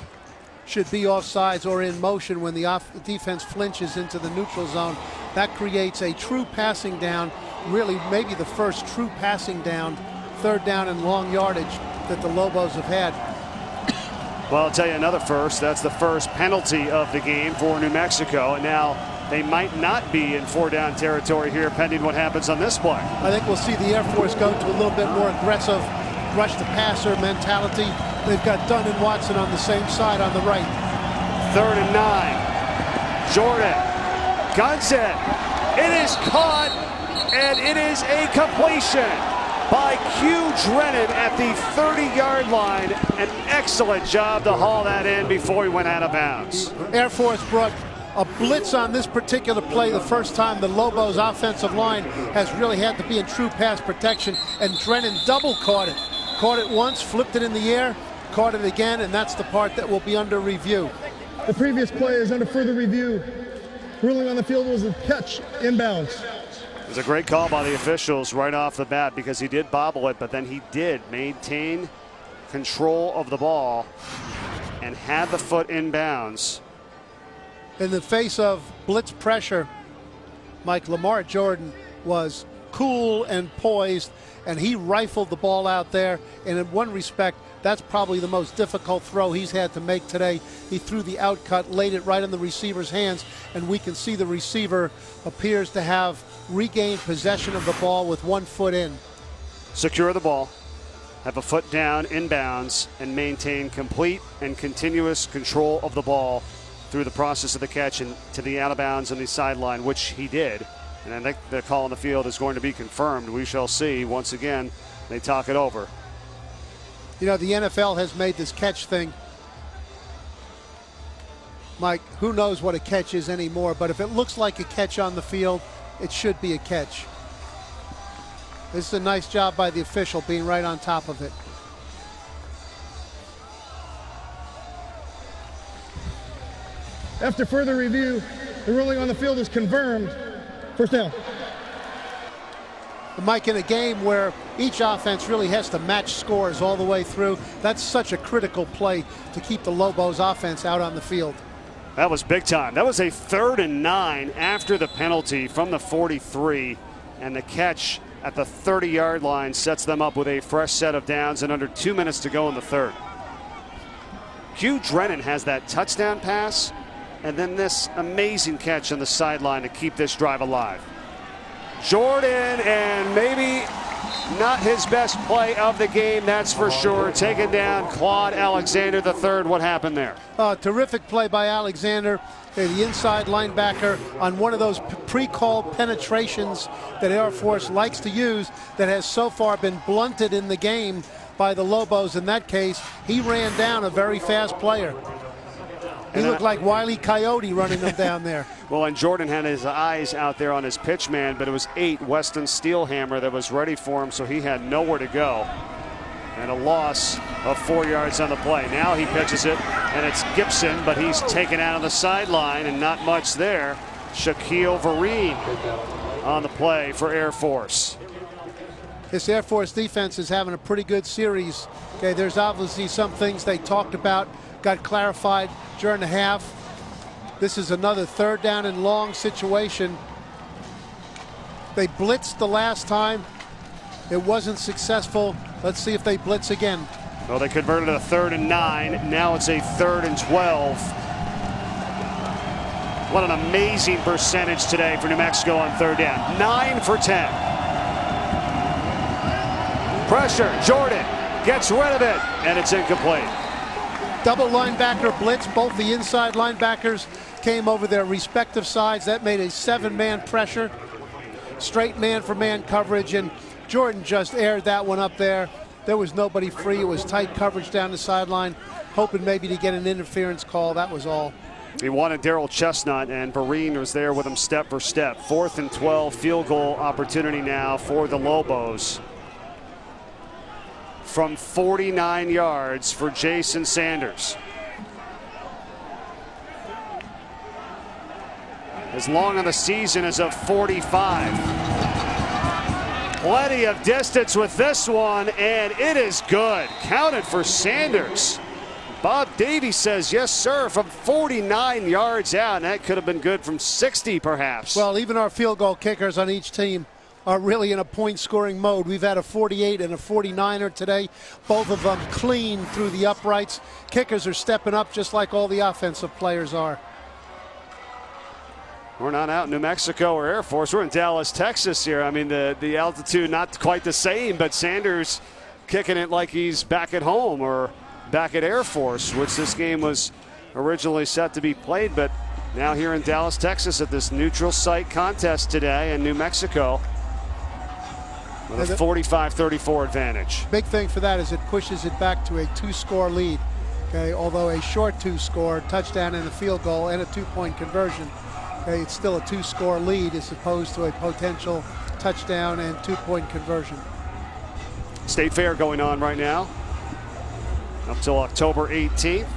should be offsides or in motion when the defense flinches into the neutral zone. That creates a true passing down, really maybe the first true passing down, 3rd down and long yardage that the Lobos have had. Well, I'll tell you another first. That's the first penalty of the game for New Mexico. And now they might not be in 4-down territory here, pending what happens on this play. I think we'll see the Air Force go to a little bit more aggressive rush the passer mentality. They've got Dunn and Watson on the same side on the right. 3rd and 9. Jordan guns it. It is caught, and it is a completion by Q Drennan at the 30-yard line. An excellent job to haul that in before he went out of bounds. Air Force brought a blitz on this particular play, the first time the Lobos offensive line has really had to be in true pass protection, and Drennan double caught it. Caught it once, flipped it in the air, caught it again, and that's the part that will be under review. The previous play is under further review. Ruling on the field was a catch inbounds. It was a great call by the officials right off the bat, because he did bobble it, but then he did maintain control of the ball and had the foot inbounds. In the face of blitz pressure, Mike, Lamar Jordan was cool and poised, and he rifled the ball out there. And in one respect, that's probably the most difficult throw he's had to make today. He threw the outcut, laid it right in the receiver's hands, and we can see the receiver appears to have regained possession of the ball with 1 foot in. Secure the ball, have a foot down, inbounds, and maintain complete and continuous control of the ball through the process of the catch and to the out of bounds and the sideline, which he did. And I think the call on the field is going to be confirmed. We shall see. Once again, they talk it over. You know, the NFL has made this catch thing. Mike, who knows what a catch is anymore, but if it looks like a catch on the field, it should be a catch. This is a nice job by the official being right on top of it. After further review, the ruling on the field is confirmed. First down. Mike, in a game where each offense really has to match scores all the way through, that's such a critical play to keep the Lobos offense out on the field. That was big time. That was a 3rd and 9 after the penalty from the 43, and the catch at the 30-yard line sets them up with a fresh set of downs and under 2 minutes to go in the third. Hugh Drennan has that touchdown pass and then this amazing catch on the sideline to keep this drive alive. Jordan, and maybe not his best play of the game, that's for sure. Taking down Claude Alexander III. What happened there? Terrific play by Alexander, the inside linebacker, on one of those pre-called penetrations that Air Force likes to use that has so far been blunted in the game by the Lobos. In that case, he ran down a very fast player. He looked like Wile E. Coyote running them down there. Well, and Jordan had his eyes out there on his pitch man, but it was 8 Weston Steelhammer that was ready for him, so he had nowhere to go. And a loss of 4 yards on the play. Now he pitches it, and it's Gibson, but he's taken out on the sideline, and not much there. Shaquille Vereen on the play for Air Force. This Air Force defense is having a pretty good series. Okay, there's obviously some things they talked about, got clarified during the half. This is another 3rd down and long situation. They blitzed the last time. It wasn't successful. Let's see if they blitz again. Well, they converted a 3rd and 9. Now it's a 3rd and 12. What an amazing percentage today for New Mexico on 3rd down. 9 for 10. Pressure. Jordan gets rid of it, and it's incomplete. Double linebacker blitz. Both the inside linebackers came over their respective sides. That made a 7-man pressure. Straight man-for-man coverage, and Jordan just aired that one up there. There was nobody free. It was tight coverage down the sideline, hoping maybe to get an interference call. That was all. He wanted Darrell Chestnut, and Vereen was there with him step for step. 4th and 12, field goal opportunity now for the Lobos. From 49 yards for Jason Sanders. As long on the season as a 45. Plenty of distance with this one, and it is good. Counted for Sanders. Bob Davies says yes, sir, from 49 yards out, and that could have been good from 60 perhaps. Well, even our field goal kickers on each team are really in a point-scoring mode. We've had a 48 and a 49er today, both of them clean through the uprights. Kickers are stepping up just like all the offensive players are. We're not out in New Mexico or Air Force. We're in Dallas, Texas here. I mean, the altitude not quite the same, but Sanders kicking it like he's back at home or back at Air Force, which this game was originally set to be played, but now here in Dallas, Texas at this neutral site contest today in New Mexico. With a 45-34 advantage. Big thing for that is it pushes it back to a 2-score lead. Okay, although a short two-score touchdown and a field goal and a two-point conversion, okay, it's still a two-score lead as opposed to a potential touchdown and two-point conversion. State Fair going on right now up till October 18th.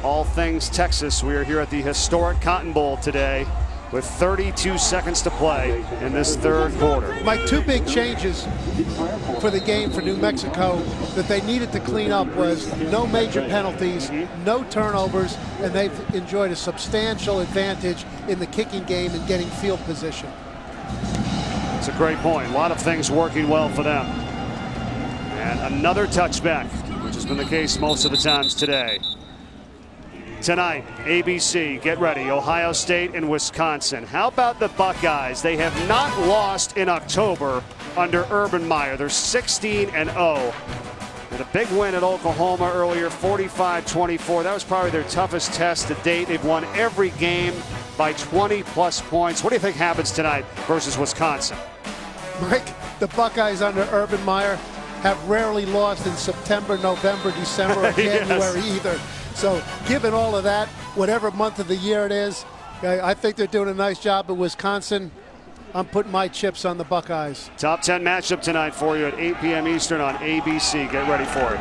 All things Texas. We are here at the historic Cotton Bowl today with 32 seconds to play in this third quarter. Mike, two big changes for the game for New Mexico that they needed to clean up was no major penalties, no turnovers, and they've enjoyed a substantial advantage in the kicking game and getting field position. It's a great point. A lot of things working well for them. And another touchback, which has been the case most of the times today. Tonight, ABC, get ready, Ohio State and Wisconsin. How about the Buckeyes? They have not lost in October under Urban Meyer. They're 16-0. And a big win at Oklahoma earlier, 45-24. That was probably their toughest test to date. They've won every game by 20-plus points. What do you think happens tonight versus Wisconsin? Mike, the Buckeyes under Urban Meyer have rarely lost in September, November, December, or January either. So given all of that, whatever month of the year it is, I think they're doing a nice job at Wisconsin. I'm putting my chips on the Buckeyes. Top 10 matchup tonight for you at 8 p.m. Eastern on ABC. Get ready for it.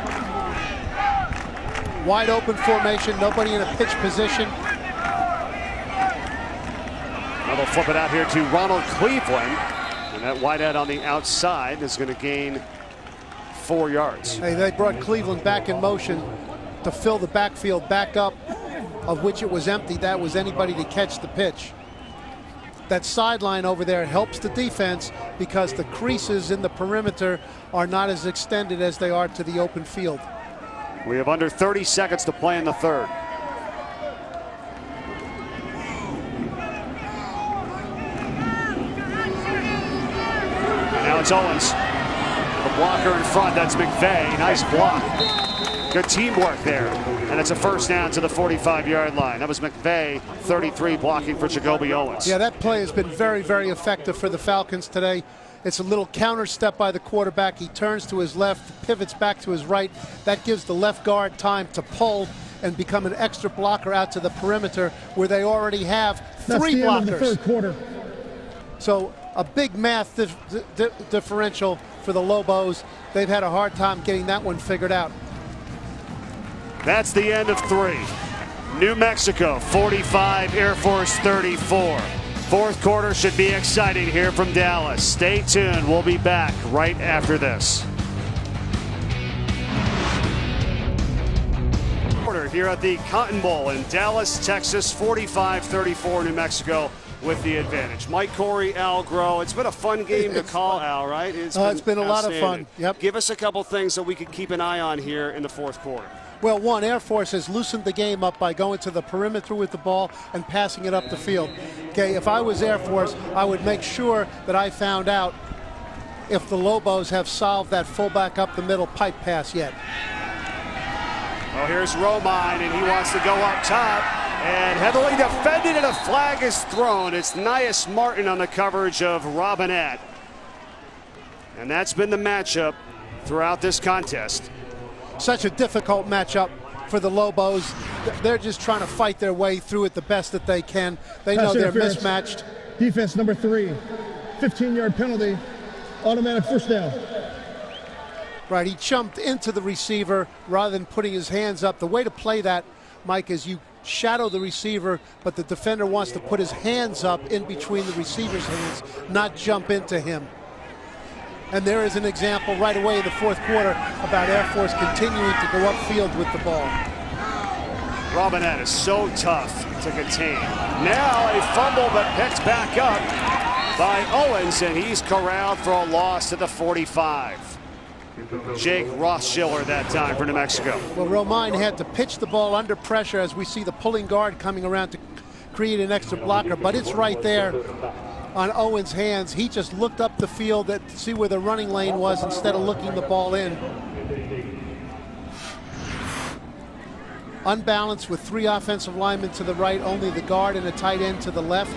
Wide open formation, nobody in a pitch position. Now they'll flip it out here to Ronald Cleveland. And that wideout on the outside is going to gain 4 yards. Hey, they brought Cleveland back in motion to fill the backfield back up, of which it was empty. That was anybody to catch the pitch. That sideline over there helps the defense because the creases in the perimeter are not as extended as they are to the open field. We have under 30 seconds to play in the third. And now it's Owens. The blocker in front, that's McVay. Nice block. Good teamwork there. And it's a first down to the 45-yard line. That was McVay, 33, blocking for Jacoby Owens. Yeah, that play has been very, very effective for the Falcons today. It's a little counter step by the quarterback. He turns to his left, pivots back to his right. That gives the left guard time to pull and become an extra blocker out to the perimeter where they already have three blockers. End of the third quarter. So a big math differential for the Lobos. They've had a hard time getting that one figured out. That's the end of 3. New Mexico 45, Air Force 34. Fourth quarter should be exciting here from Dallas. Stay tuned. We'll be back right after this. Here at the Cotton Bowl in Dallas, Texas, 45-34 New Mexico with the advantage. Mike Corey, Al Groh. It's been a fun game to call, Al, right? It's been a lot of fun. Yep. Give us a couple things that we could keep an eye on here in the fourth quarter. Well, one, Air Force has loosened the game up by going to the perimeter with the ball and passing it up the field. Okay, if I was Air Force, I would make sure that I found out if the Lobos have solved that fullback up the middle pipe pass yet. Well, here's Romine, and he wants to go up top. And heavily defended, and a flag is thrown. It's Nias Martin on the coverage of Robinette. And that's been the matchup throughout this contest. Such a difficult matchup for the Lobos. They're just trying to fight their way through it the best that they can. They know they're mismatched. Defense number 3, 15-yard penalty, automatic first down. Right, he jumped into the receiver rather than putting his hands up. The way to play that, Mike, is you shadow the receiver, but the defender wants to put his hands up in between the receiver's hands, not jump into him. And there is an example right away in the fourth quarter about Air Force continuing to go upfield with the ball. Robinette is so tough to contain. Now a fumble, but picked back up by Owens, and he's corralled for a loss to the 45. Jake Rothschiller that time for New Mexico. Well, Romine had to pitch the ball under pressure as we see the pulling guard coming around to create an extra blocker, but it's right there on Owens' hands. He just looked up the field to see where the running lane was instead of looking the ball in. Unbalanced with 3 offensive linemen to the right, only the guard and a tight end to the left.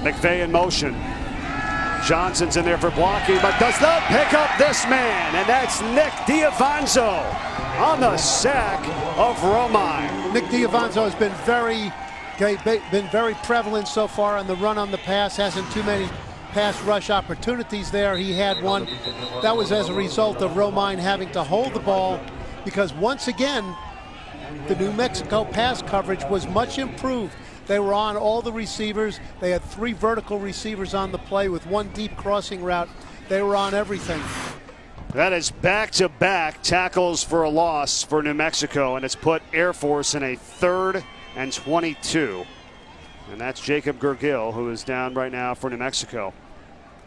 McVay in motion. Johnson's in there for blocking, but does not pick up this man, and that's Nick Diavanzo on the sack of Romine. Nick Diavanzo has been very prevalent so far on the run on the pass. Hasn't too many pass rush opportunities there. He had one. That was as a result of Romine having to hold the ball, because once again, the New Mexico pass coverage was much improved. They were on all the receivers. They had 3 vertical receivers on the play with 1 deep crossing route. They were on everything. That is back-to-back tackles for a loss for New Mexico, and it's put Air Force in a 3rd and 22. And that's Jacob Gergil, who is down right now for New Mexico.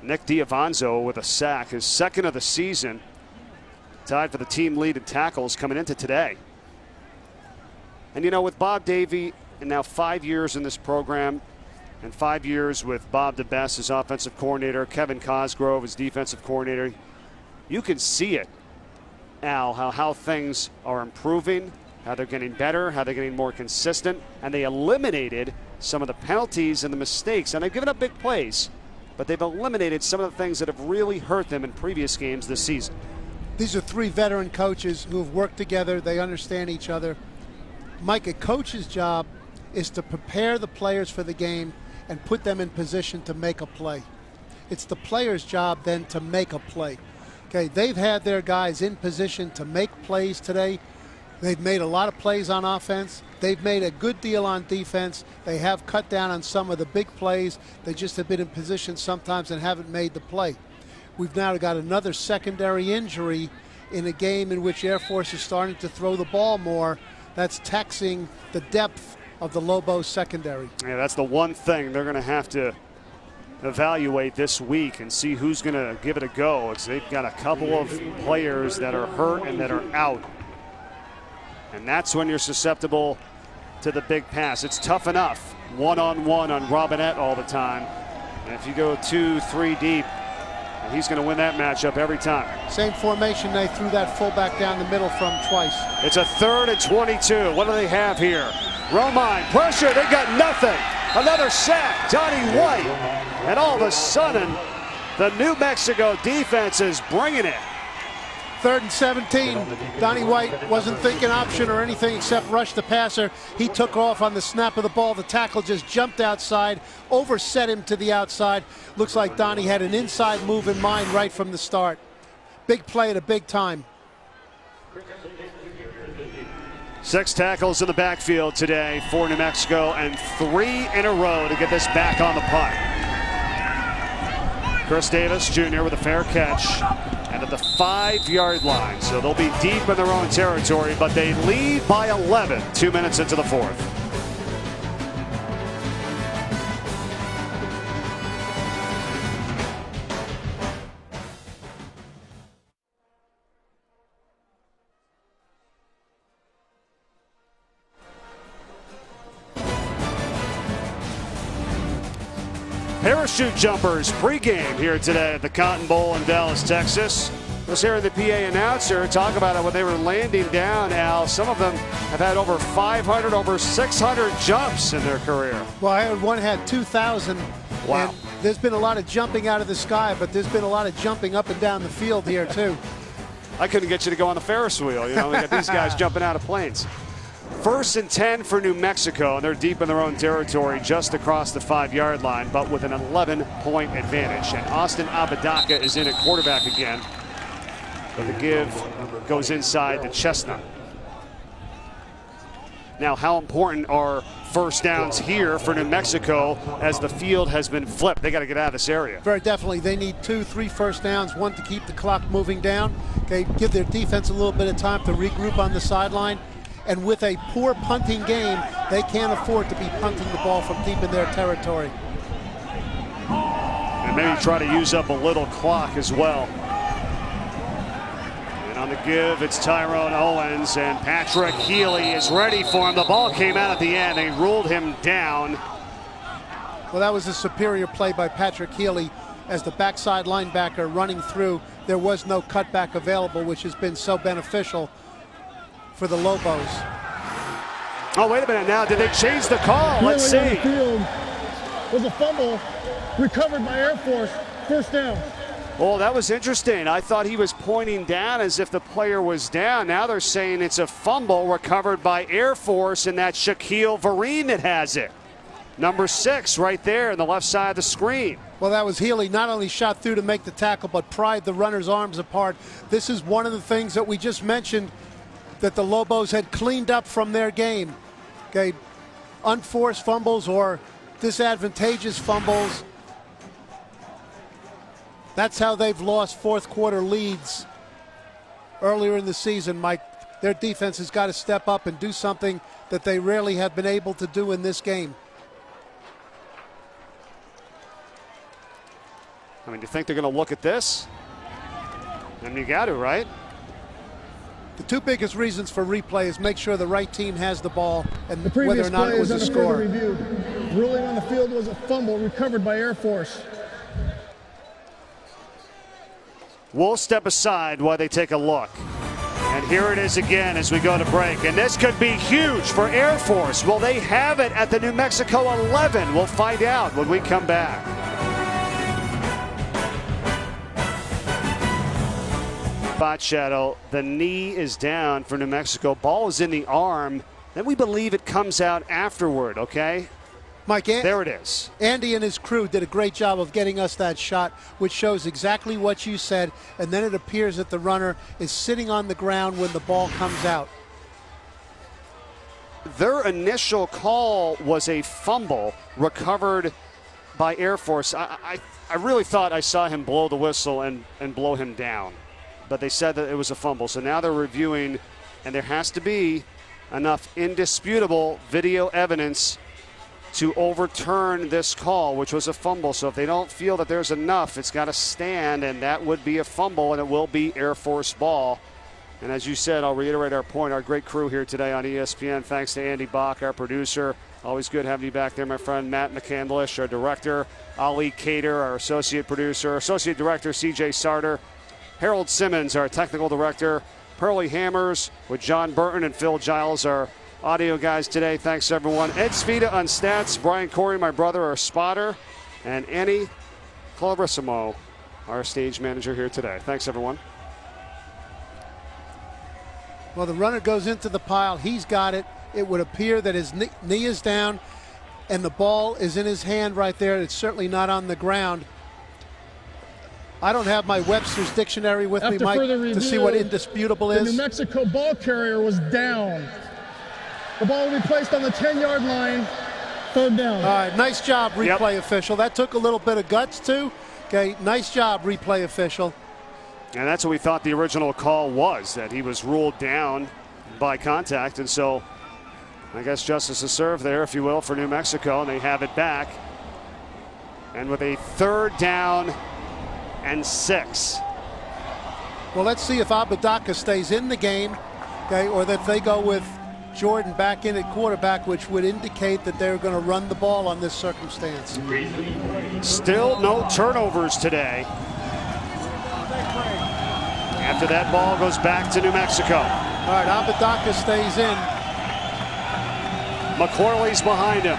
Nick Diavanzo with a sack, his 2nd of the season, tied for the team lead in tackles coming into today. And you know, with Bob Davie, and now 5 years in this program, and 5 years with Bob DeBess as offensive coordinator, Kevin Cosgrove as defensive coordinator, you can see it, Al, how things are improving, how they're getting better, how they're getting more consistent, and they eliminated some of the penalties and the mistakes. And they've given up big plays, but they've eliminated some of the things that have really hurt them in previous games this season. These are 3 veteran coaches who have worked together. They understand each other. Mike, a coach's job is to prepare the players for the game and put them in position to make a play. It's the player's job then to make a play. Okay, they've had their guys in position to make plays today. They've made a lot of plays on offense. They've made a good deal on defense. They have cut down on some of the big plays. They just have been in position sometimes and haven't made the play. We've now got another secondary injury in a game in which Air Force is starting to throw the ball more. That's taxing the depth of the Lobos secondary. Yeah, that's the one thing they're going to have to evaluate this week and see who's going to give it a go. They've got a couple of players that are hurt and that are out. And that's when you're susceptible to the big pass. It's tough enough one-on-one on Robinette all the time. And if you go 2-3 deep, he's going to win that matchup every time. Same formation they threw that fullback down the middle from twice. It's a 3rd and 22. What do they have here? Romine, pressure, they got nothing. Another sack, Donnie White. And all of a sudden, the New Mexico defense is bringing it. 3rd and 17. Donnie White wasn't thinking option or anything except rush the passer. He took off on the snap of the ball. The tackle just jumped outside, overset him to the outside. Looks like Donnie had an inside move in mind right from the start. Big play at a big time. 6 tackles in the backfield today for New Mexico, and 3 in a row to get this back on the punt. Chris Davis Jr. with a fair catch, and at the 5-yard line. So they'll be deep in their own territory, but they lead by 11, 2 minutes into the 4th. Parachute jumpers pregame here today at the Cotton Bowl in Dallas, Texas. Let's hear the PA announcer talk about it when they were landing down, Al. Some of them have had over 500, over 600 jumps in their career. Well, I heard one had 2,000. Wow. And there's been a lot of jumping out of the sky, but there's been a lot of jumping up and down the field here, too. I couldn't get you to go on the Ferris wheel. You know, we got these guys jumping out of planes. 1st and 10 for New Mexico, and they're deep in their own territory just across the 5-yard line, but with an 11-point advantage. And Austin Apodaca is in at quarterback again, but the give goes inside the chestnut. Now, how important are first downs here for New Mexico as the field has been flipped? They got to get out of this area. Very definitely. They need 2-3 first downs, one to keep the clock moving down. Okay, give their defense a little bit of time to regroup on the sideline. And with a poor punting game, they can't afford to be punting the ball from deep in their territory. And maybe try to use up a little clock as well. And on the give, it's Tyrone Owens, and Patrick Healy is ready for him. The ball came out at the end. They ruled him down. Well, that was a superior play by Patrick Healy as the backside linebacker running through. There was no cutback available, which has been so beneficial for the Lobos. Oh, wait a minute now. Did they change the call? Let's see. Field was a fumble recovered by Air Force. First down. Oh, that was interesting. I thought he was pointing down as if the player was down. Now they're saying it's a fumble recovered by Air Force, and that's Shaquille Vereen that has it. Number 6 right there on the left side of the screen. Well, that was Healy. Not only shot through to make the tackle, but pried the runner's arms apart. This is one of the things that we just mentioned that the Lobos had cleaned up from their game. Okay, unforced fumbles or disadvantageous fumbles. That's how they've lost fourth quarter leads earlier in the season, Mike. Their defense has got to step up and do something that they rarely have been able to do in this game. I mean, do you think they're going to look at this? And you got to, right? The two biggest reasons for replay is make sure the right team has the ball and The previous whether or not play it was is a under further score. review. Ruling on the field was a fumble recovered by Air Force. We'll step aside while they take a look. And here it is again as we go to break. And this could be huge for Air Force. Will they have it at the New Mexico 11? We'll find out when we come back. Spot shadow. The knee is down for New Mexico. Ball is in the arm. Then we believe it comes out afterward, okay? Mike, there it is. Andy and his crew did a great job of getting us that shot, which shows exactly what you said. And then it appears that the runner is sitting on the ground when the ball comes out. Their initial call was a fumble recovered by Air Force. I really thought I saw him blow the whistle and blow him down. But they said that it was a fumble. So now they're reviewing, and there has to be enough indisputable video evidence to overturn this call, which was a fumble. So if they don't feel that there's enough, it's got to stand, and that would be a fumble, and it will be Air Force ball. And as you said, I'll reiterate our point, our great crew here today on ESPN. Thanks to Andy Bach, our producer. Always good having you back there, my friend. Matt McCandlish, our director. Ali Cater, our associate producer. Associate director, CJ Sarter. Harold Simmons, our technical director. Pearlie Hammers with John Burton and Phil Giles, our audio guys today. Thanks, everyone. Ed Spida on stats. Brian Corey, my brother, our spotter. And Annie Claverissimo, our stage manager here today. Thanks, everyone. Well, the runner goes into the pile. He's got it. It would appear that his knee is down and the ball is in his hand right there. It's certainly not on the ground. I don't have my Webster's dictionary with me, Mike, to see what indisputable is. The New Mexico ball carrier was down. The ball will be placed on the 10-yard line. Third down. All right, nice job, replay official. That took a little bit of guts, too. Okay, nice job, replay official. And that's what we thought the original call was, that he was ruled down by contact. And so I guess justice is served there, if you will, for New Mexico, and they have it back. And with a 3rd down and 6. Well, let's see if Abadaka stays in the game, okay, or that they go with Jordan back in at quarterback, which would indicate that they're going to run the ball on this circumstance. Still no turnovers today. After that ball goes back to New Mexico. All right, Abadaka stays in. McCorley's behind him.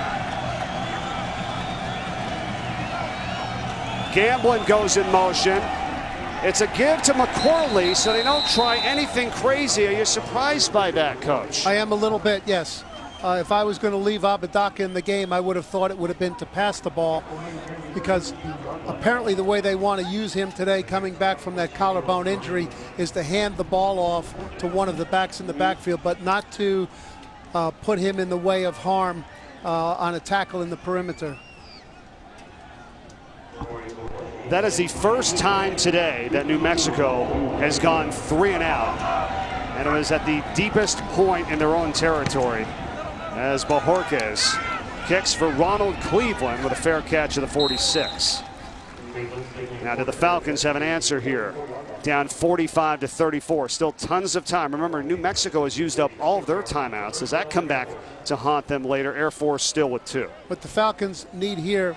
Gamblin goes in motion. It's a give to McCorley, so they don't try anything crazy. Are you surprised by that, Coach? I am a little bit, yes. If I was going to leave Abadaka in the game, I would have thought it would have been to pass the ball, because apparently the way they want to use him today, coming back from that collarbone injury, is to hand the ball off to one of the backs in the backfield, but not to put him in the way of harm on a tackle in the perimeter. That is the first time today that New Mexico has gone 3 and out. And it was at the deepest point in their own territory as Bajorquez kicks for Ronald Cleveland with a fair catch of the 46. Now, do the Falcons have an answer here? Down 45-34. Still tons of time. Remember, New Mexico has used up all of their timeouts. Does that come back to haunt them later? Air Force still with 2. What the Falcons need here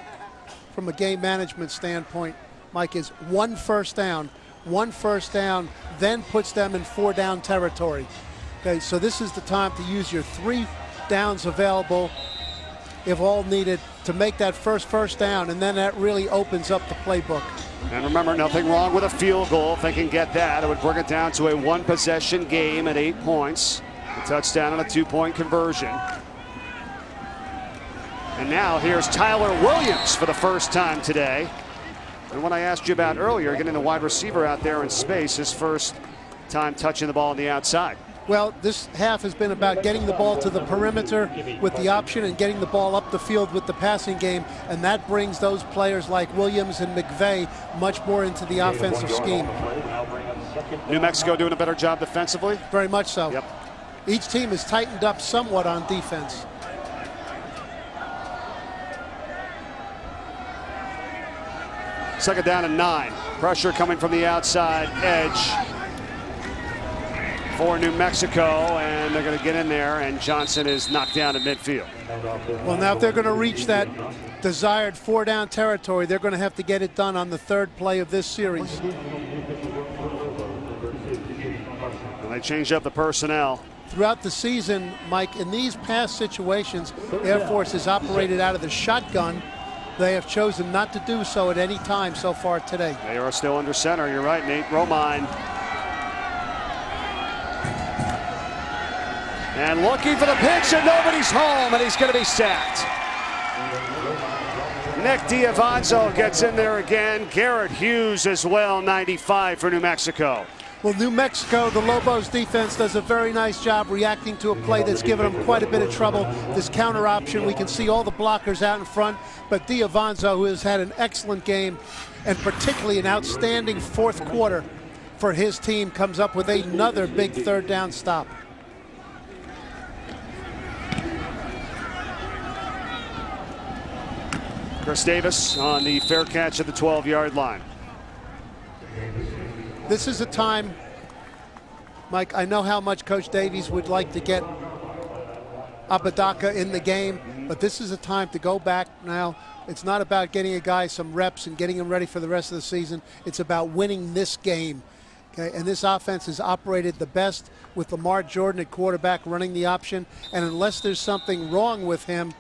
from a game management standpoint, Mike, is 1 first down. 1 first down then puts them in 4-down territory. Okay, so this is the time to use your 3 downs available if all needed, to make that first down, and then that really opens up the playbook. And remember, nothing wrong with a field goal if they can get that. It would bring it down to a one-possession game at 8 points. A touchdown on a 2-point conversion. And now here's Tyler Williams for the first time today. And what I asked you about earlier, getting the wide receiver out there in space, his first time touching the ball on the outside. Well, this half has been about getting the ball to the perimeter with the option and getting the ball up the field with the passing game, and that brings those players like Williams and McVay much more into the offensive scheme. New Mexico doing a better job defensively? Very much so. Yep. Each team has tightened up somewhat on defense. Second down and 9. Pressure coming from the outside edge for New Mexico, and they're going to get in there, and Johnson is knocked down at midfield. Well, now if they're going to reach that desired 4-down territory, they're going to have to get it done on the 3rd play of this series. And they changed up the personnel. Throughout the season, Mike, in these past situations, Air Force has operated out of the shotgun. They have chosen not to do so at any time so far today. They are still under center. You're right, Nate. Romine. And looking for the pitch, and nobody's home, and he's going to be sacked. Nick Diavanzo gets in there again. Garrett Hughes as well, 95 for New Mexico. Well, New Mexico, the Lobos defense does a very nice job reacting to a play that's given them quite a bit of trouble. This counter option, we can see all the blockers out in front, but Diavanzo, who has had an excellent game and particularly an outstanding 4th quarter for his team, comes up with another big 3rd down stop. Chris Davis on the fair catch at the 12-yard line. This is a time, Mike, I know how much Coach Davies would like to get Apodaca in the game, but this is a time to go back now. It's not about getting a guy some reps and getting him ready for the rest of the season. It's about winning this game. Okay? And this offense has operated the best with Lamar Jordan at quarterback running the option, and unless there's something wrong with him,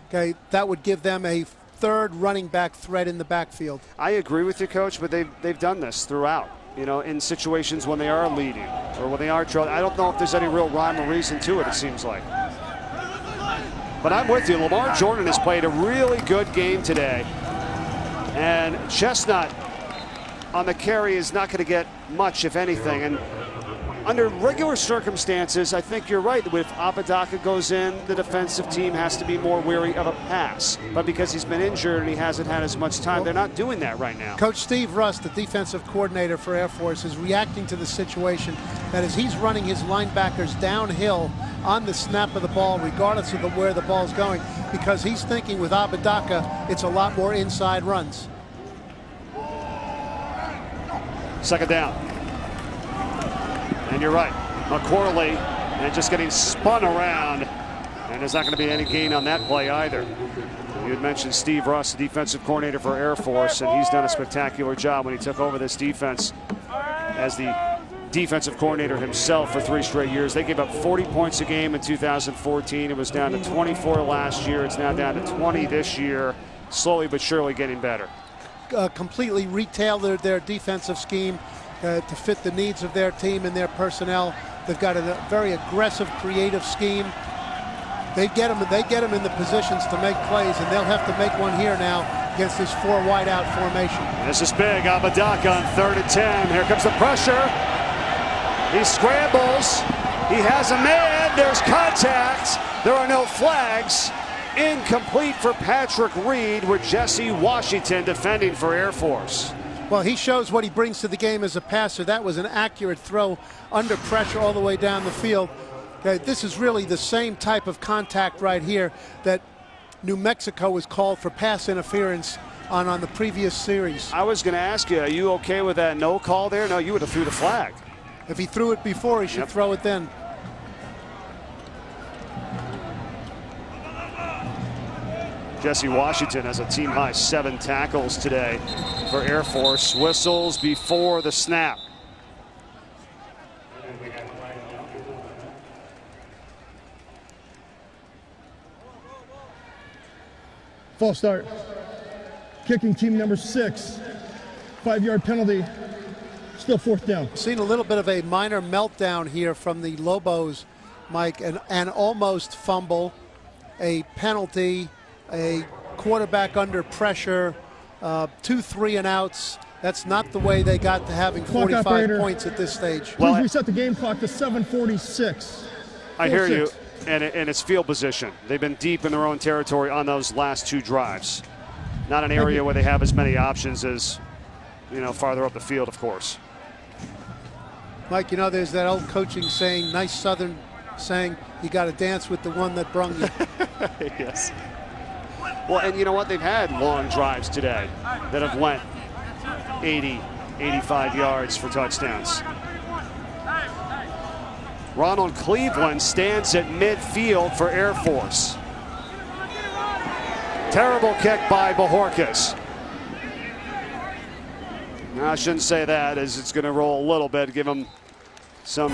okay, that would give them a 3rd running back threat in the backfield. I agree with you, Coach, but they've done this throughout. You know, in situations when they are leading or when they are trailing. I don't know if there's any real rhyme or reason to it, it seems like. But I'm with you. Lamar Jordan has played a really good game today. And Chestnut on the carry is not going to get much, if anything. And under regular circumstances, I think you're right. If Apodaca goes in, the defensive team has to be more wary of a pass. But because he's been injured and he hasn't had as much time, they're not doing that right now. Coach Steve Russ, the defensive coordinator for Air Force, is reacting to the situation that as he's running his linebackers downhill on the snap of the ball, regardless of where the ball's going, because he's thinking with Apodaca, it's a lot more inside runs. Second down. And you're right, McCorley, and just getting spun around, and there's not going to be any gain on that play either. You had mentioned Steve Russ, the defensive coordinator for Air Force, and he's done a spectacular job when he took over this defense as the defensive coordinator himself for 3 straight years. They gave up 40 points a game in 2014. It was down to 24 last year. It's now down to 20 this year, slowly but surely getting better. Completely retailored their defensive scheme to fit the needs of their team and their personnel. They've got a very aggressive, creative scheme. They get them in the positions to make plays, and they'll have to make one here now against this 4 wideout formation. This is big. Apodaca on 3rd and 10. Here comes the pressure. He scrambles. He has a man. There's contact. There are no flags. Incomplete for Patrick Reed with Jesse Washington defending for Air Force. Well, he shows what he brings to the game as a passer. That was an accurate throw under pressure all the way down the field. Okay, this is really the same type of contact right here that New Mexico was called for pass interference on the previous series. I was going to ask you, are you okay with that no call there? No, you would have threw the flag. If he threw it before, he should throw it then. Jesse Washington has a team-high 7 tackles today for Air Force. Whistles before the snap. False start. Kicking team number 6. 5-yard penalty. Still 4th down. Seen a little bit of a minor meltdown here from the Lobos, Mike, an almost fumble, a penalty, a quarterback under pressure, 2 3-and-outs. That's not the way they got to having 45 points at this stage. Please reset the game clock to 7:46. I hear you, and it's field position. They've been deep in their own territory on those last 2 drives. Not an area where they have as many options as, farther up the field, of course. Mike, there's that old coaching saying, nice Southern saying, you got to dance with the one that brung you. Yes. Well, and you know what? They've had long drives today that have went 80, 85 yards for touchdowns. Ronald Cleveland stands at midfield for Air Force. Terrible kick by Bajorquez. No, I shouldn't say that, as it's going to roll a little bit, give him some,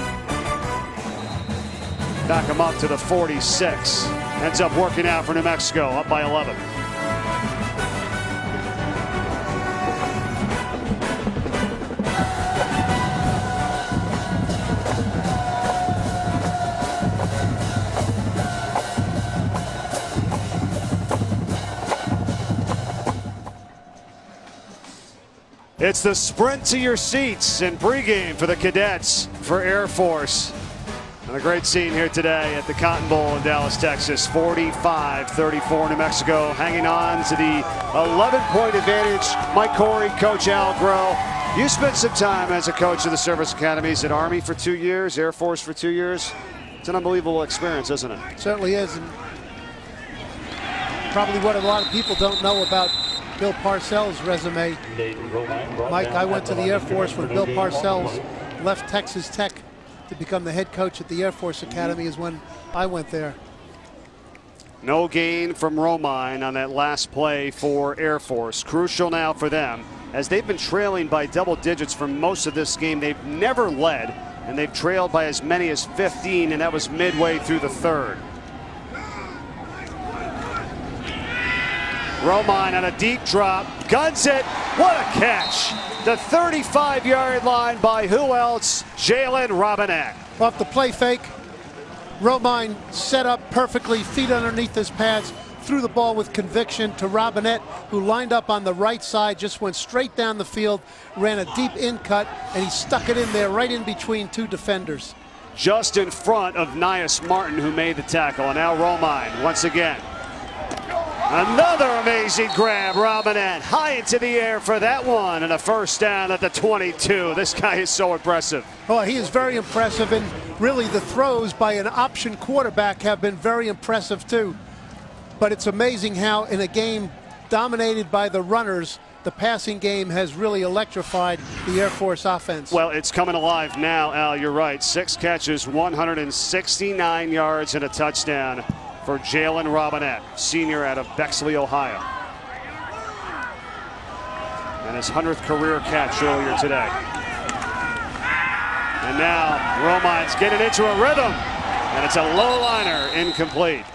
back him up to the 46. Ends up working out for New Mexico, up by 11. It's the sprint to your seats in pregame for the cadets for Air Force. And a great scene here today at the Cotton Bowl in Dallas, Texas. 45-34 New Mexico hanging on to the 11-point advantage. Mike Corey, Coach Al Groh. You spent some time as a coach of the service academies at Army for 2 years, Air Force for 2 years. It's an unbelievable experience, isn't it? It certainly is. And probably what a lot of people don't know about Bill Parcells' resume. Mike, I went to the Air Force when Bill Parcells left Texas Tech to become the head coach at the Air Force Academy is when I went there. No gain from Romine on that last play for Air Force. Crucial now for them as they've been trailing by double digits for most of this game. They've never led, and they've trailed by as many as 15, and that was midway through the 3rd. Romine on a deep drop, guns it. What a catch! The 35-yard line by who else? Jalen Robinette. Off the play fake, Romine set up perfectly, feet underneath his pads, threw the ball with conviction to Robinette, who lined up on the right side, just went straight down the field, ran a deep in cut, and he stuck it in there right in between 2 defenders. Just in front of Nias Martin, who made the tackle. And now Romine once again. Another amazing grab, Robinette high into the air for that one, and a first down at the 22. This guy is so impressive. Oh, he is very impressive, and really the throws by an option quarterback have been very impressive too. But it's amazing how in a game dominated by the runners, the passing game has really electrified the Air Force offense. Well, it's coming alive now, Al. You're right. 6 catches, 169 yards, and a touchdown for Jalen Robinette, senior out of Bexley, Ohio. And his 100th career catch earlier today. And now Romine's getting into a rhythm, and it's a low liner, incomplete.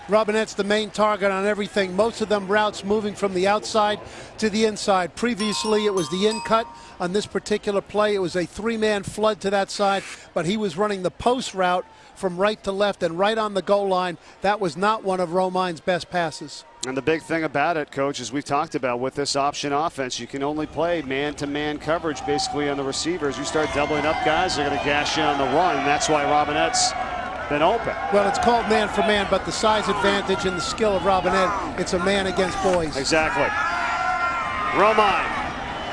Robinette's the main target on everything. Most of them routes moving from the outside to the inside. Previously, it was the in cut. On this particular play, it was a 3-man flood to that side, but he was running the post route from right to left and right on the goal line. That was not one of Romine's best passes. And the big thing about it, Coach, as we've talked about with this option offense, you can only play man-to-man coverage basically on the receivers. You start doubling up guys, they're going to gash you on the run. And that's why Robinette's been open. Well, it's called man for man, but the size advantage and the skill of Robinette, it's a man against boys. Exactly. Romine.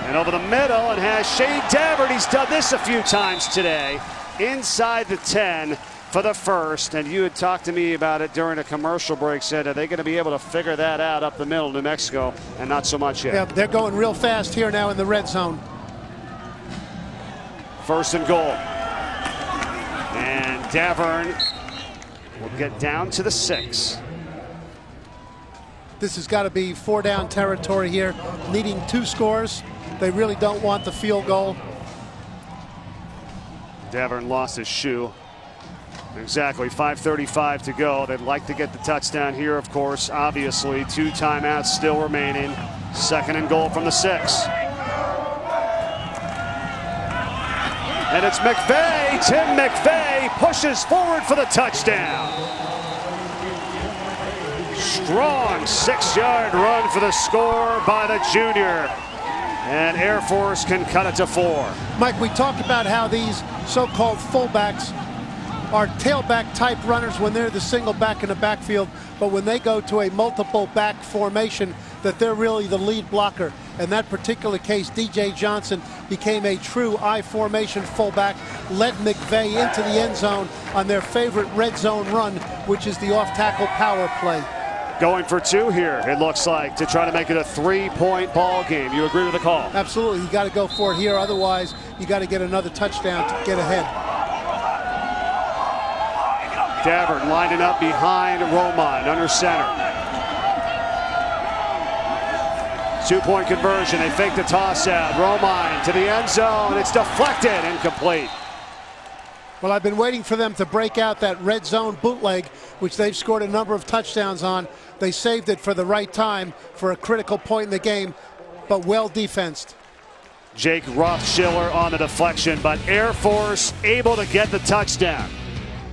And over the middle, and has Shane Davert. He's done this a few times today. Inside the 10 for the first. And you had talked to me about it during a commercial break. Said, are they going to be able to figure that out up the middle, New Mexico? And not so much yet. Yeah, they're going real fast here now in the red zone. First and goal. And Davern will get down to the 6. This has got to be 4-down territory here, needing 2 scores. They really don't want the field goal. Davern lost his shoe. Exactly, 5:35 to go. They'd like to get the touchdown here, of course. Obviously, 2 timeouts still remaining. 2nd and goal from the 6. And it's McVay. Tim McVay pushes forward for the touchdown. Strong 6-yard run for the score by the junior. And Air Force can cut it to 4. Mike, we talked about how these so-called fullbacks are tailback type runners when they're the single back in the backfield, but when they go to a multiple back formation, that they're really the lead blocker. In that particular case, DJ Johnson became a true I formation fullback, led McVay into the end zone on their favorite red zone run, which is the off-tackle power play. Going for 2 here, it looks like, to try to make it a 3-point ball game. You agree with the call? Absolutely. You got to go for it here. Otherwise, you got to get another touchdown to get ahead. Davern lining up behind Romine under center. 2-point conversion. They fake the toss out. Romine to the end zone. It's deflected. Incomplete. Well, I've been waiting for them to break out that red zone bootleg, which they've scored a number of touchdowns on. They saved it for the right time for a critical point in the game, but well defensed. Jake Rothschiller on the deflection, but Air Force able to get the touchdown.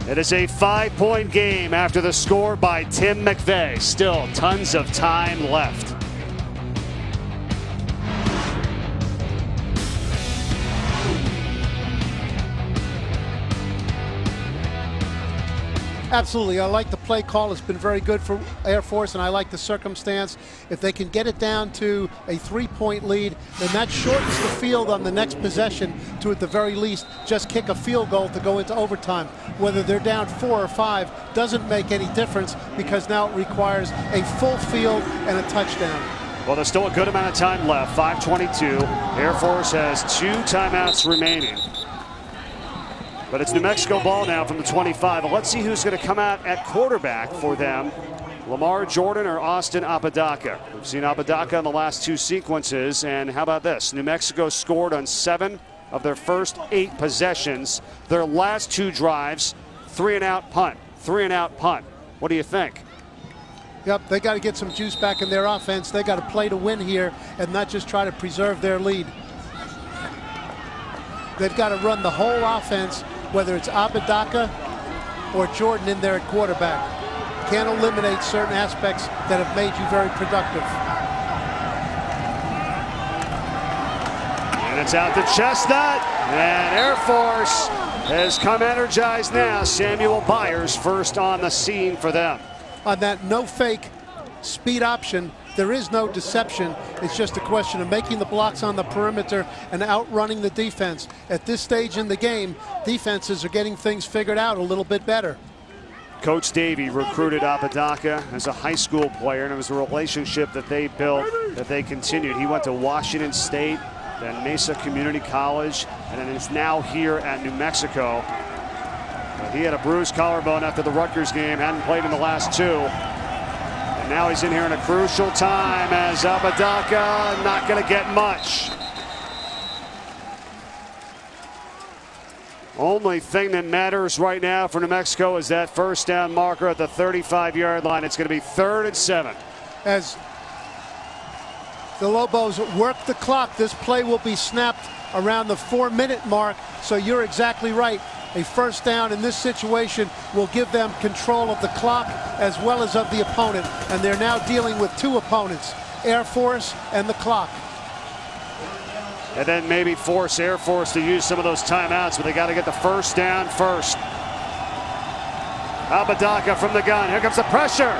It is a 5-point game after the score by Tim McVay. Still tons of time left. Absolutely. I like the play call. It's been very good for Air Force, and I like the circumstance. If they can get it down to a 3-point lead, then that shortens the field on the next possession to, at the very least, just kick a field goal to go into overtime. Whether they're down 4 or 5 doesn't make any difference, because now it requires a full field and a touchdown. Well, there's still a good amount of time left. 5:22. Air Force has 2 timeouts remaining. But it's New Mexico ball now from the 25. Well, let's see who's going to come out at quarterback for them. Lamar Jordan or Austin Apodaca. We've seen Apodaca in the last 2 sequences. And how about this? New Mexico scored on 7 of their first 8 possessions. Their last 2 drives, 3-and-out punt. 3-and-out punt. What do you think? Yep, they got to get some juice back in their offense. They got to play to win here and not just try to preserve their lead. They've got to run the whole offense, whether it's Apodaca or Jordan in there at quarterback. Can't eliminate certain aspects that have made you very productive. And it's out to Chestnut, and Air Force has come energized now. Samuel Byers first on the scene for them. On that no fake speed option, there is no deception. It's just a question of making the blocks on the perimeter and outrunning the defense. At this stage in the game, defenses are getting things figured out a little bit better. Coach Davey recruited Apodaca as a high school player, and it was a relationship that they built, that they continued. He went to Washington State, then Mesa Community College, and then is now here at New Mexico. But he had a bruised collarbone after the Rutgers game, hadn't played in the last 2. And now he's in here in a crucial time as Apodaca not going to get much. Only thing that matters right now for New Mexico is that first down marker at the 35-yard line. It's going to be 3rd and 7. As the Lobos work the clock, this play will be snapped around the 4-minute mark. So you're exactly right. A first down in this situation will give them control of the clock as well as of the opponent. And they're now dealing with 2 opponents, Air Force and the clock. And then maybe force Air Force to use some of those timeouts, but they got to get the first down first. Apodaca from the gun. Here comes the pressure.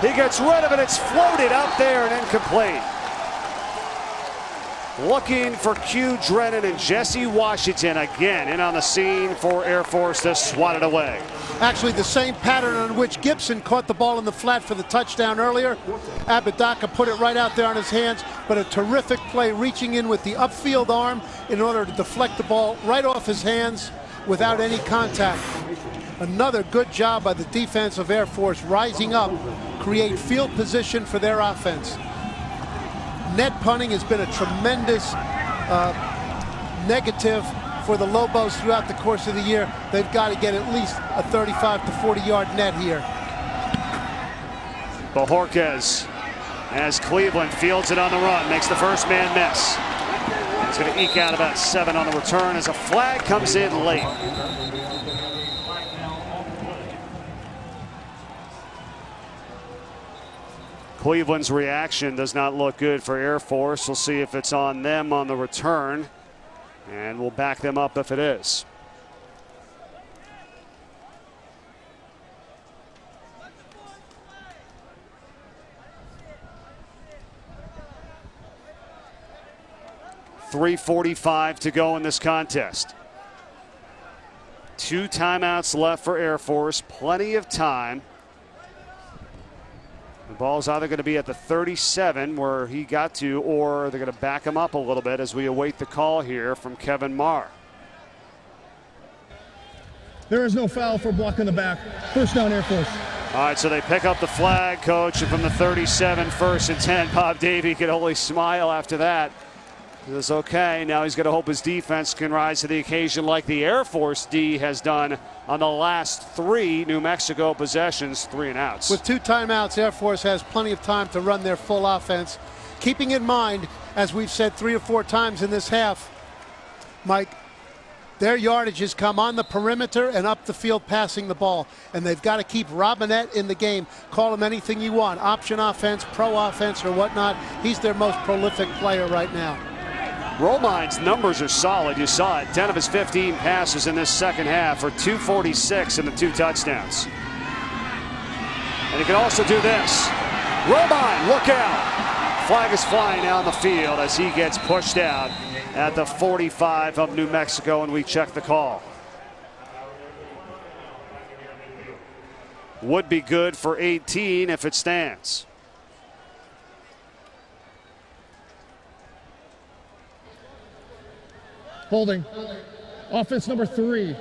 He gets rid of it. It's floated out there and incomplete. Looking for Q Drennan and Jesse Washington again in on the scene for Air Force to swat it away. Actually, the same pattern on which Gibson caught the ball in the flat for the touchdown earlier. Apodaca put it right out there on his hands, but a terrific play reaching in with the upfield arm in order to deflect the ball right off his hands without any contact. Another good job by the defense of Air Force rising up, create field position for their offense. Net punting has been a tremendous negative for the Lobos throughout the course of the year. They've got to get at least a 35 to 40-yard net here. Bojorquez, as Cleveland fields it on the run, makes the first man miss. He's going to eke out about 7 on the return as a flag comes in late. Cleveland's reaction does not look good for Air Force. We'll see if it's on them on the return, and we'll back them up if it is. .345 to go in this contest. 2 timeouts left for Air Force. Plenty of time. The ball's either going to be at the 37 where he got to, or they're going to back him up a little bit as we await the call here from Kevin Marr. There is no foul for blocking the back. First down, Air Force. All right, so they pick up the flag, coach, and from the 37, 1st and 10. Bob Davie could only smile after that. It was okay. Now he's going to hope his defense can rise to the occasion like the Air Force D has done on the last 3 New Mexico possessions, 3 and outs. With 2 timeouts, Air Force has plenty of time to run their full offense. Keeping in mind, as we've said 3 or 4 times in this half, Mike, their yardages come on the perimeter and up the field passing the ball. And they've got to keep Robinette in the game. Call him anything you want, option offense, pro offense, or whatnot. He's their most prolific player right now. Romine's numbers are solid. You saw it. 10 of his 15 passes in this second half for 246 and the 2 touchdowns. And he can also do this. Romine, look out. Flag is flying down the field as he gets pushed out at the 45 of New Mexico, and we check the call. Would be good for 18 if it stands. Holding. Offense number 3.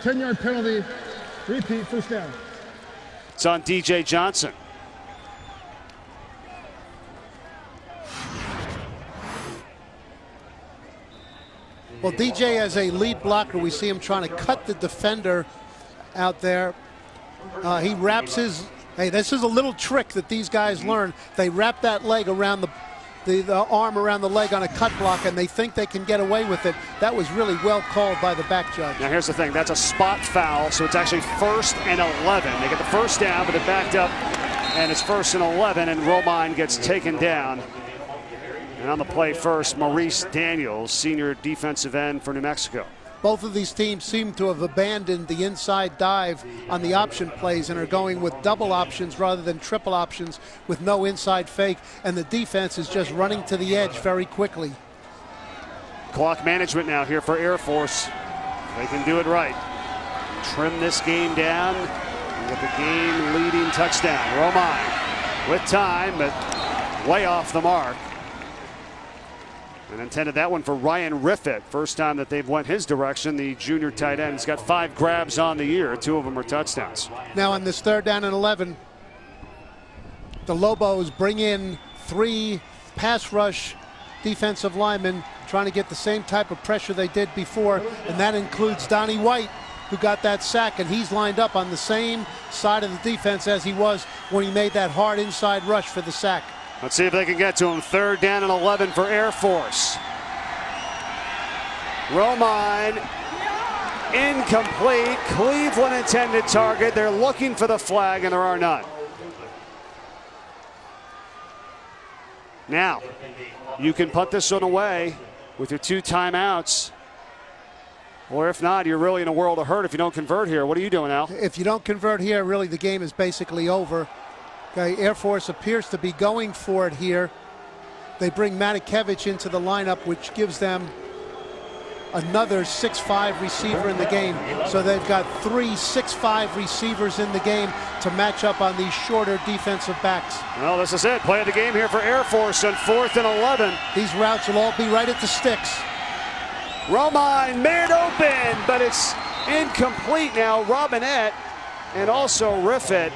10-yard penalty. Repeat, first down. It's on DJ Johnson. Well, DJ as a lead blocker, we see him trying to cut the defender out there. He wraps his, hey, this is a little trick that these guys learn. They wrap that leg around the arm around the leg on a cut block, and they think they can get away with it. That was really well called by the back judge. Now here's the thing, that's a spot foul, so it's actually 1st and 11. They get the first down, but it backed up, and it's 1st and 11, and Romine gets taken down. And on the play first, Maurice Daniels, senior defensive end for New Mexico. Both of these teams seem to have abandoned the inside dive on the option plays and are going with double options rather than triple options with no inside fake, and the defense is just running to the edge very quickly. Clock management now here for Air Force. They can do it right. Trim this game down and get the game-leading touchdown. Romine with time, but way off the mark. And intended that one for Ryan Riffett. First time that they've went his direction. The junior tight end. He's got 5 grabs on the year. 2 of them are touchdowns. Now on this 3rd down and 11, the Lobos bring in 3 pass rush defensive linemen trying to get the same type of pressure they did before, and that includes Donnie White, who got that sack, and he's lined up on the same side of the defense as he was when he made that hard inside rush for the sack. Let's see if they can get to him. 3rd down and 11 for Air Force. Romine, incomplete. Cleveland intended target. They're looking for the flag, and there are none. Now, you can punt this one away with your 2 timeouts. Or if not, you're really in a world of hurt if you don't convert here. What are you doing, Al? If you don't convert here, really the game is basically over. Okay, Air Force appears to be going for it here. They bring Matakevich into the lineup, which gives them another 6'5" receiver in the game. So they've got 3 6'5" receivers in the game to match up on these shorter defensive backs. Well, this is it. Play of the game here for Air Force on 4th and 11. These routes will all be right at the sticks. Romine made open, but it's incomplete now. Robinette and also Riffett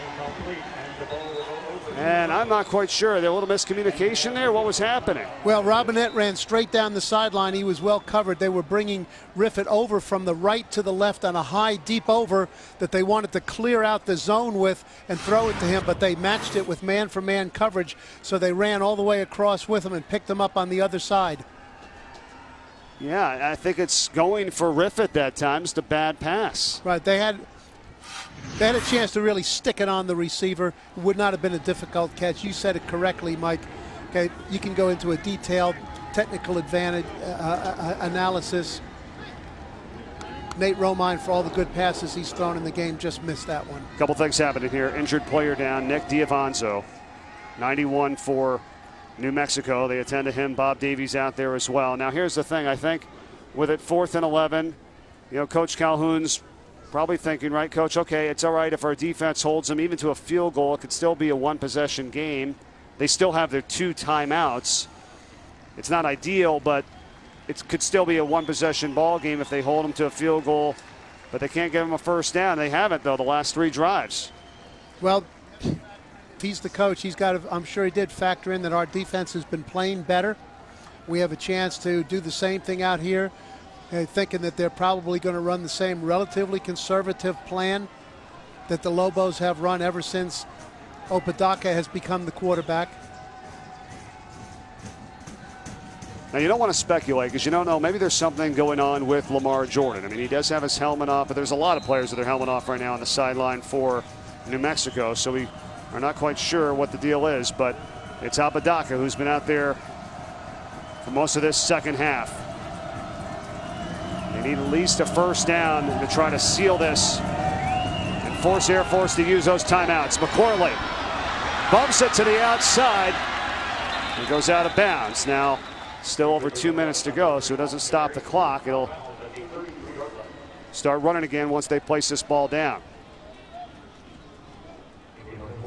And I'm not quite sure. There a little miscommunication there. What was happening? Well, Robinette ran straight down the sideline. He was well covered. They were bringing Riffett over from the right to the left on a high, deep over that they wanted to clear out the zone with and throw it to him, but they matched it with man-for-man coverage, so they ran all the way across with him and picked him up on the other side. Yeah, I think it's going for Riffett that time. Just a bad pass. Right, they had a chance to really stick it on the receiver. It would not have been a difficult catch. You said it correctly, Mike. Okay, you can go into a detailed technical advantage analysis. Nate Romine, for all the good passes he's thrown in the game, just missed that one. A couple things happening here. Injured player down, Nick Diavanzo, 91 for New Mexico. They attend to him. Bob Davies out there as well. Now here's the thing. I think with it 4th and 11, Coach Calhoun's probably thinking, right, Coach, okay, it's all right if our defense holds them even to a field goal. It could still be a one-possession game. They still have their 2 timeouts. It's not ideal, but it could still be a one-possession ball game if they hold them to a field goal. But they can't give them a first down. They haven't, though, the last 3 drives. Well, if he's the coach, he's got to, I'm sure he did factor in that our defense has been playing better. We have a chance to do the same thing out here. Thinking that they're probably going to run the same relatively conservative plan that the Lobos have run ever since Opadaka has become the quarterback. Now, you don't want to speculate because you don't know. Maybe there's something going on with Lamar Jordan. I mean, he does have his helmet off, but there's a lot of players with their helmet off right now on the sideline for New Mexico. So we are not quite sure what the deal is, but it's Opadaka who's been out there for most of this second half. They need at least a first down to try to seal this and force Air Force to use those timeouts. McCorley bumps it to the outside. It goes out of bounds. Now, still over 2 minutes to go, so it doesn't stop the clock. It'll start running again once they place this ball down.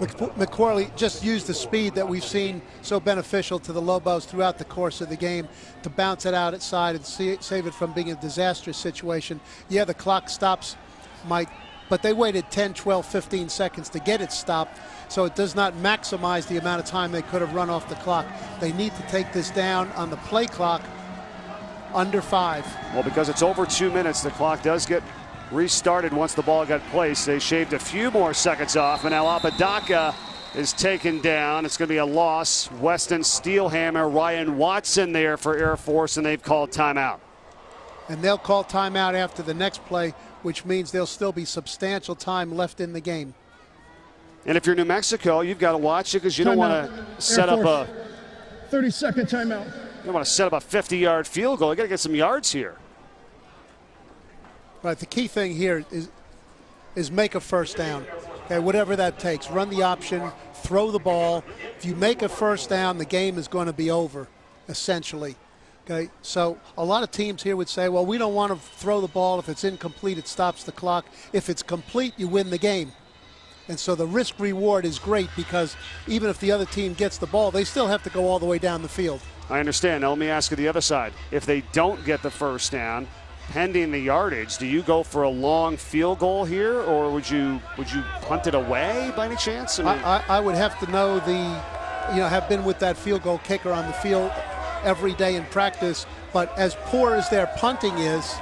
McCorley just used the speed that we've seen so beneficial to the Lobos throughout the course of the game to bounce it out outside and save it from being a disastrous situation. Yeah, the clock stops, Mike, but they waited 10, 12, 15 seconds to get it stopped, so it does not maximize the amount of time they could have run off the clock. They need to take this down on the play clock under 5. Well, because it's over 2 minutes, the clock does get restarted once the ball got placed. They shaved a few more seconds off, and now Opadaka is taken down. It's going to be a loss. Weston Steelhammer, Ryan Watson there for Air Force, and they've called timeout. And they'll call timeout after the next play, which means there'll still be substantial time left in the game. And if you're New Mexico, you've got to watch it because you don't want to set up a 30-second timeout. You don't want to set up a 50-yard field goal. You got to get some yards here. Right, the key thing here is make a first down. Okay, whatever that takes. Run the option, throw the ball. If you make a first down, the game is going to be over, essentially. Okay, so a lot of teams here would say, well, we don't want to throw the ball. If it's incomplete, it stops the clock. If it's complete, you win the game. And so the risk reward is great because even if the other team gets the ball, they still have to go all the way down the field. I understand. Now let me ask you the other side. If they don't get the first down, pending the yardage, do you go for a long field goal here, or would you punt it away by any chance? I would have to know have been with that field goal kicker on the field every day in practice. But as poor as their punting is,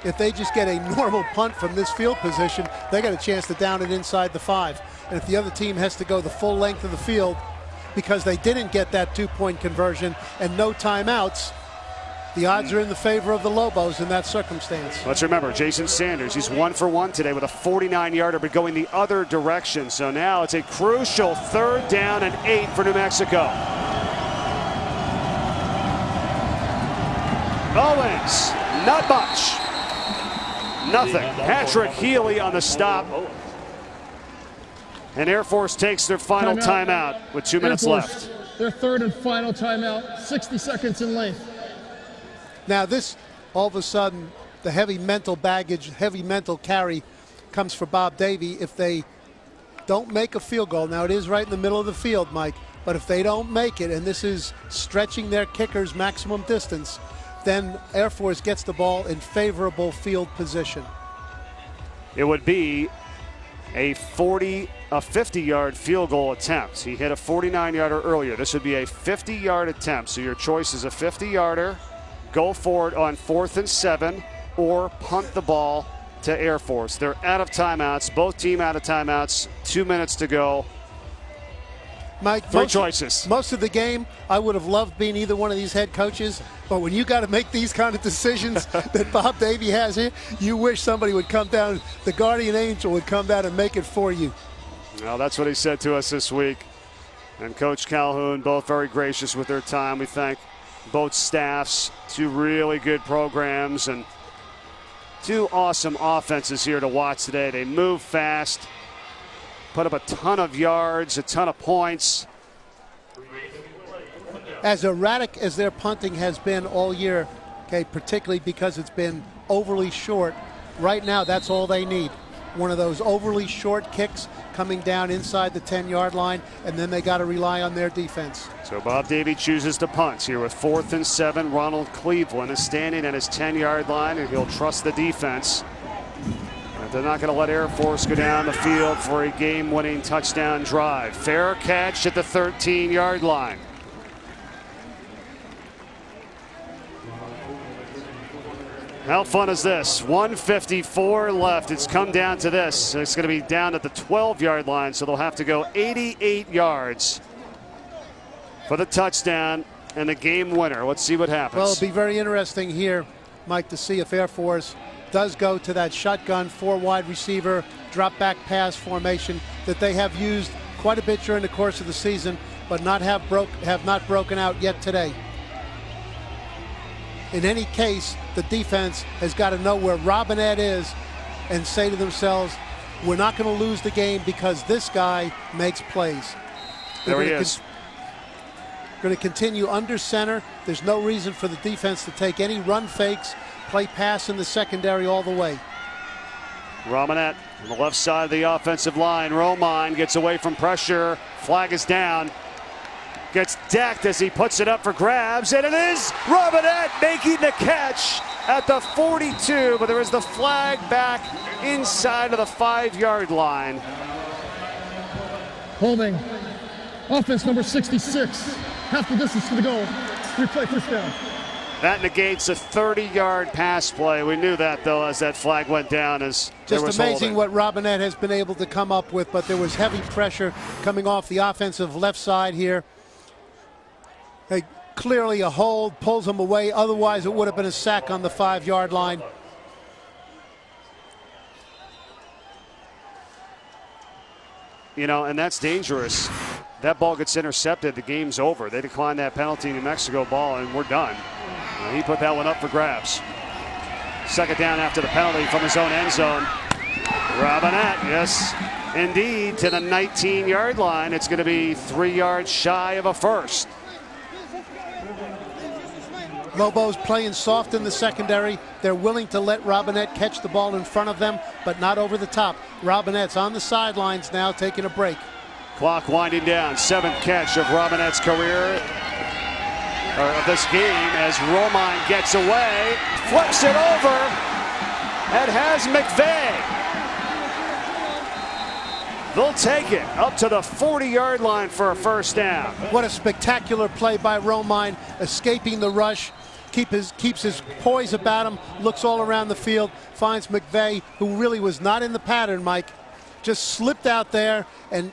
if they just get a normal punt from this field position, they got a chance to down it inside the 5. And if the other team has to go the full length of the field because they didn't get that 2-point conversion and no timeouts, the odds are in the favor of the Lobos in that circumstance. Let's remember, Jason Sanders, he's 1 for 1 today with a 49-yarder, but going the other direction. So now it's a crucial 3rd down and 8 for New Mexico. Owens, not much. Nothing. Patrick Healy on the stop. And Air Force takes their final timeout with 2 minutes left. Their 3rd and final timeout, 60 seconds in length. Now this, all of a sudden, the heavy mental baggage, heavy mental carry comes for Bob Davie. If they don't make a field goal, now it is right in the middle of the field, Mike, but if they don't make it, and this is stretching their kicker's maximum distance, then Air Force gets the ball in favorable field position. It would be a 40 a 50-yard field goal attempt. He hit a 49-yarder earlier. This would be a 50-yard attempt. So your choice is a 50-yarder, go for it on 4th and 7, or punt the ball to Air Force. They're out of timeouts. Both team out of timeouts. 2 minutes to go. Mike, Three choices. Most of the game, I would have loved being either one of these head coaches, but when you got to make these kind of decisions that Bob Davie has here, you wish somebody would come down, the guardian angel would come down and make it for you. Well, that's what he said to us this week. And Coach Calhoun, both very gracious with their time. We thank both staffs, 2 really good programs, and 2 awesome offenses here to watch today. They move fast, put up a ton of yards, a ton of points. As erratic as their punting has been all year, okay, particularly because it's been overly short, right now that's all they need. One of those overly short kicks coming down inside the 10-yard line, and then they got to rely on their defense. So Bob Davie chooses to punt here with 4th and 7. Ronald Cleveland is standing at his 10-yard line, and he'll trust the defense. They're not going to let Air Force go down the field for a game-winning touchdown drive. Fair catch at the 13-yard line. How fun is this? 1:54 left. It's come down to this. It's going to be down at the 12-yard line, so they'll have to go 88 yards for the touchdown and the game winner. Let's see what happens. Well, it'll be very interesting here, Mike, to see if Air Force does go to that shotgun 4 wide receiver drop back pass formation that they have used quite a bit during the course of the season, but have not broken out yet today. In any case, the defense has got to know where Robinette is and say to themselves, we're not going to lose the game because this guy makes plays. There he is. Going to continue under center. There's no reason for the defense to take any run fakes, play pass in the secondary all the way. Robinette on the left side of the offensive line. Romine gets away from pressure. Flag is down. Gets decked as he puts it up for grabs, and it is Robinette making the catch at the 42, but there is the flag back inside of the 5-yard line. Holding. Offense number 66. Half the distance to the goal. Replay first down. That negates a 30-yard pass play. We knew that, though, as that flag went down. As just amazing what Robinette has been able to come up with, but there was heavy pressure coming off the offensive left side here. Clearly a hold, pulls him away. Otherwise, it would have been a sack on the 5-yard line. You know, and that's dangerous. That ball gets intercepted, the game's over. They decline that penalty, New Mexico ball, and we're done. He put that one up for grabs. 2nd down after the penalty from his own end zone. Robinette, yes, indeed, to the 19-yard line. It's going to be 3 yards shy of a first. Lobos playing soft in the secondary. They're willing to let Robinette catch the ball in front of them, but not over the top. Robinette's on the sidelines now, taking a break. Clock winding down. 7th catch of Robinette's career, or of this game, as Romine gets away, flips it over, and has McVeigh. They'll take it up to the 40-yard line for a first down. What a spectacular play by Romine, escaping the rush. Keeps his poise about him, looks all around the field, finds McVeigh, who really was not in the pattern, Mike. Just slipped out there and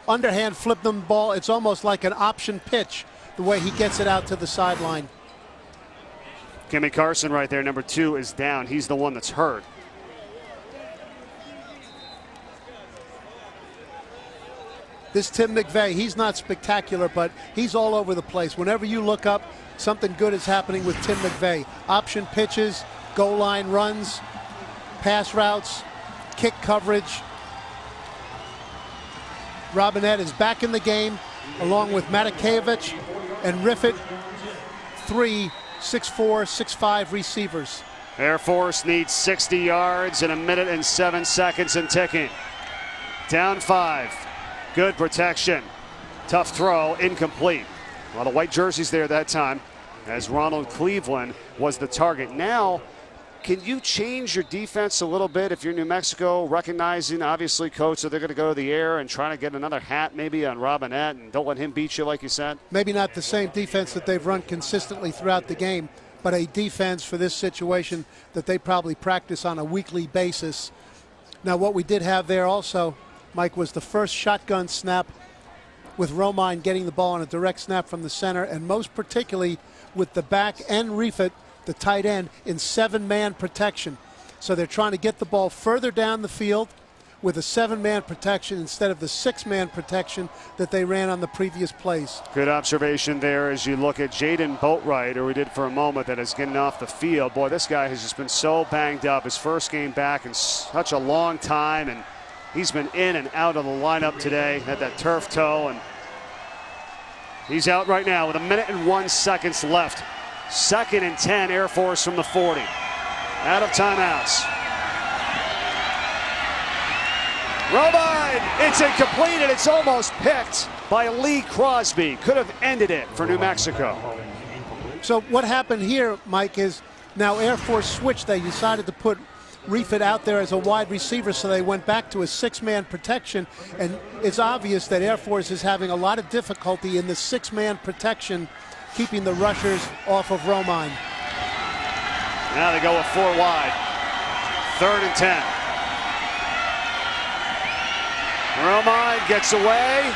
underhand flipped the ball. It's almost like an option pitch, the way he gets it out to the sideline. Kimmy Carson right there, number 2, is down. He's the one that's hurt. This Tim McVeigh, he's not spectacular, but he's all over the place. Whenever you look up, something good is happening with Tim McVeigh. Option pitches, goal line runs, pass routes, kick coverage. Robinette is back in the game, along with Matakevich and Riffett, 3 6'4", 6'5" receivers. Air Force needs 60 yards in 1 minute and 7 seconds and ticking. Down 5. Good protection. Tough throw, incomplete. A lot of white jerseys there that time, as Ronald Cleveland was the target. Now, can you change your defense a little bit if you're New Mexico, recognizing, obviously, Coach, that they're going to go to the air and trying to get another hat maybe on Robinette and don't let him beat you like you said? Maybe not the same defense that they've run consistently throughout the game, but a defense for this situation that they probably practice on a weekly basis. Now, what we did have there also, Mike, was the first shotgun snap with Romine getting the ball on a direct snap from the center, and most particularly with the back and Refit, the tight end, in 7-man protection. So they're trying to get the ball further down the field with a 7-man protection instead of the 6-man protection that they ran on the previous plays. Good observation there as you look at Jaden Boatwright, or we did for a moment, that is getting off the field. Boy, this guy has just been so banged up. His first game back in such a long time, and he's been in and out of the lineup today. Had that turf toe, and he's out right now with 1 minute and 1 second left. 2nd and 10, Air Force from the 40. Out of timeouts. Romine, it's incomplete, and it's almost picked by Lee Crosby. Could have ended it for New Mexico. So what happened here, Mike, is now Air Force switched. They decided to put Refit out there as a wide receiver, so they went back to a 6-man protection, and it's obvious that Air Force is having a lot of difficulty in the 6-man protection, keeping the rushers off of Romine. Now they go with 4 wide. 3rd and 10. Romine gets away.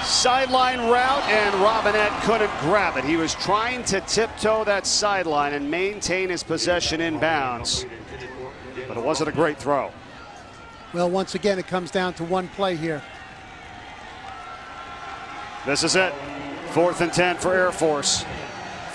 Sideline route, and Robinette couldn't grab it. He was trying to tiptoe that sideline and maintain his possession in bounds, but it wasn't a great throw. Well, once again, it comes down to one play here. This is it. 4th and 10 for Air Force.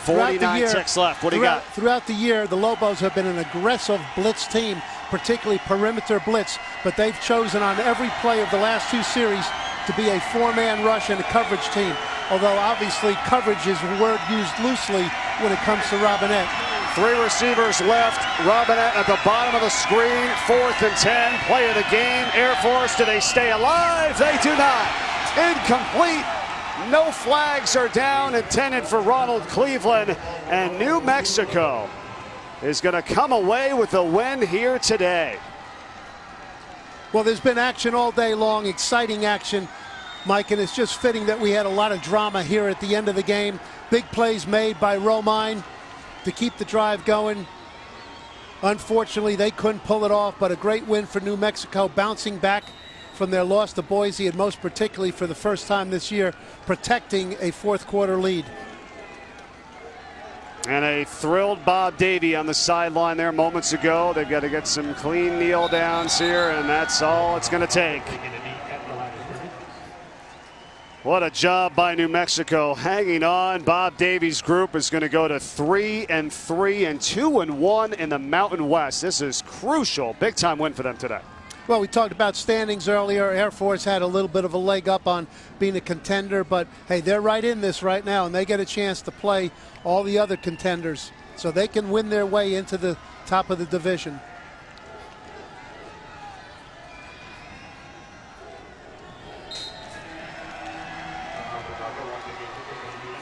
49 ticks left. What do you got? Throughout the year, the Lobos have been an aggressive blitz team, particularly perimeter blitz, but they've chosen on every play of the last 2 series to be a 4-man rush and a coverage team. Although obviously coverage is a word used loosely when it comes to Robinette. 3 receivers left. Robinette at the bottom of the screen. 4th and 10. Play of the game. Air Force, do they stay alive? They do not. Incomplete. No flags are down, intended for Ronald Cleveland, and New Mexico is going to come away with a win here today. Well, there's been action all day long, exciting action, Mike, and it's just fitting that we had a lot of drama here at the end of the game. Big plays made by Romine to keep the drive going. Unfortunately, they couldn't pull it off, but a great win for New Mexico, bouncing back from their loss to Boise, and most particularly for the first time this year, protecting a 4th quarter lead. And a thrilled Bob Davie on the sideline there moments ago. They've got to get some clean kneel downs here, and that's all it's going to take. What a job by New Mexico hanging on. Bob Davie's group is going to go to 3-3 and 2-1 in the Mountain West. This is crucial. Big time win for them today. Well, we talked about standings earlier. Air Force had a little bit of a leg up on being a contender, but hey, they're right in this right now, and they get a chance to play all the other contenders, so they can win their way into the top of the division.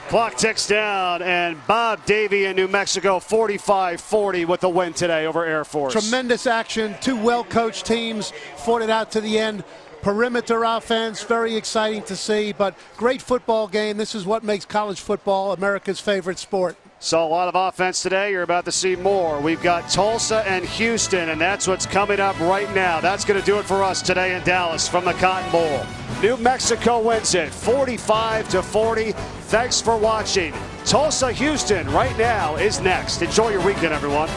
Clock ticks down, and Bob Davie in New Mexico 45-40 with the win today over Air Force. Tremendous action. 2 well-coached teams fought it out to the end. Perimeter offense, very exciting to see, but great football game. This is what makes college football America's favorite sport. Saw a lot of offense today. You're about to see more. We've got Tulsa and Houston, and that's what's coming up right now. That's going to do it for us today in Dallas from the Cotton Bowl. New Mexico wins it 45-40. Thanks for watching. Tulsa, Houston right now is next. Enjoy your weekend, everyone.